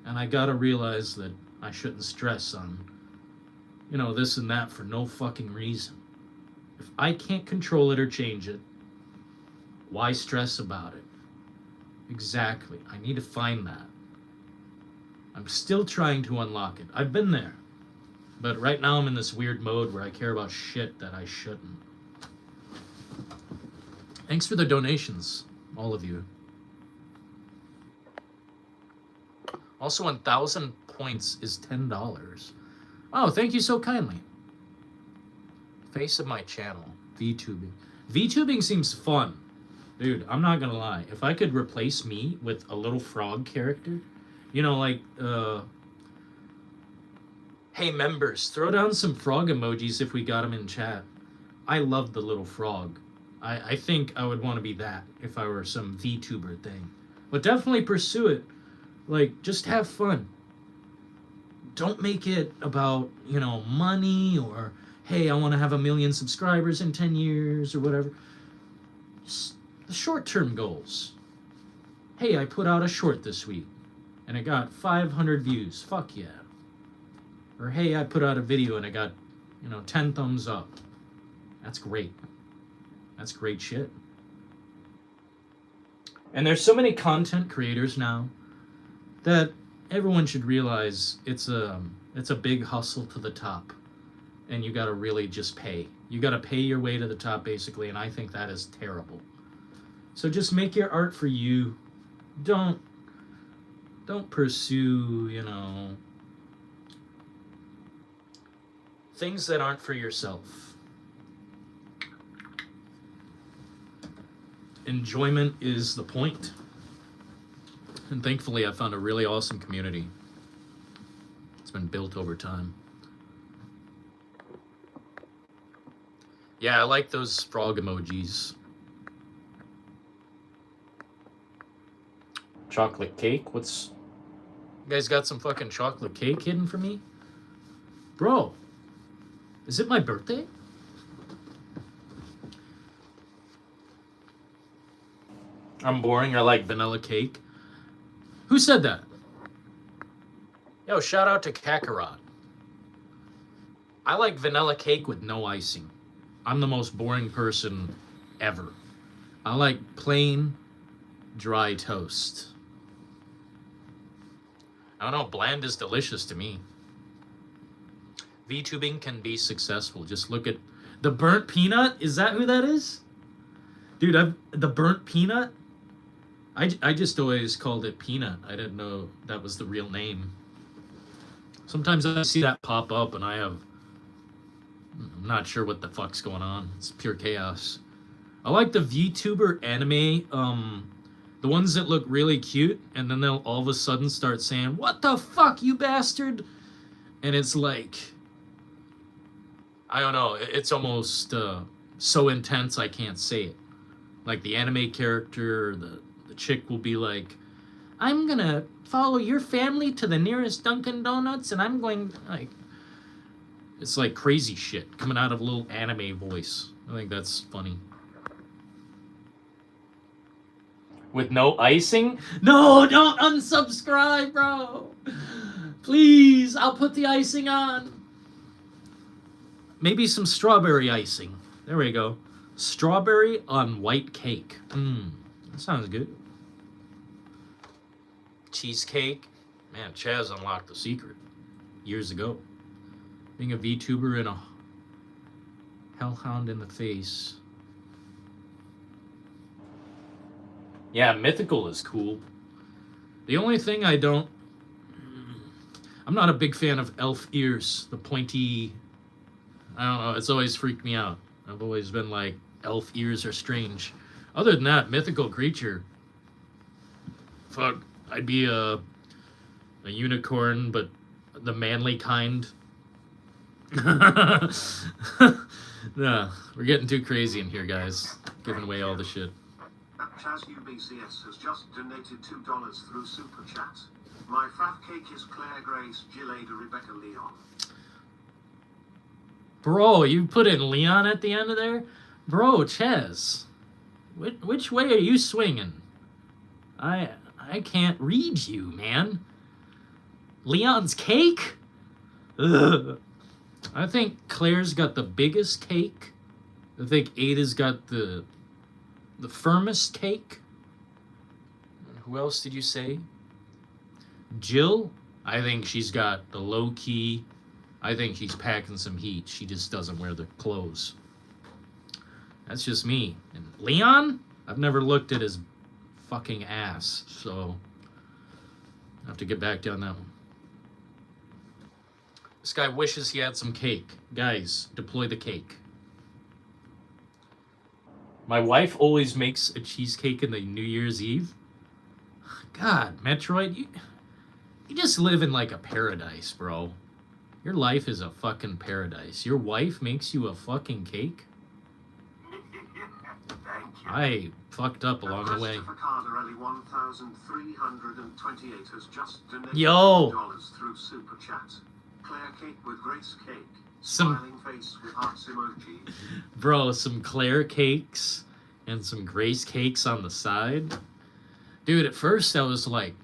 And I gotta realize that I shouldn't stress on, this and that for no fucking reason. If I can't control it or change it, why stress about it? Exactly. I need to find that. I'm still trying to unlock it. I've been there. But right now I'm in this weird mode where I care about shit that I shouldn't. Thanks for the donations, all of you. Also, 1,000 points is $10. Oh, thank you so kindly. Face of my channel, VTubing. VTubing seems fun. Dude, I'm not gonna lie. If I could replace me with a little frog character, hey, members, throw down some frog emojis if we got them in chat. I love the little frog. I think I would want to be that if I were some VTuber thing. But definitely pursue it. Like, just have fun. Don't make it about, money or, hey, I want to have 1 million subscribers in 10 years or whatever. Just the short-term goals. Hey, I put out a short this week and it got 500 views. Fuck yeah. Or, hey, I put out a video and it got, 10 thumbs up. That's great. That's great shit. And there's so many content creators now that everyone should realize it's a big hustle to the top. And you gotta really just pay. You gotta pay your way to the top, basically, and I think that is terrible. So just make your art for you. Don't pursue, things that aren't for yourself. Enjoyment is the point. And thankfully, I found a really awesome community. It's been built over time. Yeah, I like those frog emojis. Chocolate cake? You guys got some fucking chocolate cake hidden for me? Bro, is it my birthday? I'm boring. I like vanilla cake. Who said that? Yo, shout out to Kakarot. I like vanilla cake with no icing. I'm the most boring person ever. I like plain, dry toast. I don't know, bland is delicious to me. VTubing can be successful. Just look at the burnt peanut. Is that who that is? Dude, the burnt peanut? I just always called it peanut. I didn't know that was the real name. Sometimes I see that pop up and I'm not sure what the fuck's going on. It's pure chaos. I like the VTuber anime, the ones that look really cute, and then they'll all of a sudden start saying, "What the fuck, you bastard?" And it's like, I don't know, it's almost so intense I can't say it. Like the anime character, the chick will be like, "I'm gonna follow your family to the nearest Dunkin' Donuts, and I'm going," like, It's like crazy shit coming out of a little anime voice. I think that's funny. With no icing? No, don't unsubscribe, bro. Please, I'll put the icing on. Maybe some strawberry icing. There we go. Strawberry on white cake. That sounds good. Cheesecake. Man, Chaz unlocked the secret years ago. Being a VTuber and a hellhound in the face. Yeah, mythical is cool. The only thing I'm not a big fan of elf ears. The pointy, I don't know, it's always freaked me out. I've always been like, elf ears are strange. Other than that, mythical creature. Fuck, I'd be a unicorn, but the manly kind. Nah, we're getting too crazy in here, guys. Giving away all the shit. Chaz UBCS has just donated $2 through Super Chat. My frat cake is Claire Grace, Jill Ada, Rebecca Leon. Bro, you put in Leon at the end of there? Bro, Chaz. Which way are you swinging? I can't read you, man. Leon's cake? Ugh. I think Claire's got the biggest cake. I think Ada's got the firmest cake. Who else did you say? Jill? I think she's got the low key. I think she's packing some heat. She just doesn't wear the clothes. That's just me. And Leon? I've never looked at his fucking ass, so I have to get back down that one. This guy wishes he had some cake. Guys, deploy the cake. My wife always makes a cheesecake in the New Year's Eve. God, Metroid, you just live in like a paradise, bro. Your life is a fucking paradise. Your wife makes you a fucking cake? Thank you. I fucked up along the way. Christopher Cardarelli 1328 has just donated Yo! $2 through Super Chat. Claire cake with Grace cake. Some Smiling face with hearts emoji. bro, some Claire cakes and some Grace cakes on the side. Dude, at first I was like,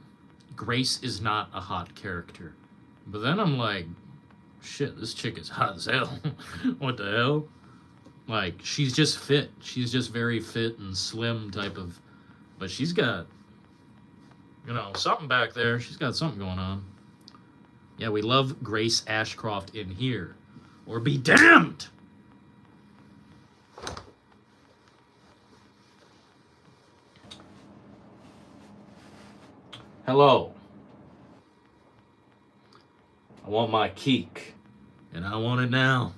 Grace is not a hot character. But then I'm like, shit, this chick is hot as hell. What the hell? Like, she's just fit. She's just very fit and slim type of... But she's got, you know, something back there. She's got something going on. Yeah, we love Grace Ashcroft in here. Or be damned! Hello. I want my keek. And I want it now.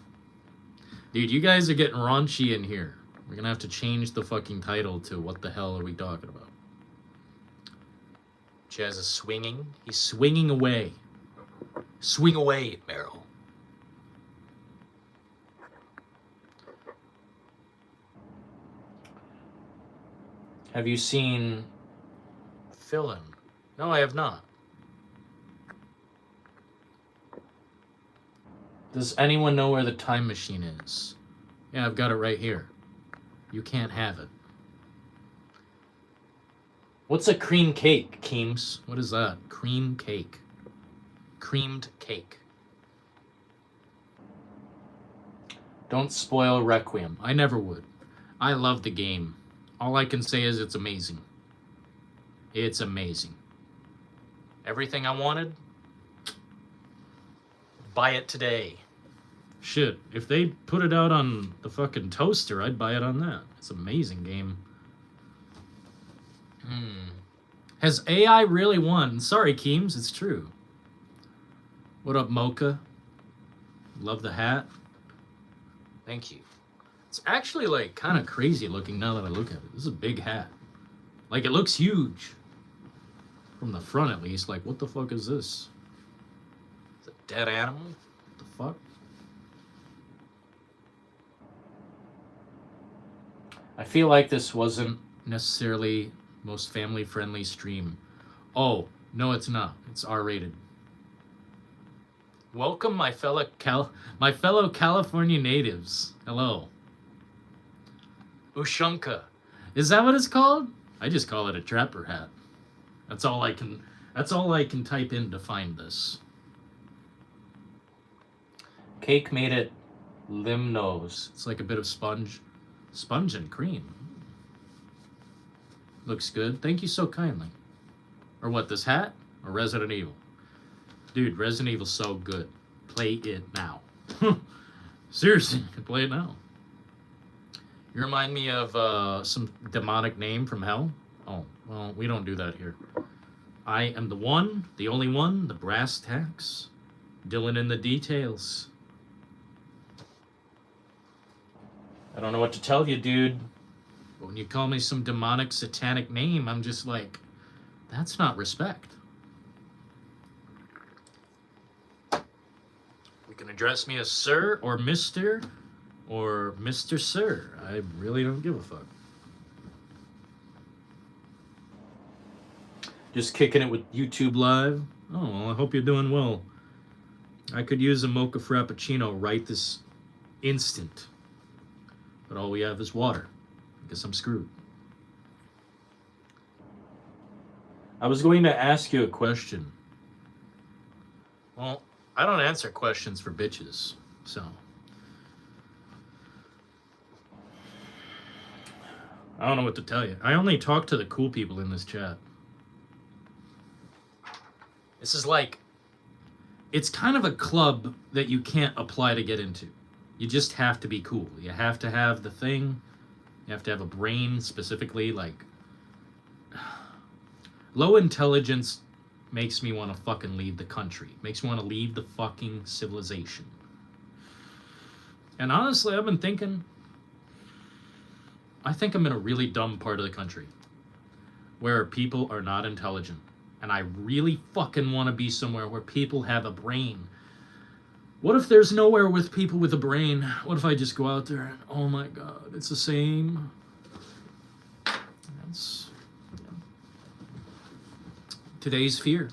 Dude, you guys are getting raunchy in here. We're gonna have to change the fucking title to what the hell are we talking about? Chaz is swinging. He's swinging away. Swing away, Meryl. Have you seen Philin? No, I have not. Does anyone know where the time machine is? Yeah, I've got it right here. You can't have it. What's a cream cake, Keems? What is that? Cream cake. Creamed cake. Don't spoil Requiem. I never would. I love the game. All I can say is it's amazing. It's amazing. Everything I wanted, buy it today. Shit, if they put it out on the fucking toaster, I'd buy it on that. It's an amazing game. Has AI really won? Sorry, Keems, it's true. What up, Mocha? Love the hat. Thank you. It's actually, like, kind of crazy looking now that I look at it. This is a big hat. Like, it looks huge. From the front, at least. Like, what the fuck is this? It's a dead animal? What the fuck? I feel like this wasn't necessarily most family-friendly stream. Oh, no, it's not. It's R-rated. Welcome, my fellow California natives. Hello. Ushanka. Is that what it's called? I just call it a trapper hat. That's all I can type in to find this. Cake made it Limnos. It's like a bit of sponge and cream. Looks good. Thank you so kindly. Or what, this hat? Or Resident Evil? Dude, Resident Evil's so good. Play it now. Seriously, you can play it now. You remind me of some demonic name from hell. Oh, well, we don't do that here. I am the one, the only one, the brass tacks. Dylan in the details. I don't know what to tell you, dude. But when you call me some demonic, satanic name, I'm just like, that's not respect. You can address me as Sir or Mr. or Mr. Sir. I really don't give a fuck. Just kicking it with YouTube Live. Oh, well, I hope you're doing well. I could use a mocha frappuccino right this instant. But all we have is water. I guess I'm screwed. I was going to ask you a question. Well, I don't answer questions for bitches, so. I don't know what to tell you. I only talk to the cool people in this chat. This is like, it's kind of a club that you can't apply to get into. You just have to be cool. You have to have the thing. You have to have a brain specifically. Like, low intelligence makes me want to fucking leave the country. Makes me want to leave the fucking civilization. And honestly, I've been thinking, I think I'm in a really dumb part of the country where people are not intelligent. And I really fucking want to be somewhere where people have a brain. What if there's nowhere with people with a brain? What if I just go out there and, oh my god, it's the same. That's today's fear.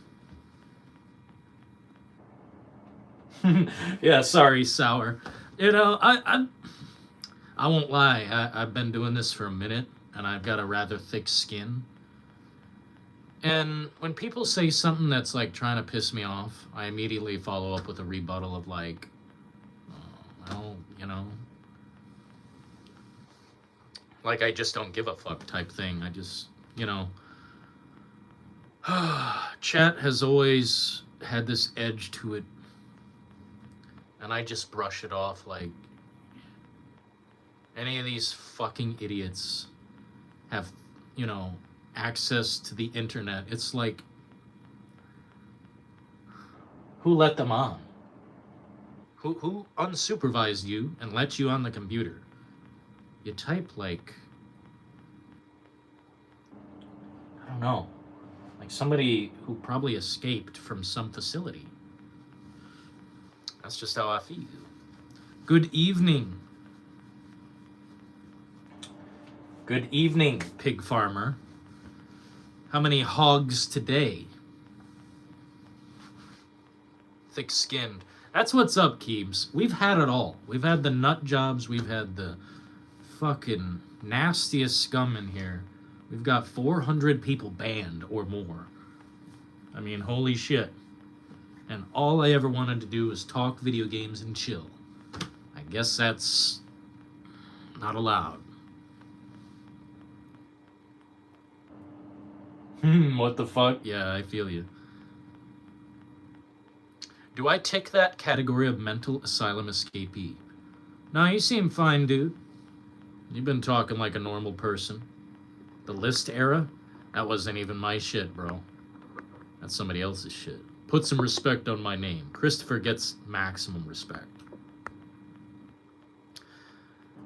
Yeah, sorry, Sour. You know, I won't lie. I've been doing this for a minute, and I've got a rather thick skin. And when people say something that's like trying to piss me off, I immediately follow up with a rebuttal of like, oh, well, you know, like I just don't give a fuck type thing. I just, you know, chat has always had this edge to it, and I just brush it off like any of these fucking idiots have, you know, access to the internet. It's like, who let them on? Who unsupervised you and let you on the computer? You type like, I don't know, like somebody who probably escaped from some facility. That's just how I feel. Good evening. Good evening, pig farmer. How many hogs today? Thick-skinned. That's what's up, Keebs. We've had it all. We've had the nut jobs. We've had the fucking nastiest scum in here. We've got 400 people banned or more. I mean, holy shit. And all I ever wanted to do was talk video games and chill. I guess that's not allowed. What the fuck? Yeah, I feel you. Do I tick that category of mental asylum escapee? Nah, you seem fine, dude. You've been talking like a normal person. The list era? That wasn't even my shit, bro. That's somebody else's shit. Put some respect on my name. Christopher gets maximum respect.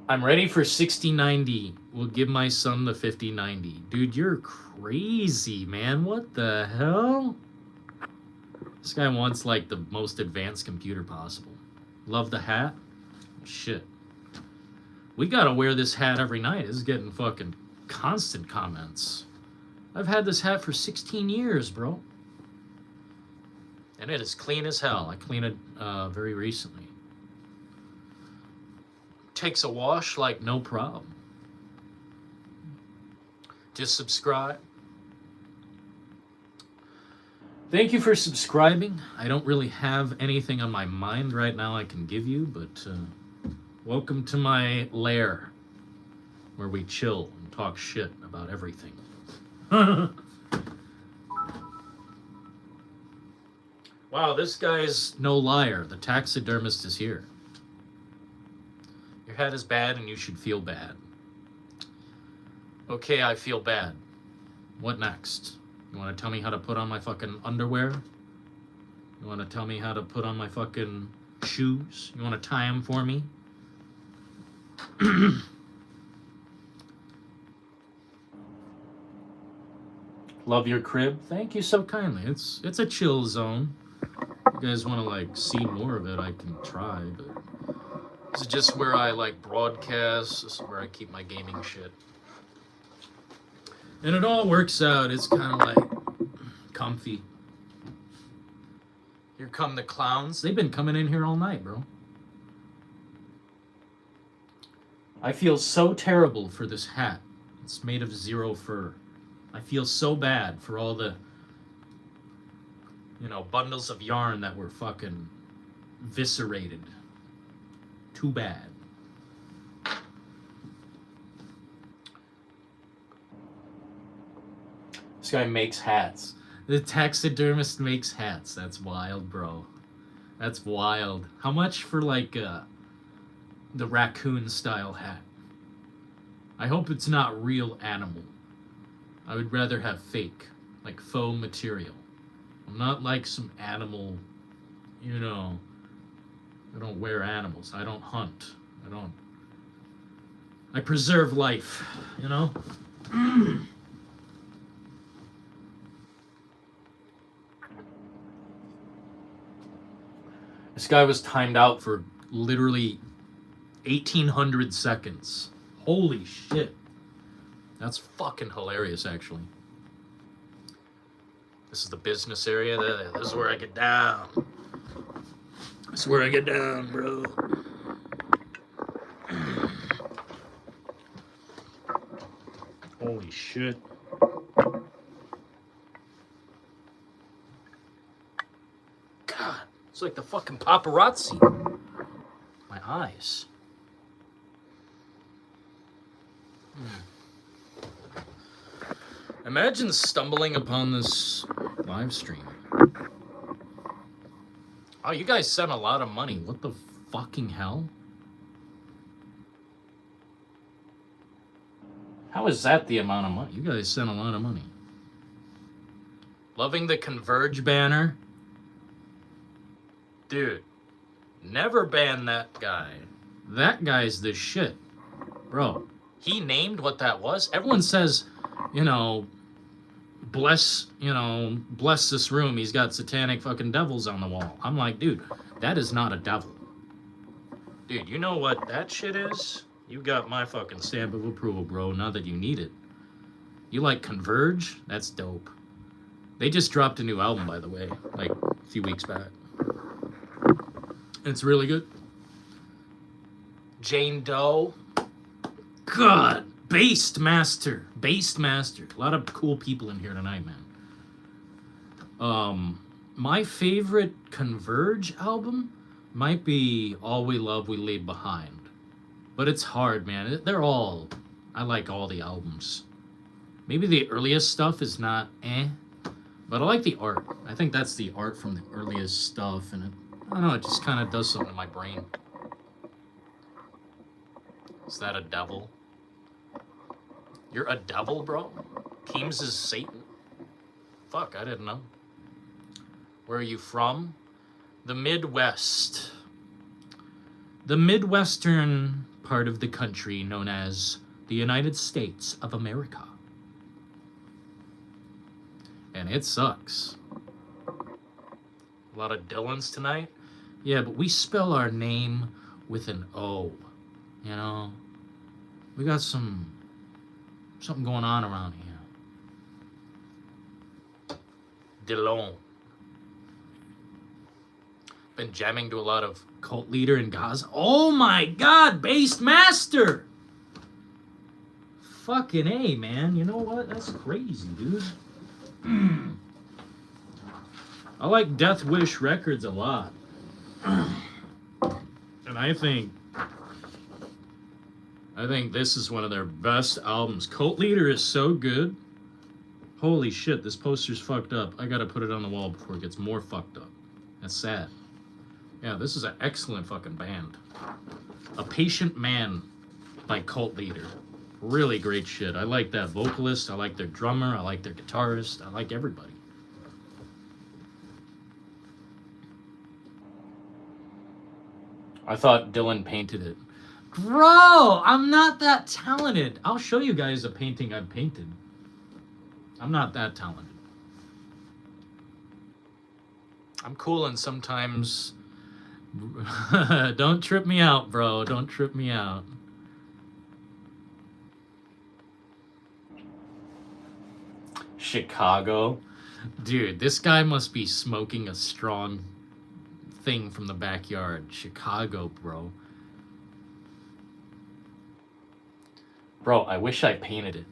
I'm ready for 6090. We'll give my son the 5090. Dude, you're crazy, man. What the hell? This guy wants, like, the most advanced computer possible. Love the hat? Shit. We gotta wear this hat every night. This is getting fucking constant comments. I've had this hat for 16 years, bro. And it is clean as hell. I cleaned it very recently. Takes a wash like no problem. Just subscribe. Thank you for subscribing. I don't really have anything on my mind right now I can give you, but welcome to my lair where we chill and talk shit about everything. Wow, this guy's no liar. The taxidermist is here. Your head is bad and you should feel bad. Okay, I feel bad. What next? You want to tell me how to put on my fucking underwear? You want to tell me how to put on my fucking shoes? You want to tie them for me? Love your crib. Thank you so kindly. It's a chill zone. If you guys want to like see more of it, I can try, but this is just where I like broadcast. This is where I keep my gaming shit. And it all works out. It's kind of like comfy. Here come the clowns. They've been coming in here all night, bro. I feel so terrible for this hat. It's made of zero fur. I feel so bad for all the, bundles of yarn that were fucking viscerated. Too bad. This guy makes hats. The taxidermist makes hats. That's wild, bro. That's wild. How much for like the raccoon style hat? I hope it's not real animal. I would rather have fake, like faux material. I'm not like some animal, I don't wear animals. I don't hunt. I preserve life, This guy was timed out for literally 1,800 seconds. Holy shit. That's fucking hilarious, actually. This is the business area. This is where I get down. This is where I get down, bro. Holy shit. God, it's like the fucking paparazzi. My eyes. Imagine stumbling upon this live stream. Oh, you guys sent a lot of money. What the fucking hell? How is that the amount of money? You guys sent a lot of money. Loving the Converge banner. Dude, never ban that guy. That guy's the shit. Bro, he named what that was. Everyone says, bless this room. He's got satanic fucking devils on the wall. I'm like, dude, that is not a devil. Dude, you know what that shit is? You got my fucking stamp of approval, bro, now that you need it. You like Converge? That's dope. They just dropped a new album, by the way, like a few weeks back. It's really good. Jane Doe. God, Based Master. A lot of cool people in here tonight, man. My favorite Converge album might be All We Love, We Leave Behind. But it's hard, man. I like all the albums. Maybe the earliest stuff is not but I like the art. I think that's the art from the earliest stuff, and I don't know, it just kind of does something in my brain. Is that a devil? You're a devil, bro? Keems is Satan? Fuck, I didn't know. Where are you from? The Midwest. The Midwestern part of the country known as the United States of America. And it sucks. A lot of Dylans tonight? Yeah, but we spell our name with an O. We got something going on around here. Dillon. Been jamming to a lot of Cult Leader in Gaza. Oh my god, Based Master! Fucking A, man. You know what? That's crazy, dude. I like Death Wish Records a lot. And I think this is one of their best albums. Cult Leader is so good. Holy shit, this poster's fucked up. I gotta put it on the wall before it gets more fucked up. That's sad. Yeah, this is an excellent fucking band. A Patient Man by Cult Leader. Really great shit. I like that vocalist. I like their drummer. I like their guitarist. I like everybody. I thought Dylan painted it. Bro, I'm not that talented. I'll show you guys a painting I've painted. I'm not that talented. I'm cool and sometimes... Don't trip me out, bro. Don't trip me out. Chicago. Dude, this guy must be smoking a strong thing from the backyard. Chicago, bro. Bro, I wish I painted it.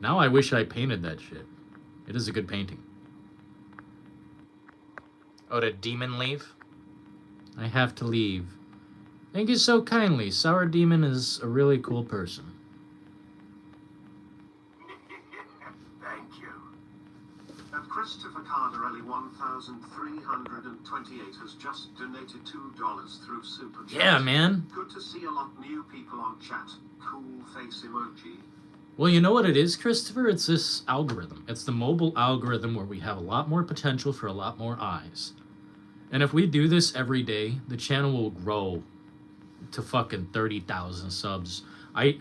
Now I wish I painted that shit. It is a good painting. Oh, did Demon leave? I have to leave. Thank you so kindly. Sour Demon is a really cool person. Thank you. And Christopher Cardarelli 1328 has just donated $2 through Super Chat. Yeah, man. Good to see a lot of new people on chat. Cool face emoji. Well, you know what it is, Christopher? It's this algorithm. It's the mobile algorithm where we have a lot more potential for a lot more eyes. And if we do this every day, the channel will grow to fucking 30,000 subs. I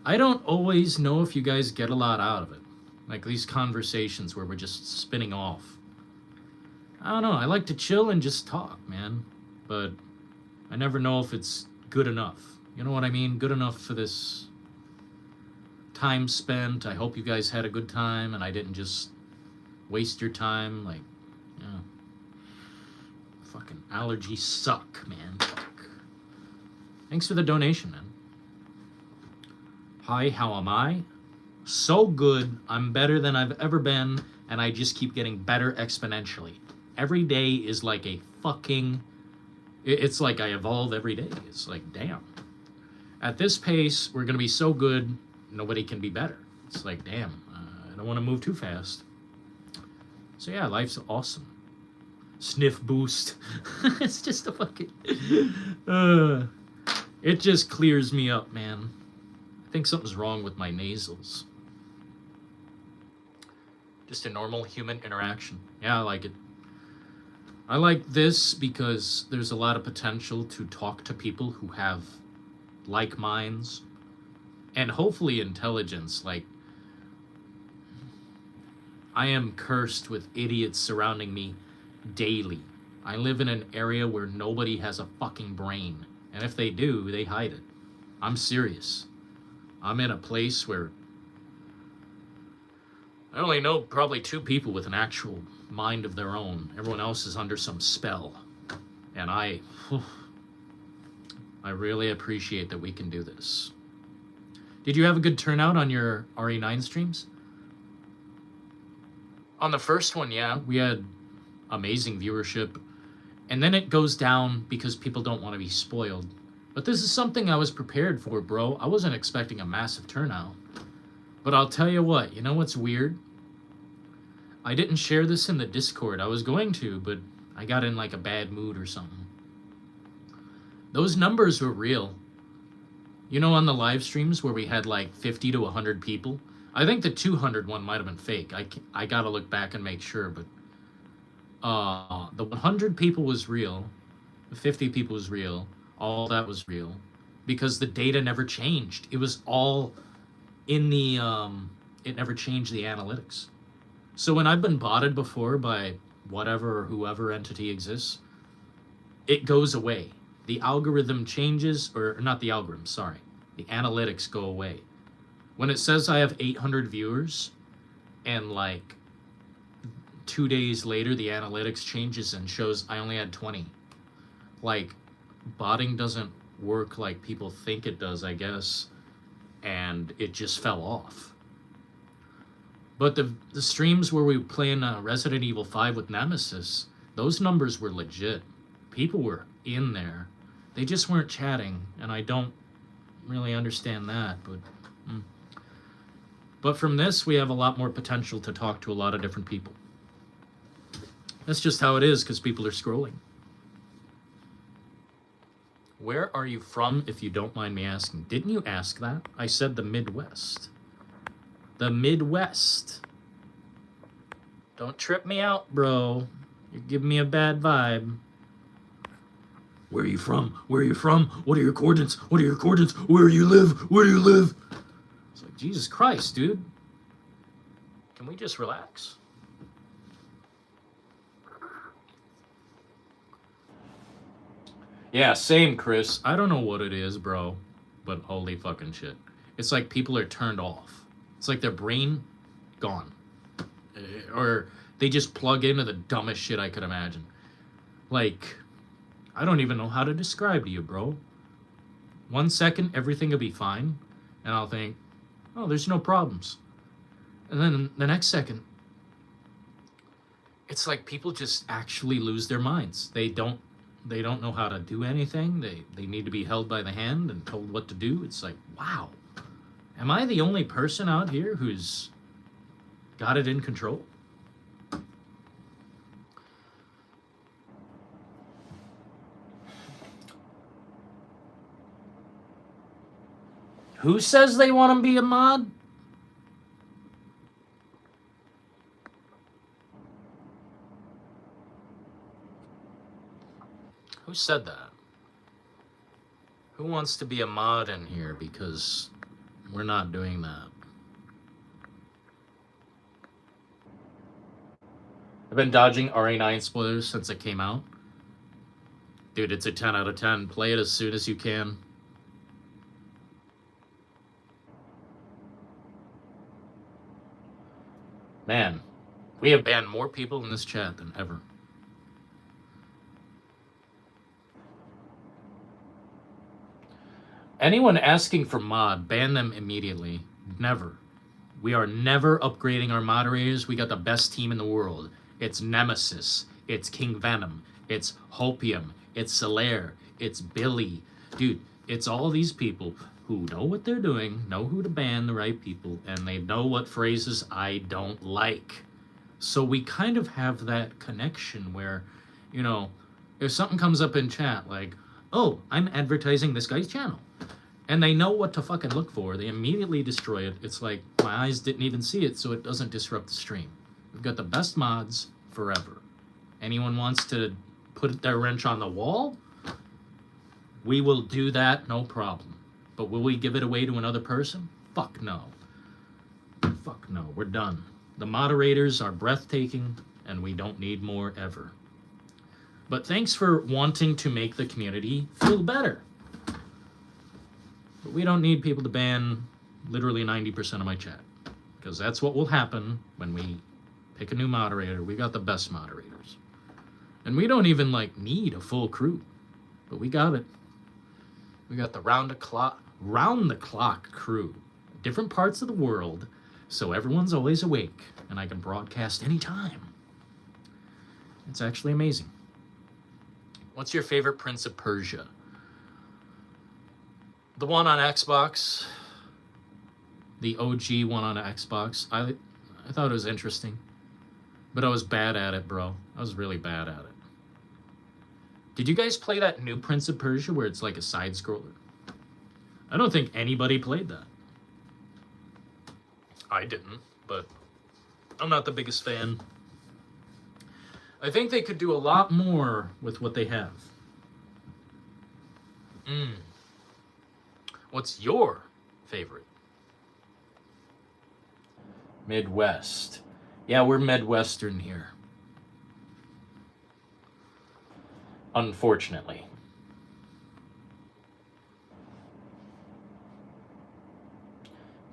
don't always know if you guys get a lot out of it. Like these conversations where we're just spinning off. I don't know. I like to chill and just talk, man. But I never know if it's good enough. You know what I mean? Good enough for this time spent. I hope you guys had a good time and I didn't just waste your time. Like, yeah. Fucking allergies suck, man. Fuck. Thanks for the donation, man. Hi, how am I? So good. I'm better than I've ever been, and I just keep getting better exponentially. Every day is like a fucking... It's like I evolve every day. It's like, damn. At this pace, we're going to be so good, nobody can be better. It's like, damn, I don't want to move too fast. So yeah, life's awesome. Sniff boost. It's just a fucking... it just clears me up, man. I think something's wrong with my nasals. Just a normal human interaction. Yeah, I like it. I like this because there's a lot of potential to talk to people who have like minds and hopefully intelligence. Like, I am cursed with idiots surrounding me daily. I live in an area where nobody has a fucking brain. And if they do, they hide it. I'm serious. I'm in a place where I only know probably 2 people with an actual mind of their own. Everyone else is under some spell. And I really appreciate that we can do this. Did you have a good turnout on your RE9 streams? On the first one, yeah, we had amazing viewership. And then it goes down because people don't want to be spoiled. But this is something I was prepared for, bro. I wasn't expecting a massive turnout. But I'll tell you what, you know what's weird? I didn't share this in the Discord. I was going to, but I got in like a bad mood or something. Those numbers were real. You know, on the live streams where we had like 50 to 100 people? I think the 200 one might have been fake. I gotta look back and make sure, but the 100 people was real. The 50 people was real. All that was real. Because the data never changed. It was all in the, it never changed the analytics. So when I've been botted before by whatever or whoever entity exists, it goes away. The algorithm changes, or not the algorithm, sorry. The analytics go away. When it says I have 800 viewers, and like 2 days later, the analytics changes and shows I only had 20. Like, botting doesn't work like people think it does, I guess, and it just fell off. But the streams where we were playing Resident Evil 5 with Nemesis, those numbers were legit. People were in there. They just weren't chatting, and I don't really understand that, but... But from this, we have a lot more potential to talk to a lot of different people. That's just how it is, because people are scrolling. Where are you from, if you don't mind me asking? Didn't you ask that? I said the Midwest. The Midwest. Don't trip me out, bro. You're giving me a bad vibe. Where are you from? Where are you from? What are your coordinates? What are your coordinates? Where do you live? Where do you live? It's like, Jesus Christ, dude. Can we just relax? Yeah, same, Chris. I don't know what it is, bro, but holy fucking shit. It's like people are turned off. It's like their brain gone. Or they just plug into the dumbest shit I could imagine. Like, I don't even know how to describe to you, bro. 1 second, everything will be fine, and I'll think, oh, there's no problems. And then the next second, it's like people just actually lose their minds. They don't know how to do anything. They need to be held by the hand and told what to do. It's like, wow. Am I the only person out here who's got it in control? Who says they want to be a mod? Who said that? Who wants to be a mod in here? Because we're not doing that. I've been dodging RE9 spoilers since it came out. Dude, it's a 10 out of 10. Play it as soon as you can. Man, we have banned more people in this chat than ever. Anyone asking for mod, ban them immediately. Never. We are never upgrading our moderators. We got the best team in the world. It's Nemesis. It's King Venom. It's Hopium. It's Solaire. It's Billy. Dude, it's all these people who know what they're doing, know who to ban the right people, and they know what phrases I don't like. So we kind of have that connection where, you know, if something comes up in chat like, oh, I'm advertising this guy's channel, and they know what to fucking look for, they immediately destroy it. It's like, my eyes didn't even see it, so it doesn't disrupt the stream. We've got the best mods forever. Anyone wants to put their wrench on the wall? We will do that, no problem. But will we give it away to another person? Fuck no. Fuck no, we're done. The moderators are breathtaking, and we don't need more ever. But thanks for wanting to make the community feel better. But we don't need people to ban literally 90% of my chat, because that's what will happen when we pick a new moderator. We got the best moderators. And we don't even need a full crew, but we got it. We got the round the clock crew, different parts of the world, so everyone's always awake and I can broadcast anytime. It's actually amazing. What's your favorite Prince of Persia? The one on Xbox, the OG one on Xbox. I thought it was interesting, but I was bad at it, bro. I was really bad at it. Did you guys play that new Prince of Persia where it's like a side-scroller? I don't think anybody played that. I didn't, but I'm not the biggest fan. I think they could do a lot more with what they have. What's your favorite? Midwest. Yeah, we're Midwestern here. Unfortunately.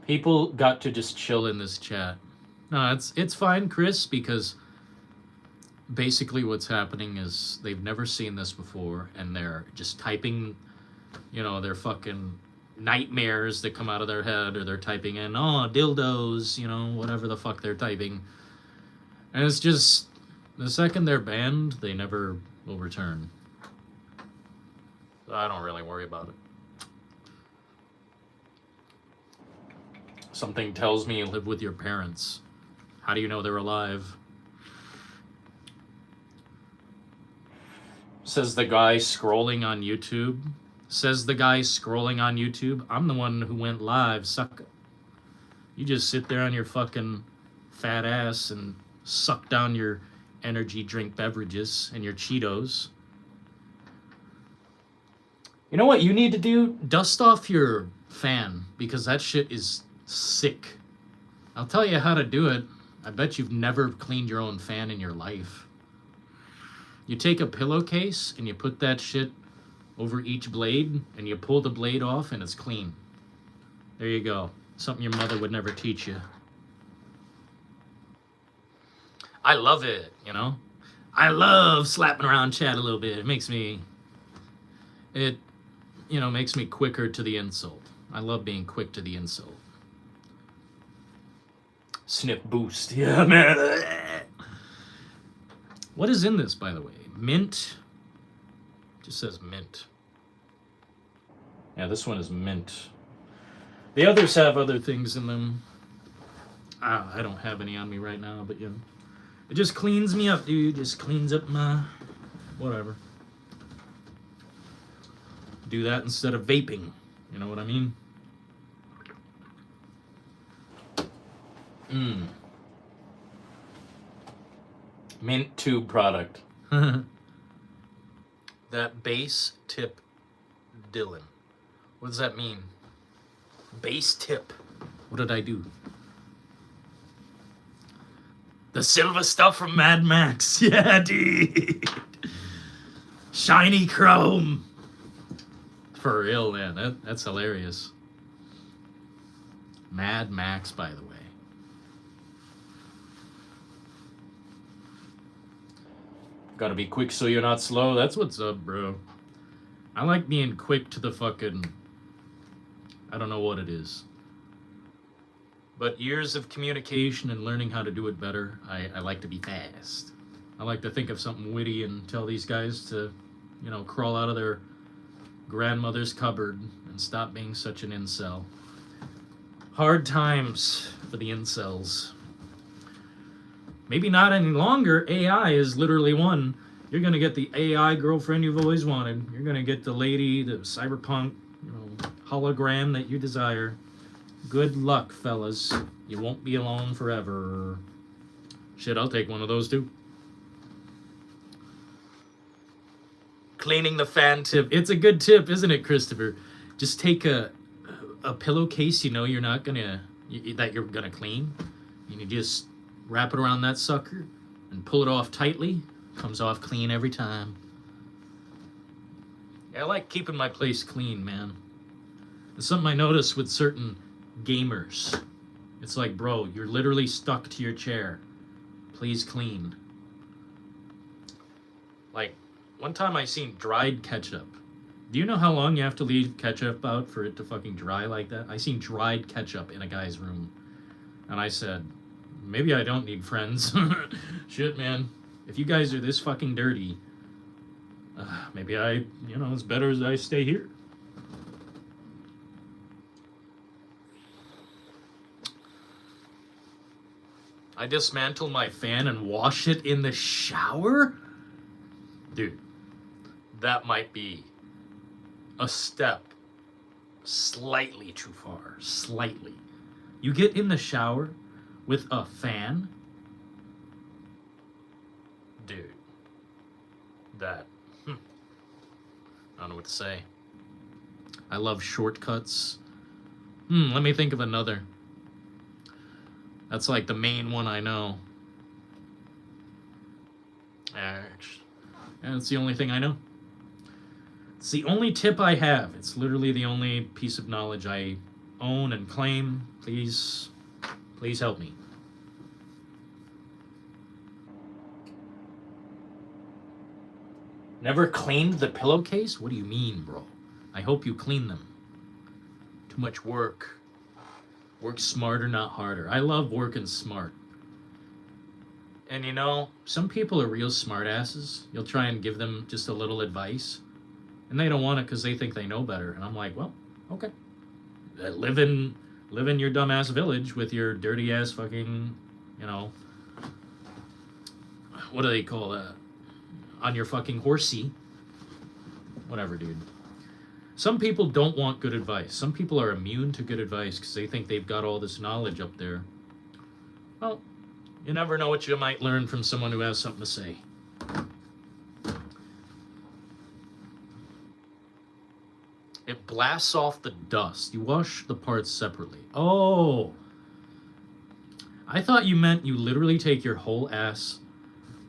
People got to just chill in this chat. No, it's fine, Chris, because basically what's happening is they've never seen this before, and they're just typing, their fucking nightmares that come out of their head, or they're typing in, oh, dildos, whatever the fuck they're typing. And it's just, the second they're banned, they never will return. So I don't really worry about it. Something tells me you live with your parents. How do you know they're alive? Says the guy scrolling on YouTube. I'm the one who went live, sucker. You just sit there on your fucking fat ass and suck down your energy drink beverages and your Cheetos. You know what you need to do? Dust off your fan, because that shit is sick. I'll tell you how to do it. I bet you've never cleaned your own fan in your life. You take a pillowcase and you put that shit over each blade and you pull the blade off and it's clean. There you go. Something your mother would never teach you. I love it, I love slapping around chat a little bit. It makes me quicker to the insult. I love being quick to the insult. Snip boost. Yeah, man. What is in this, by the way? Mint. Just says mint. Yeah, this one is mint. The others have other things in them. I don't have any on me right now, but it just cleans me up, dude. Just cleans up my whatever. Do that instead of vaping. You know what I mean? Mint tube product. That base tip Dylan. What does that mean? Base tip. What did I do? The silver stuff from Mad Max. Yeah, dude. Shiny chrome. For real, man. That's hilarious. Mad Max, by the way. Gotta be quick so you're not slow. That's what's up, bro. I like being quick to the fucking... I don't know what it is. But years of communication and learning how to do it better, I like to be fast. I like to think of something witty and tell these guys to, crawl out of their grandmother's cupboard and stop being such an incel. Hard times for the incels. Maybe not any longer. AI is literally one. You're going to get the AI girlfriend you've always wanted. You're going to get the lady, the cyberpunk, hologram that you desire. Good luck, fellas. You won't be alone forever. Shit, I'll take one of those too. Cleaning the fan tip. It's a good tip, isn't it, Christopher? Just take a pillowcase you're not gonna... that you're gonna clean. And you just wrap it around that sucker and pull it off tightly. Comes off clean every time. Yeah, I like keeping my place clean, man. It's something I notice with certain gamers. It's like, bro, you're literally stuck to your chair. Please clean. Like, one time I seen dried ketchup. Do you know how long you have to leave ketchup out for it to fucking dry like that? I seen dried ketchup in a guy's room. And I said, maybe I don't need friends. Shit, man. If you guys are this fucking dirty, maybe it's better as I stay here. I dismantle my fan and wash it in the shower? Dude, that might be a step slightly too far. Slightly. You get in the shower with a fan? Dude. That. I don't know what to say. I love shortcuts. Let me think of another. That's like the main one I know. And it's the only thing I know. It's the only tip I have. It's literally the only piece of knowledge I own and claim. Please help me. Never cleaned the pillowcase? What do you mean, bro? I hope you clean them. Too much work. Work smarter, not harder. I love working smart. And you know, some people are real smartasses. You'll try and give them just a little advice, and they don't want it because they think they know better. And I'm like, well, okay. Live in your dumbass village with your dirty ass fucking, you know, what do they call that? On your fucking horsey. Whatever, dude. Some people don't want good advice. Some people are immune to good advice because they think they've got all this knowledge up there. Well, you never know what you might learn from someone who has something to say. It blasts off the dust. You wash the parts separately. Oh. I thought you meant you literally take your whole ass,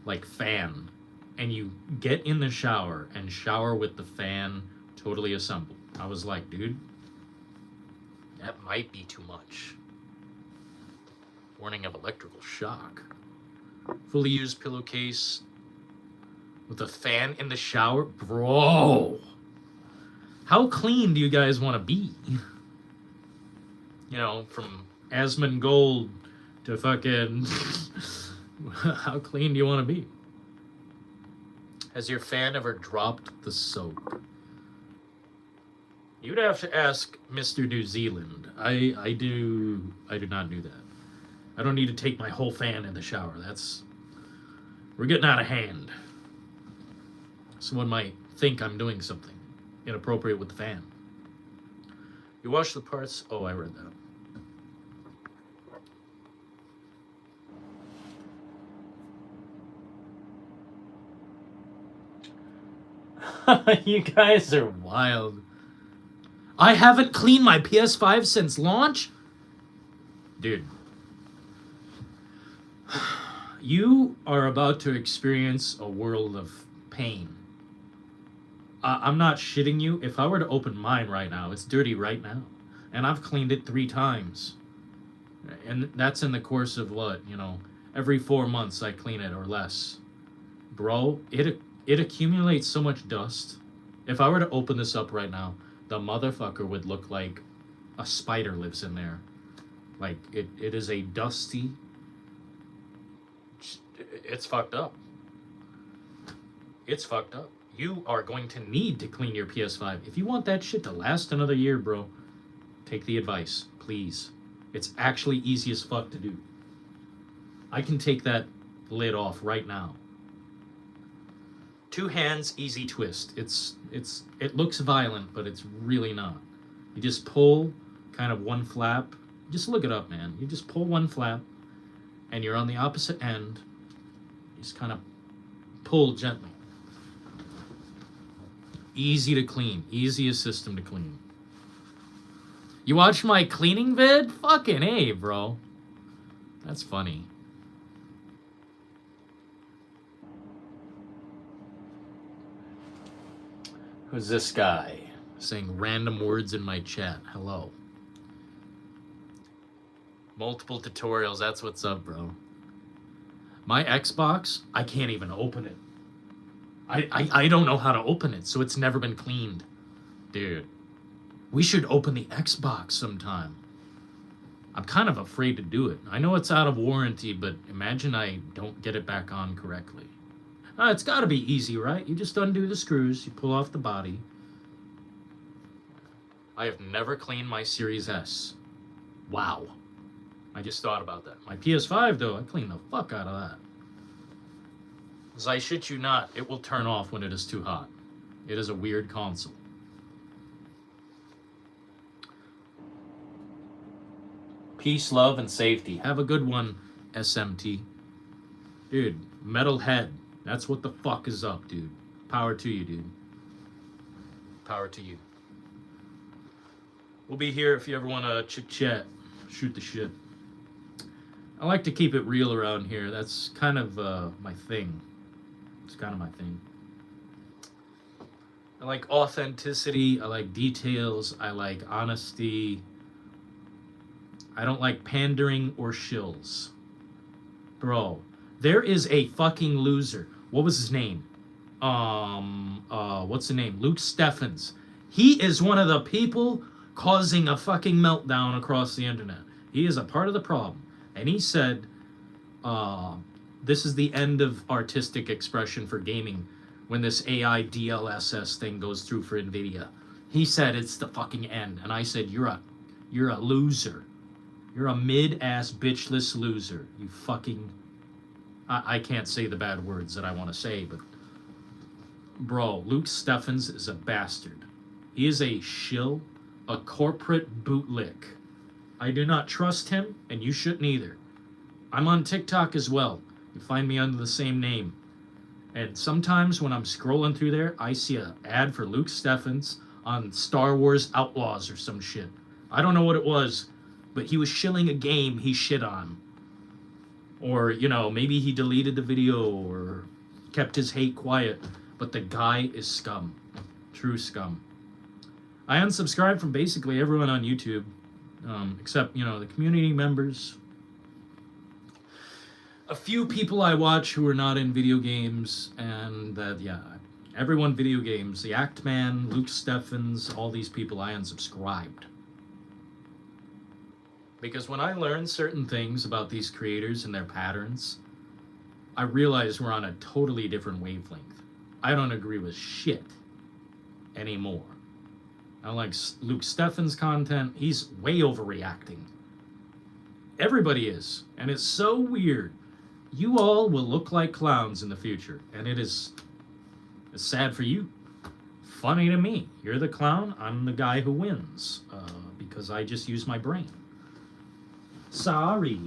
like, fan, and you get in the shower and shower with the fan totally assembled. I was like, dude, that might be too much. Warning of electrical shock. Fully used pillowcase with a fan in the shower? Bro! How clean do you guys want to be? You know, from Asmongold to fucking... How clean do you want to be? Has your fan ever dropped the soap? You'd have to ask Mr. New Zealand. I do not do that. I don't need to take my whole fan in the shower. We're getting out of hand. Someone might think I'm doing something inappropriate with the fan. You wash the parts. Oh, I read that. You guys are wild. I haven't cleaned my PS5 since launch? Dude. You are about to experience a world of pain. I'm not shitting you. If I were to open mine right now, it's dirty right now. And I've cleaned it 3 times. And that's in the course of what, you know, every 4 months I clean it or less. Bro, it accumulates so much dust. If I were to open this up right now, the motherfucker would look like a spider lives in there. Like, it is a dusty... It's fucked up. It's fucked up. You are going to need to clean your PS5. If you want that shit to last another year, bro, take the advice, please. It's actually easy as fuck to do. I can take that lid off right now. 2 hands, easy twist. It looks violent, but it's really not. You just pull kind of one flap. Just look it up, man. You just pull one flap, and you're on the opposite end. You just kind of pull gently. Easy to clean. Easiest system to clean. You watched my cleaning vid? Fucking A, bro. That's funny. Who's this guy saying random words in my chat? Hello. Multiple tutorials, that's what's up, bro. My Xbox, I can't even open it. I don't know how to open it, so it's never been cleaned. Dude, we should open the Xbox sometime. I'm kind of afraid to do it. I know it's out of warranty, but imagine I don't get it back on correctly. It's got to be easy, right? You just undo the screws, you pull off the body. I have never cleaned my Series S. Wow. I just thought about that. My PS5, though, I clean the fuck out of that. As I shit you not, it will turn off when it is too hot. It is a weird console. Peace, love, and safety. Have a good one, SMT. Dude, metal head. That's what the fuck is up, dude. Power to you, dude. Power to you. We'll be here if you ever want to chit-chat. Shoot the shit. I like to keep it real around here. That's kind of my thing. It's kind of my thing. I like authenticity. I like details. I like honesty. I don't like pandering or shills. Bro, there is a fucking loser. What was his name? what's the name? Luke Steffens. He is one of the people causing a fucking meltdown across the internet. He is a part of the problem. And he said, this is the end of artistic expression for gaming when this AI DLSS thing goes through for NVIDIA. He said it's the fucking end. And I said, you're a loser. You're a mid-ass bitchless loser. You fucking... I can't say the bad words that I want to say, but... Bro, Luke Steffens is a bastard. He is a shill, a corporate bootlick. I do not trust him, and you shouldn't either. I'm on TikTok as well. You find me under the same name. And sometimes when I'm scrolling through there, I see an ad for Luke Steffens on Star Wars Outlaws or some shit. I don't know what it was, but he was shilling a game he shit on. Or, you know, maybe he deleted the video or kept his hate quiet. But the guy is scum. True scum. I unsubscribed from basically everyone on YouTube. Except, you know, the community members. A few people I watch who are not in video games. And, yeah, everyone video games. The Act Man, Luke Steffens, all these people I unsubscribed. Because when I learn certain things about these creators and their patterns, I realize we're on a totally different wavelength. I don't agree with shit anymore. I don't like Luke Steffens' content. He's way overreacting. Everybody is. And it's so weird. You all will look like clowns in the future. And it's sad for you. Funny to me. You're the clown. I'm the guy who wins. Because I just use my brain. Sorry.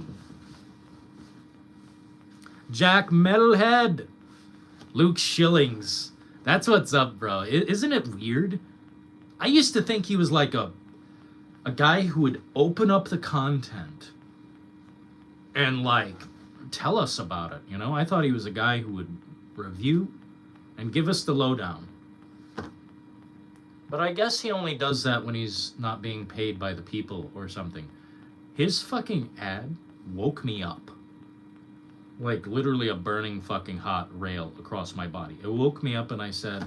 Jack Metalhead. Luke Shillings. That's what's up, bro. Isn't it weird? I used to think he was like a guy who would open up the content and like tell us about it, you know? I thought he was a guy who would review and give us the lowdown. But I guess he only does that when he's not being paid by the people or something. His fucking ad woke me up. Like literally a burning fucking hot rail across my body. It woke me up and I said,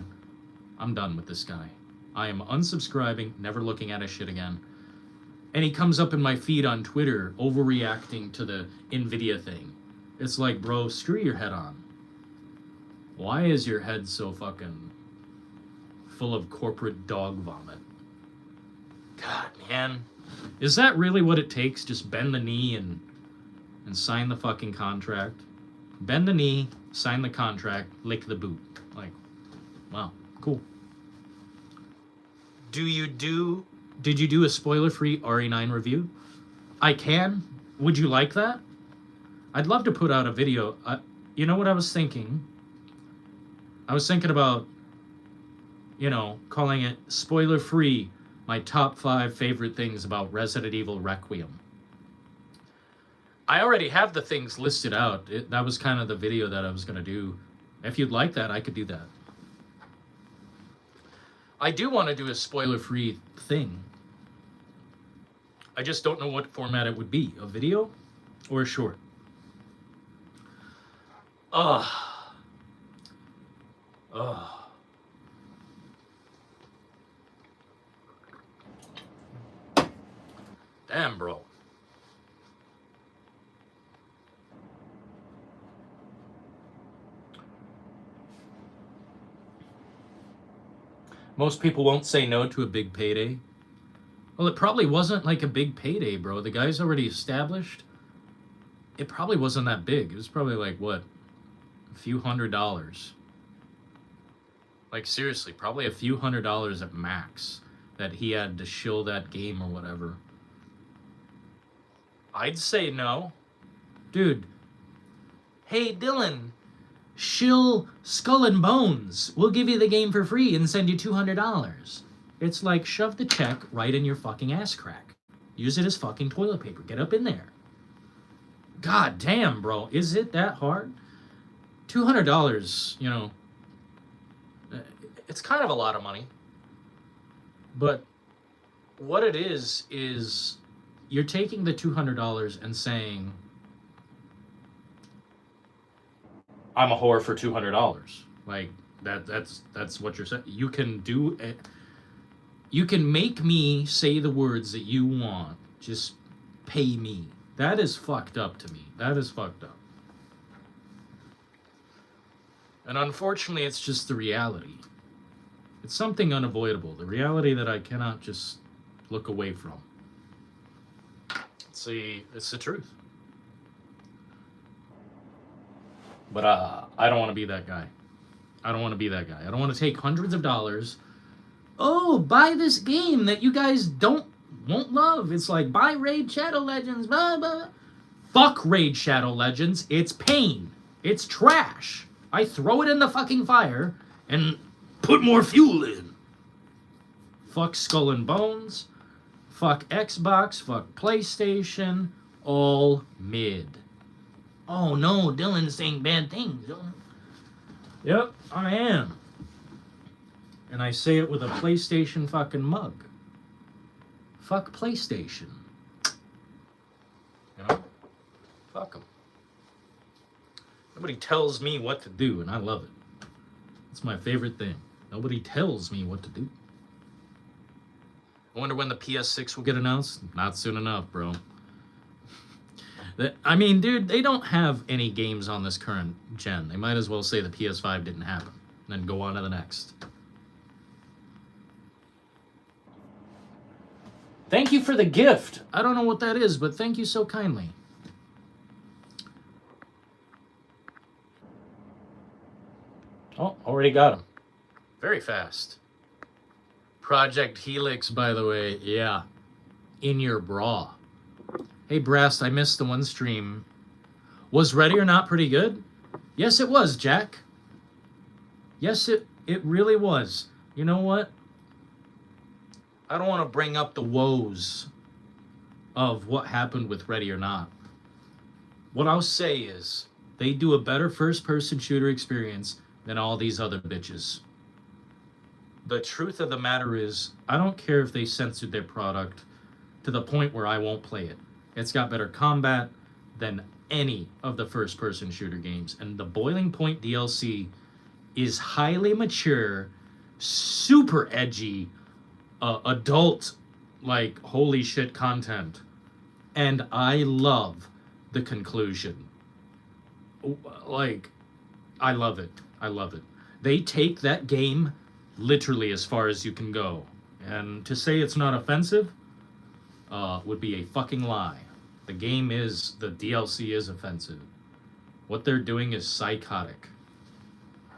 I'm done with this guy. I am unsubscribing, never looking at his shit again. And he comes up in my feed on Twitter overreacting to the NVIDIA thing. It's like, bro, screw your head on. Why is your head so fucking full of corporate dog vomit? God, man. Is that really what it takes? Just bend the knee and sign the fucking contract? Bend the knee, sign the contract, lick the boot. Like, wow, cool. Did you do a spoiler-free RE9 review? I can. Would you like that? I'd love to put out a video. You know what I was thinking? I was thinking about, you know, calling it spoiler-free, my top 5 favorite things about Resident Evil Requiem. I already have the things listed out. That was kind of the video that I was going to do. If you'd like that, I could do that. I do want to do a spoiler-free thing. I just don't know what format it would be. A video or a short? Ugh. Damn, bro. Most people won't say no to a big payday. Well, it probably wasn't like a big payday, bro. The guy's already established. It probably wasn't that big. It was probably like, what? A few $100s. Like, seriously, probably a few $100s at max that he had to shill that game or whatever. I'd say no. Dude. Hey, Dylan. Shill Skull and Bones. We'll give you the game for free and send you $200. It's like shove the check right in your fucking ass crack. Use it as fucking toilet paper. Get up in there. God damn, bro. Is it that hard? $200, you know, it's kind of a lot of money. But what it is you're taking the $200 and saying, I'm a whore for $200. Like, That's what you're saying. You can do it. You can make me say the words that you want. Just pay me. That is fucked up to me. That is fucked up. And unfortunately, it's just the reality. It's something unavoidable. The reality that I cannot just look away from. It's the truth. But I don't want to be that guy. I don't want to be that guy. I don't want to take hundreds of dollars. Oh, buy this game that you guys won't love. It's like, buy Raid Shadow Legends, blah, blah. Fuck Raid Shadow Legends. It's pain. It's trash. I throw it in the fucking fire and put more fuel in. Fuck Skull and Bones. Fuck Xbox. Fuck PlayStation. All mid. Oh no, Dylan's saying bad things. Yep, I am. And I say it with a PlayStation fucking mug. Fuck PlayStation. You know? Fuck them. Nobody tells me what to do, and I love it. It's my favorite thing. Nobody tells me what to do. I wonder when the PS6 will get announced. Not soon enough, bro. I mean, dude, they don't have any games on this current gen. They might as well say the PS5 didn't happen, and then go on to the next. Thank you for the gift. I don't know what that is, but thank you so kindly. Oh, already got him. Very fast. Project Helix, by the way. Yeah. In your bra. Hey, Brast, I missed the one stream. Was Ready or Not pretty good? Yes, it was, Jack. Yes, it really was. You know what? I don't want to bring up the woes of what happened with Ready or Not. What I'll say is, they do a better first-person shooter experience than all these other bitches. The truth of the matter is, I don't care if they censored their product to the point where I won't play it. It's got better combat than any of the first-person shooter games. And the Boiling Point DLC is highly mature, super edgy, adult, like, holy shit content. And I love the conclusion. Like, I love it. I love it. They take that game literally as far as you can go. And to say it's not offensive would be a fucking lie. The DLC is offensive. What they're doing is psychotic.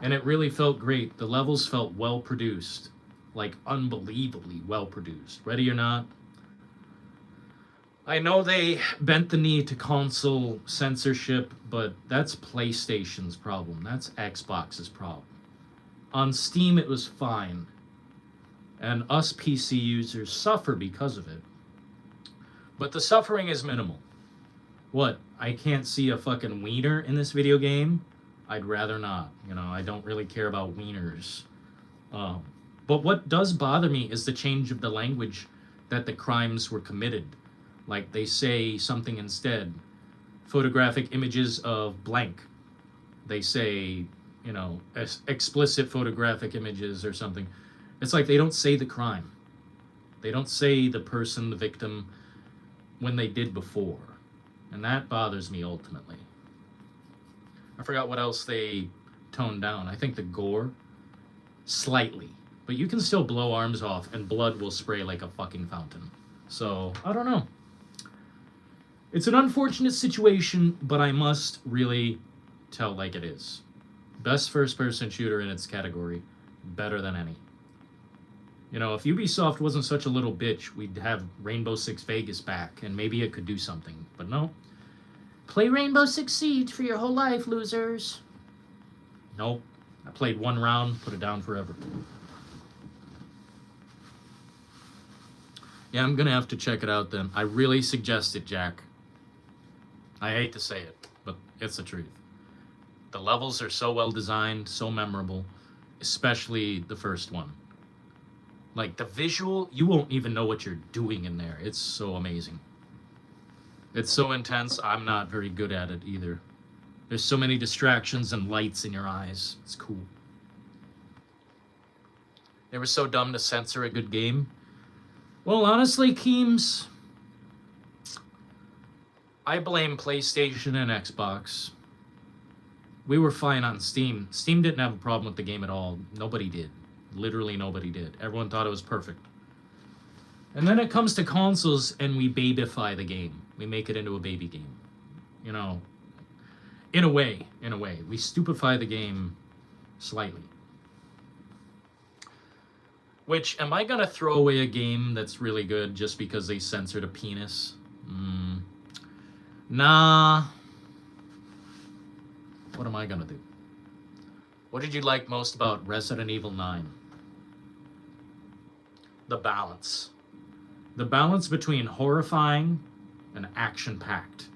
And it really felt great. The levels felt well produced. Like, unbelievably well produced. Ready or Not? I know they bent the knee to console censorship, but that's PlayStation's problem. That's Xbox's problem. On Steam, it was fine. And us PC users suffer because of it. But the suffering is minimal. What? I can't see a fucking wiener in this video game? I'd rather not. You know, I don't really care about wieners. But what does bother me is the change of the language that the crimes were committed. Like, they say something instead. Photographic images of blank. They say, you know, explicit photographic images or something. It's like they don't say the crime. They don't say the person, the victim, when they did before. And that bothers me ultimately. I forgot what else they toned down. I think the gore, slightly. But you can still blow arms off and blood will spray like a fucking fountain. So, I don't know. It's an unfortunate situation, but I must really tell like it is. Best first-person shooter in its category. Better than any. You know, if Ubisoft wasn't such a little bitch, we'd have Rainbow Six Vegas back, and maybe it could do something. But no. Play Rainbow Six Siege for your whole life, losers. Nope. I played one round, put it down forever. Yeah, I'm gonna have to check it out then. I really suggest it, Jack. I hate to say it, but it's the truth. The levels are so well designed, so memorable, especially the first one. Like, the visual, you won't even know what you're doing in there. It's so amazing. It's so intense, I'm not very good at it either. There's so many distractions and lights in your eyes. It's cool. They were so dumb to censor a good game. Well, honestly, Keems, I blame PlayStation and Xbox. We were fine on Steam. Steam didn't have a problem with the game at all. Nobody did. Literally nobody did. Everyone thought it was perfect. And then it comes to consoles and we babyfy the game. We make it into a baby game. You know, in a way. We stupefy the game slightly. Which, am I gonna throw away a game that's really good just because they censored a penis? Nah. What am I gonna do? What did you like most about Resident Evil 9? The balance. The balance between horrifying and action-packed.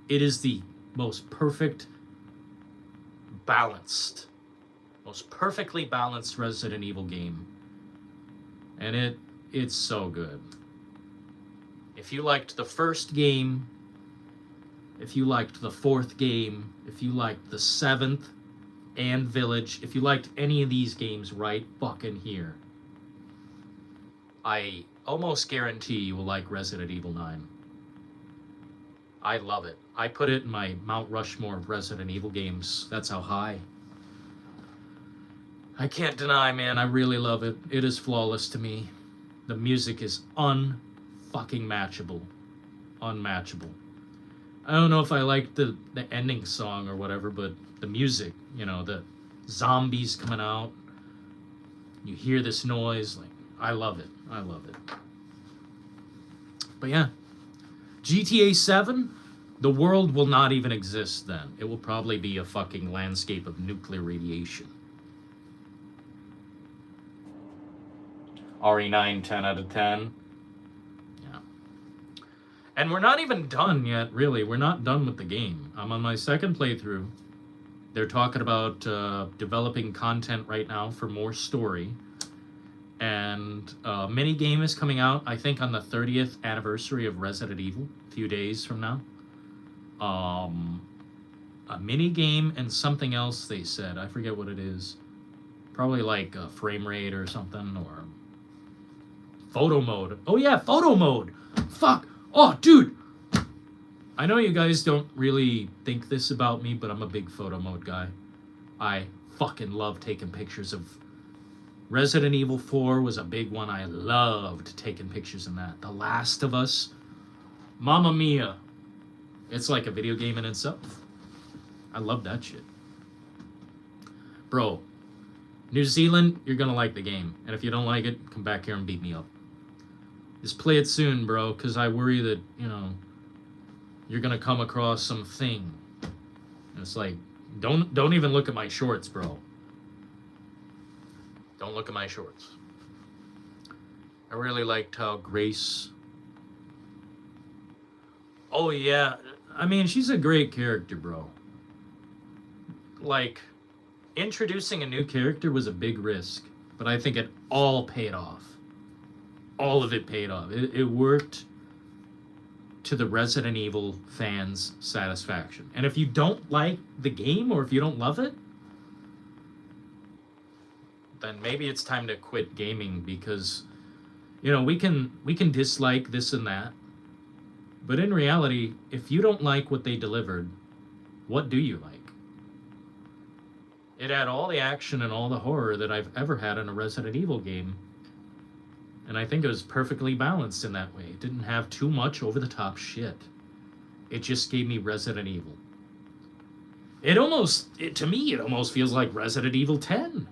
It is the most perfect, balanced, most perfectly balanced Resident Evil game. And it's so good. If you liked the first game, if you liked the fourth game, if you liked the seventh and Village, if you liked any of these games right fucking here, I almost guarantee you will like Resident Evil 9. I love it. I put it in my Mount Rushmore of Resident Evil games. That's how high. I can't deny, man, I really love it. It is flawless to me. The music is unmatchable. Unmatchable. I don't know if I like the ending song or whatever, but the music, you know, the zombies coming out, you hear this noise, like, I love it. I love it. But yeah, GTA 7, the world will not even exist then. It will probably be a fucking landscape of nuclear radiation. RE9, 10 out of 10. Yeah. And we're not even done yet, really. We're not done with the game. I'm on my second playthrough. They're talking about developing content right now for more story. And a mini game is coming out, I think, on the 30th anniversary of Resident Evil, a few days from now. A mini game and something else they said. I forget what it is. Probably like a frame rate or something, or photo mode. Oh yeah, photo mode. Fuck. Oh, dude. I know you guys don't really think this about me, but I'm a big photo mode guy. I fucking love taking pictures of... Resident Evil 4 was a big one. I loved taking pictures in that. The Last of Us. Mamma mia. It's like a video game in itself. I love that shit. Bro, New Zealand, you're gonna like the game. And if you don't like it, come back here and beat me up. Just play it soon, bro, because I worry that, you know, you're gonna come across something. And it's like, don't even look at my shorts, bro. Don't look at my shorts. I really liked how Grace... Oh, yeah. I mean, she's a great character, bro. Like, introducing a new character was a big risk, but I think it all paid off. All of it paid off. It worked to the Resident Evil fans' satisfaction. And if you don't like the game, or if you don't love it, then maybe it's time to quit gaming, because, you know, we can dislike this and that, but in reality, if you don't like what they delivered, what do you like? It had all the action and all the horror that I've ever had in a Resident Evil game, and I think it was perfectly balanced in that way. It didn't have too much over-the-top shit. It just gave me Resident Evil. To me, it almost feels like Resident Evil 10.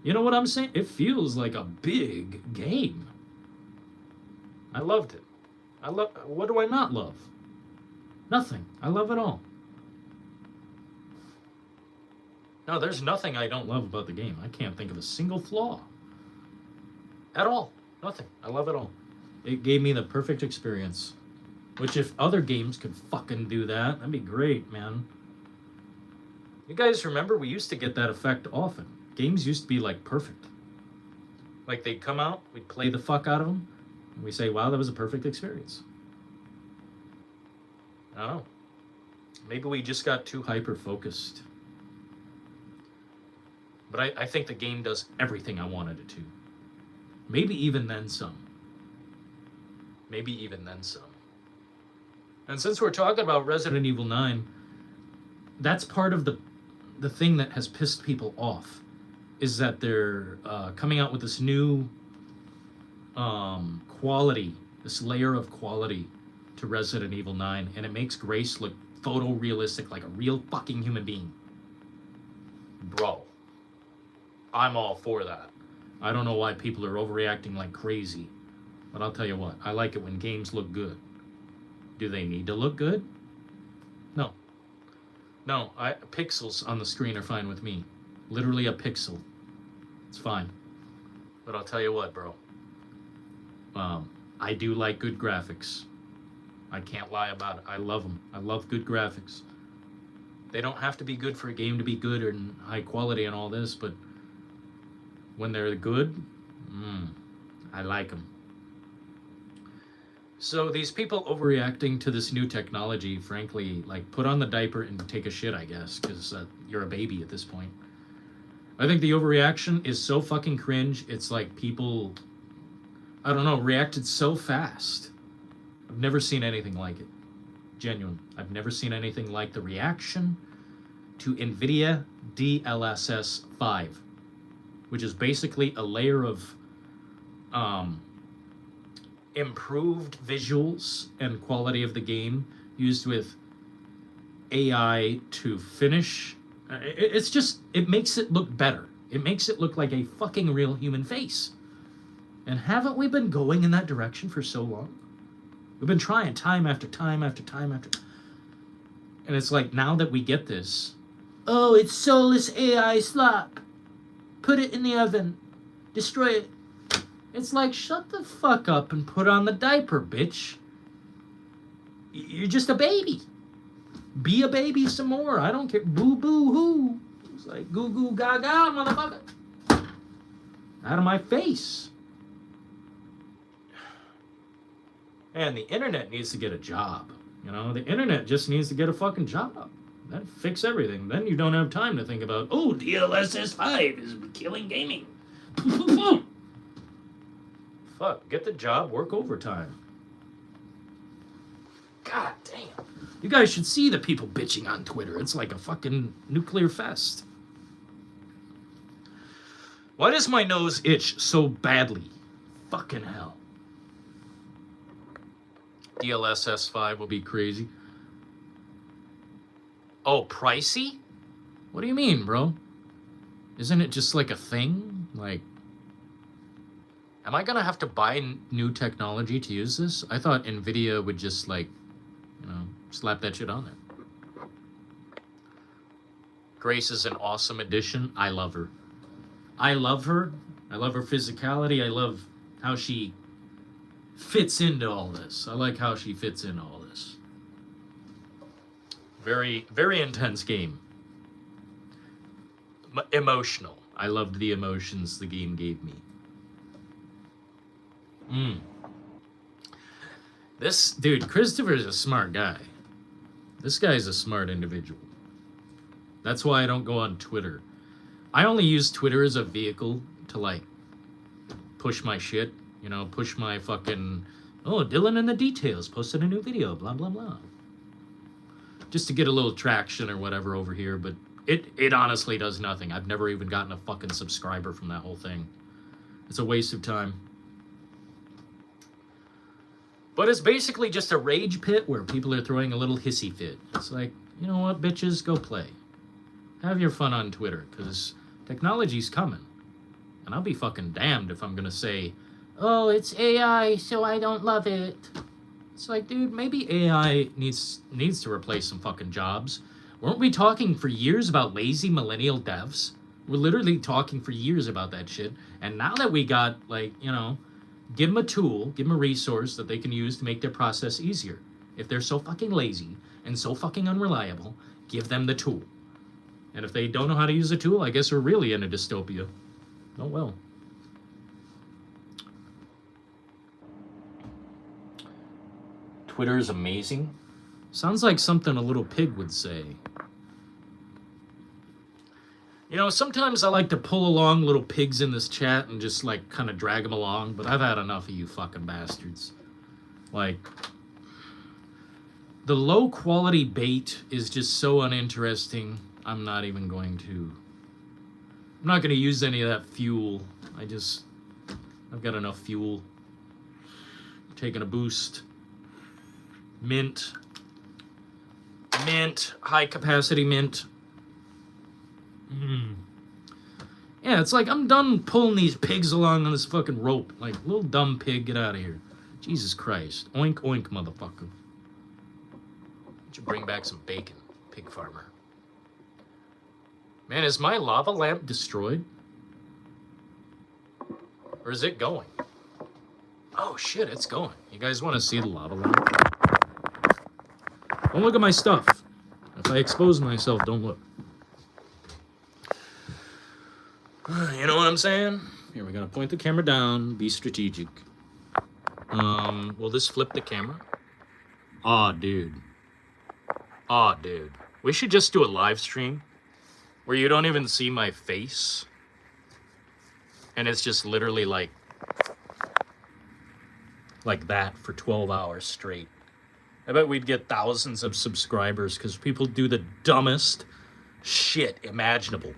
You know what I'm saying? It feels like a big game. I loved it. What do I not love? Nothing. I love it all. No, there's nothing I don't love about the game. I can't think of a single flaw. At all. Nothing. I love it all. It gave me the perfect experience. Which, if other games could fucking do that, that'd be great, man. You guys remember we used to get that effect often. Games used to be, like, perfect. Like, they'd come out, we'd play the fuck out of them, and we say, wow, that was a perfect experience. I don't know. Maybe we just got too hyper-focused. But I think the game does everything I wanted it to. Maybe even then some. Maybe even then some. And since we're talking about Resident Evil 9, that's part of the thing that has pissed people off, is that they're coming out with this new quality, this layer of quality to Resident Evil 9, and it makes Grace look photorealistic, like a real fucking human being. Bro, I'm all for that. I don't know why people are overreacting like crazy, but I'll tell you what, I like it when games look good. Do they need to look good? No. No, pixels on the screen are fine with me. Literally a pixel. It's fine. But I'll tell you what, bro. I do like good graphics. I can't lie about it. I love them. I love good graphics. They don't have to be good for a game to be good and high quality and all this, but when they're good, I like them. So these people overreacting to this new technology, frankly, like, put on the diaper and take a shit, I guess, because you're a baby at this point. I think the overreaction is so fucking cringe. It's like people, I don't know, reacted so fast. I've never seen anything like it. Genuine. I've never seen anything like the reaction to NVIDIA DLSS 5, which is basically a layer of improved visuals and quality of the game used with AI to finish. It's just, it makes it look better. It makes it look like a fucking real human face. And haven't we been going in that direction for so long? We've been trying time after time after time after. And it's like, now that we get this, oh, it's soulless AI slop. Put it in the oven. Destroy it. It's like, shut the fuck up and put on the diaper, bitch. You're just a baby. Be a baby some more. I don't care. Boo boo hoo. It's like goo goo gaga, motherfucker. Out of my face. And the internet needs to get a job. You know, the internet just needs to get a fucking job. That'd fix everything. Then you don't have time to think about, oh, DLSS 5 is killing gaming. Fuck, get the job, work overtime. God damn. You guys should see the people bitching on Twitter. It's like a fucking nuclear fest. Why does my nose itch so badly? Fucking hell. DLSS 5 will be crazy. Oh, pricey? What do you mean, bro? Isn't it just like a thing? Like, am I gonna have to buy new technology to use this? I thought NVIDIA would just, like, you know, slap that shit on there. Grace is an awesome addition. I love her. I love her. I love her physicality. I love how she fits into all this. I like how she fits into all this. Very, very intense game. Emotional. I loved the emotions the game gave me. This dude, Christopher, is a smart guy. This guy's a smart individual. That's why I don't go on Twitter. I only use Twitter as a vehicle to, like, push my shit. You know, push my fucking, oh, Dylan in the Details posted a new video, blah, blah, blah. Just to get a little traction or whatever over here, but it honestly does nothing. I've never even gotten a fucking subscriber from that whole thing. It's a waste of time. But it's basically just a rage pit where people are throwing a little hissy fit. It's like, you know what, bitches, go play. Have your fun on Twitter, because technology's coming. And I'll be fucking damned if I'm gonna say, oh, it's AI, so I don't love it. It's like, dude, maybe AI needs to replace some fucking jobs. Weren't we talking for years about lazy millennial devs? We're literally talking for years about that shit. And now that we got, like, you know, give them a tool, give them a resource that they can use to make their process easier. If they're so fucking lazy and so fucking unreliable, give them the tool. And if they don't know how to use the tool, I guess we're really in a dystopia. Oh well. Twitter is amazing. Sounds like something a little pig would say. You know, sometimes I like to pull along little pigs in this chat and just like kind of drag them along, but I've had enough of you fucking bastards. Like, the low quality bait is just so uninteresting. I'm not going to use any of that fuel. I've got enough fuel. Taking a boost. Mint, high capacity mint. Yeah, it's like I'm done pulling these pigs along on this fucking rope. Like, little dumb pig, get out of here. Jesus Christ. Oink, oink, motherfucker. Why don't you bring back some bacon, pig farmer? Man, is my lava lamp destroyed? Or is it going? Oh shit, it's going. You guys want to see the lava lamp? Don't look at my stuff. If I expose myself, don't look. You know what I'm saying? Here, we're gonna point the camera down, be strategic. Will this flip the camera? Aw, dude. Aw, dude. We should just do a live stream where you don't even see my face. And it's just literally like that for 12 hours straight. I bet we'd get thousands of subscribers because people do the dumbest shit imaginable.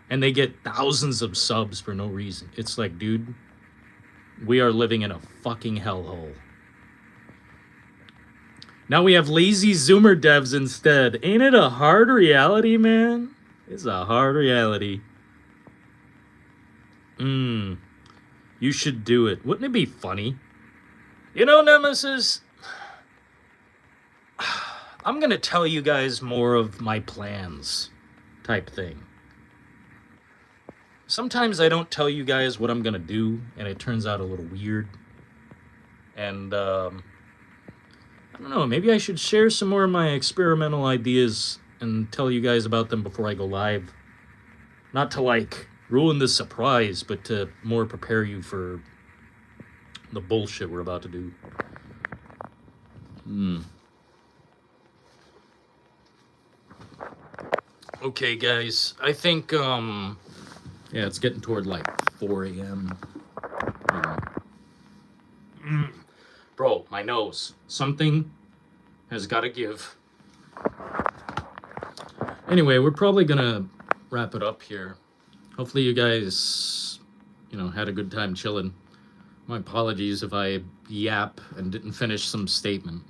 And they get thousands of subs for no reason. It's like, dude, we are living in a fucking hellhole. Now we have lazy Zoomer devs instead. Ain't it a hard reality, man? It's a hard reality. You should do it. Wouldn't it be funny? You know, Nemesis, I'm gonna tell you guys more of my plans type thing. Sometimes I don't tell you guys what I'm gonna do, and it turns out a little weird. And, I don't know, maybe I should share some more of my experimental ideas and tell you guys about them before I go live. Not to, like, ruin the surprise, but to more prepare you for the bullshit we're about to do. Okay, guys, I think, yeah, it's getting toward, like, 4 a.m. Bro, my nose. Something has got to give. Anyway, we're probably gonna wrap it up here. Hopefully you guys, had a good time chilling. My apologies if I yap and didn't finish some statement.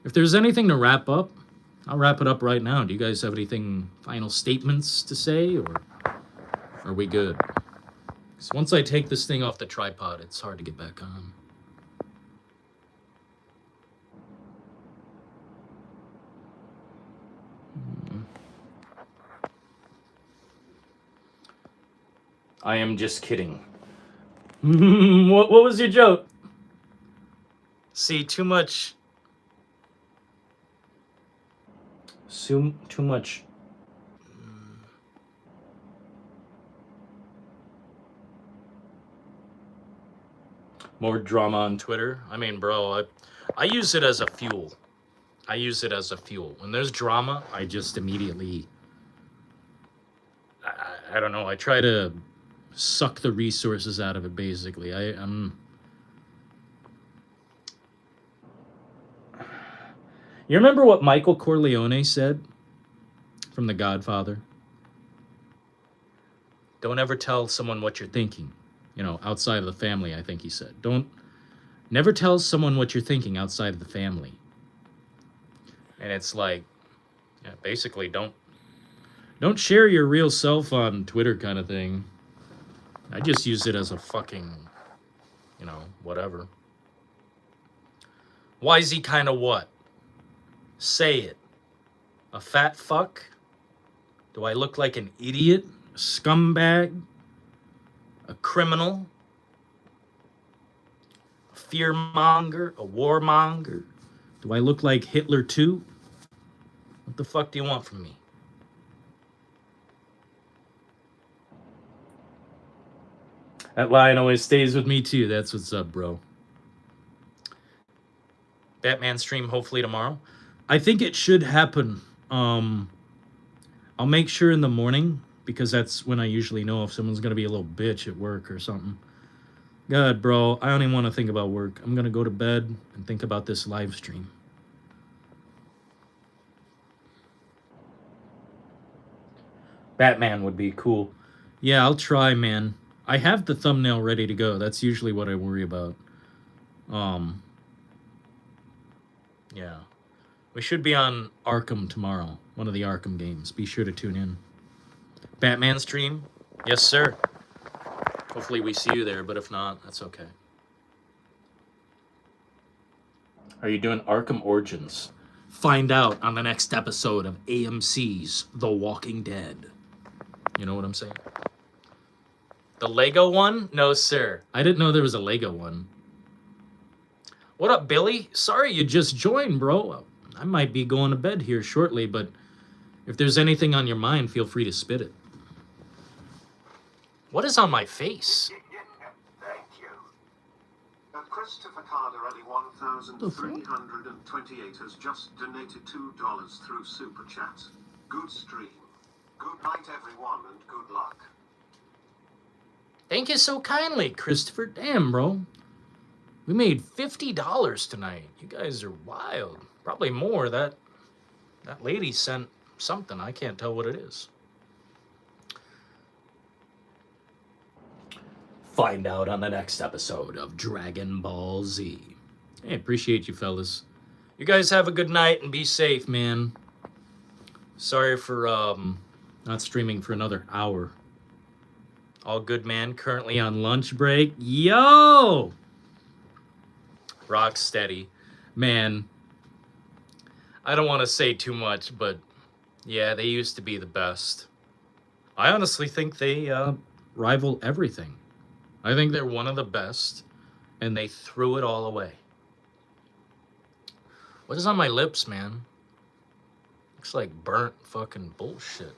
If there's anything to wrap up, I'll wrap it up right now. Do you guys have anything, final statements to say, or are we good? Because once I take this thing off the tripod, it's hard to get back on. I am just kidding. What was your joke? See, too much. Too much. More drama on Twitter. I mean, bro, I use it as a fuel. When there's drama, I just immediately, I don't know, I try to suck the resources out of it, basically. I'm... You remember what Michael Corleone said from The Godfather? Don't ever tell someone what you're thinking. Outside of the family, I think he said. Never tell someone what you're thinking outside of the family. And it's like, yeah, basically, don't share your real self on Twitter kind of thing. I just use it as a fucking, whatever. Wisey kind of what? Say it. A fat fuck? Do I look like an idiot? A scumbag? A criminal? A fearmonger? A warmonger? Do I look like Hitler too? What the fuck do you want from me? That line always stays with me too. That's what's up, bro. Batman stream hopefully tomorrow. I think it should happen. I'll make sure in the morning because that's when I usually know if someone's going to be a little bitch at work or something. God, bro, I don't even want to think about work. I'm going to go to bed and think about this live stream. Batman would be cool. Yeah, I'll try, man. I have the thumbnail ready to go. That's usually what I worry about. Yeah. We should be on Arkham tomorrow. One of the Arkham games. Be sure to tune in. Batman stream? Yes, sir. Hopefully we see you there, but if not, that's okay. Are you doing Arkham Origins? Find out on the next episode of AMC's The Walking Dead. You know what I'm saying? The Lego one? No, sir. I didn't know there was a Lego one. What up, Billy? Sorry you just joined, bro. I might be going to bed here shortly, but if there's anything on your mind, feel free to spit it. What is on my face? Thank you. Christopher Cardarelli 1328 has just donated $2 through Super Chat. Good stream. Good night, everyone, and good luck. Thank you so kindly, Christopher. Damn, bro. We made $50 tonight. You guys are wild. Probably more. That lady sent something. I can't tell what it is. Find out on the next episode of Dragon Ball Z. Hey, appreciate you, fellas. You guys have a good night and be safe, man. Sorry for not streaming for another hour. All good, man. Currently on lunch break. Yo! Rock steady. Man, I don't want to say too much, but yeah, they used to be the best. I honestly think they rival everything. I think they're one of the best, and they threw it all away. What is on my lips, man? Looks like burnt fucking bullshit.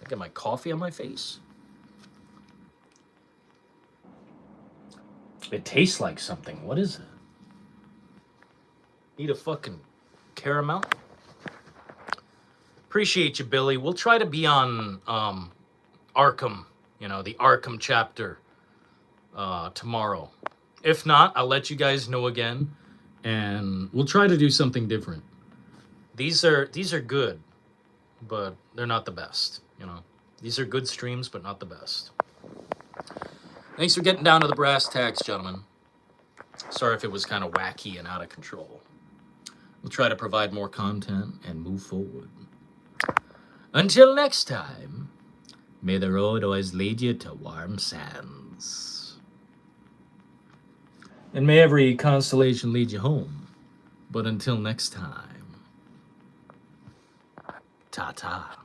I got my coffee on my face. It tastes like something. What is it? Need a fucking caramel? Appreciate you, Billy. We'll try to be on Arkham, you know, the Arkham chapter tomorrow. If not, I'll let you guys know again, and we'll try to do something different. These are good, but they're not the best, you know. These are good streams, but not the best. Thanks for getting down to the brass tacks, gentlemen. Sorry if it was kind of wacky and out of control. We'll try to provide more content and move forward. Until next time, may the road always lead you to warm sands. And may every constellation lead you home. But until next time, ta-ta.